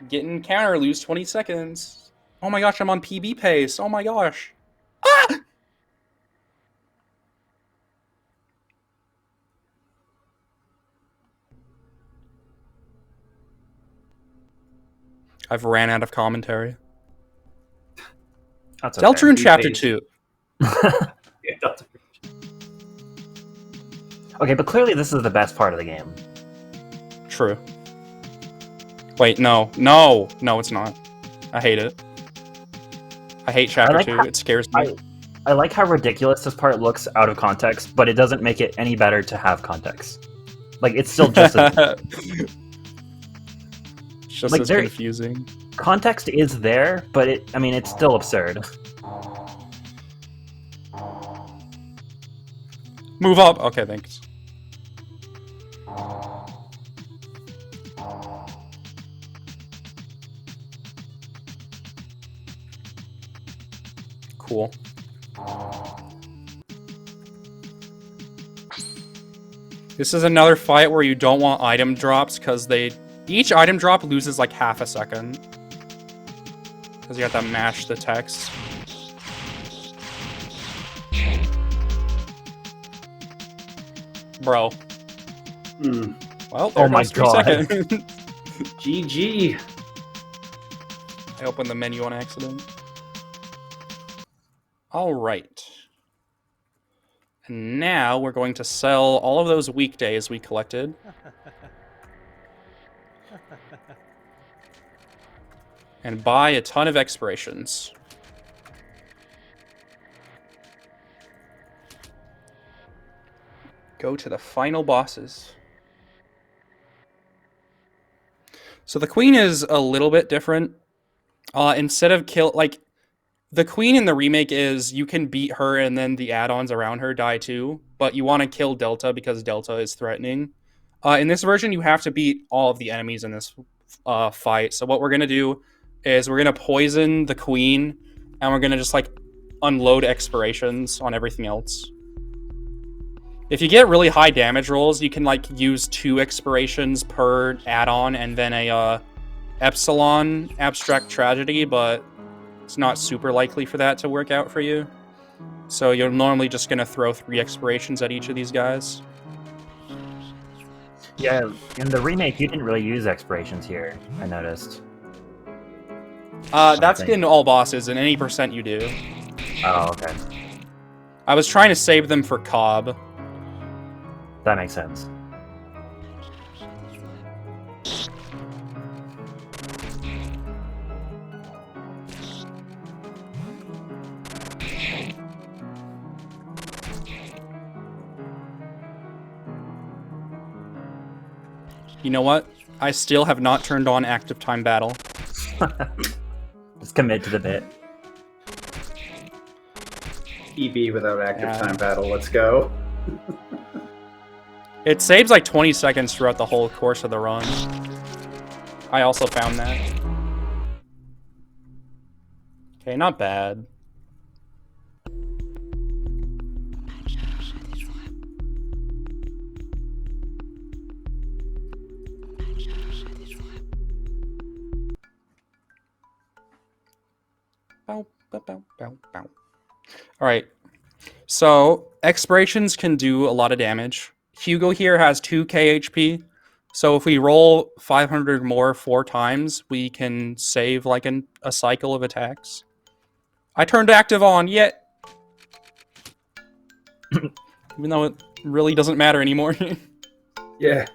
Getting counter, lose 20 seconds. Oh my gosh, I'm on PB pace. Oh my gosh. Ah! I've ran out of commentary. That's okay. Deltarune chapter Pace. 2. Yeah, Delta. Okay, but clearly this is the best part of the game. True. Wait, no. No, it's not. I hate it. I hate chapter like 2. how- It scares me. I like how ridiculous this part looks out of context, but it doesn't make it any better to have context. Like, it's still just as... It's just Like, as there- confusing. Context is there, but it's still absurd. Move up. Okay, thanks. Cool. This is another fight where you don't want item drops because each item drop loses like half a second. Because you have to mash the text. Bro. Well, there Oh my goes 3 God. seconds. GG. I opened the menu on accident. All right. And now we're going to sell all of those weekdays we collected. And buy a ton of expirations. Go to the final bosses. So the queen is a little bit different. Instead of the queen in the remake is you can beat her and then the add-ons around her die too, but you want to kill Delta because Delta is threatening. In this version, you have to beat all of the enemies in this fight. So what we're going to do is we're going to poison the queen and we're going to just like unload expirations on everything else. If you get really high damage rolls, you can like use 2 expirations per add-on and then a Epsilon Abstract Tragedy, but it's not super likely for that to work out for you. So you're normally just going to throw 3 expirations at each of these guys. Yeah, in the remake, you didn't really use expirations here, I noticed. That's Something. in all bosses, and any percent you do. Oh, okay. I was trying to save them for Cobb. That makes sense. You know what? I still have not turned on active time battle. Just commit to the bit. EB without active Yeah. time battle. Let's go. It saves like 20 seconds throughout the whole course of the run. I also found that. Okay, not bad. Bow, bow, bow, bow, bow. All right. So expirations can do a lot of damage. Hugo here has 2k HP. So if we roll 500 more 4 times, we can save like a cycle of attacks. I turned active on, yet. Even though it really doesn't matter anymore. Yeah.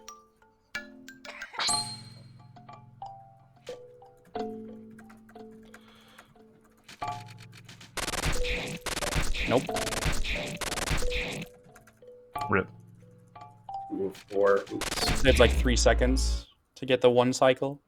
Nope. Rip. Ooh, 4. Oops. It's like 3 seconds to get the 1 cycle.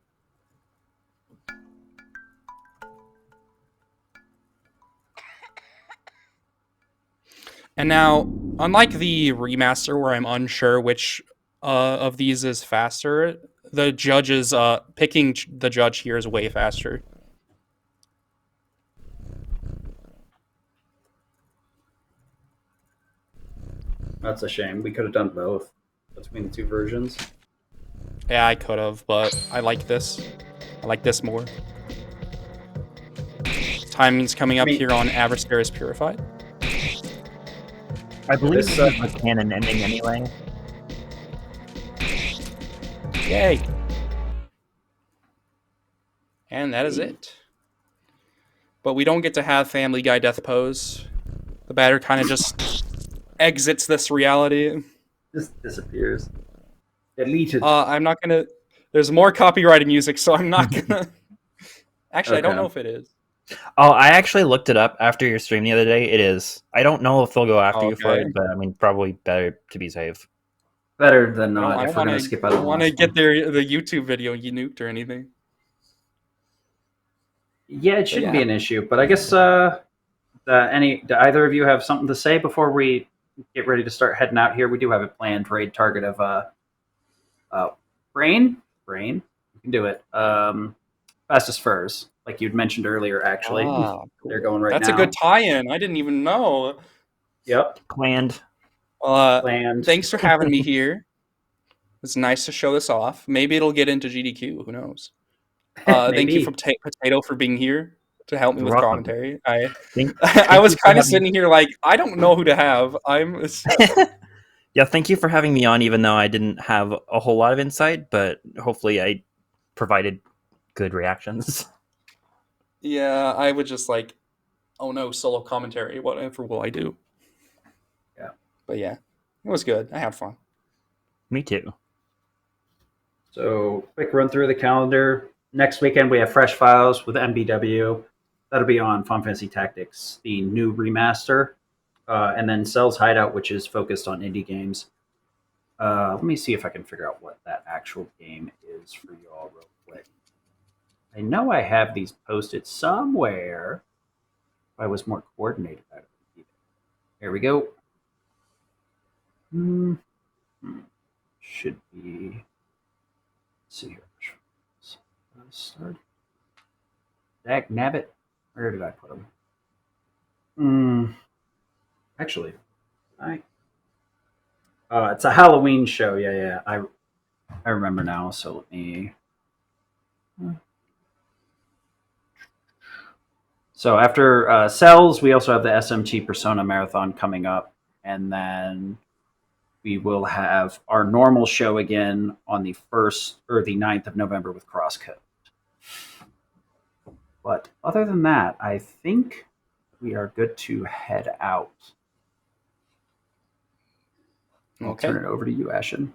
And now, unlike the remaster where I'm unsure which of these is faster, the judges picking the judge here is way faster. . That's a shame. We could have done both between the two versions. Yeah, I could have, but I like this. I like this more. Timing's coming up here on Adversaries Purified. I believe This, this is the canon ending anyway. Yay! And that is it. But we don't get to have Family Guy death pose. The batter kind of just exits this reality. Just disappears. Deleted. I'm not gonna. There's more copyrighted music, so I'm not gonna. Actually, I don't Okay. know if it is. Oh, I actually looked it up after your stream the other day. It is. I don't know if they'll go after you for Okay. it, but I mean, probably better to be safe. Better than I not if we're going to skip out don't on the want to last get one. the YouTube video nuked or anything. Yeah, it shouldn't yeah. be an issue. But I guess do either of you have something to say before we get ready to start heading out here? We do have a planned raid target of Brain. You can do it. Fastest Furs, like you'd mentioned earlier. Actually, Cool. they're going right That's now. a good tie-in. I didn't even know. Yep. Planned. Planned. Thanks for having me here. It's nice to show this off. Maybe it'll get into GDQ. Who knows? Thank you for Potato for being here to help me with Welcome. commentary. I Thank was you for kind of having- sitting here like I don't know who to have. Yeah, thank you for having me on, even though I didn't have a whole lot of insight, but hopefully I provided good reactions. Yeah, I would just like, oh no, solo commentary. Whatever will I do? Yeah. But yeah, it was good. I had fun. Me too. So, quick run through the calendar. Next weekend, we have Fresh Files with MBW. That'll be on Fun Fantasy Tactics, the new remaster. And then Cell's Hideout, which is focused on indie games. Let me see if I can figure out what that actual game is for y'all real quick. I know I have these posted somewhere. If I was more coordinated about it. Here we go. Should be... Let's see here. Start. Dag nabbit. Where did I put them? Actually, it's a Halloween show. Yeah. I remember now. So let me. So after Cells, we also have the SMT Persona Marathon coming up, and then we will have our normal show again on the 1st or the 9th of November with Crosscode. But other than that, I think we are good to head out. I'll turn it over to you, Ashen.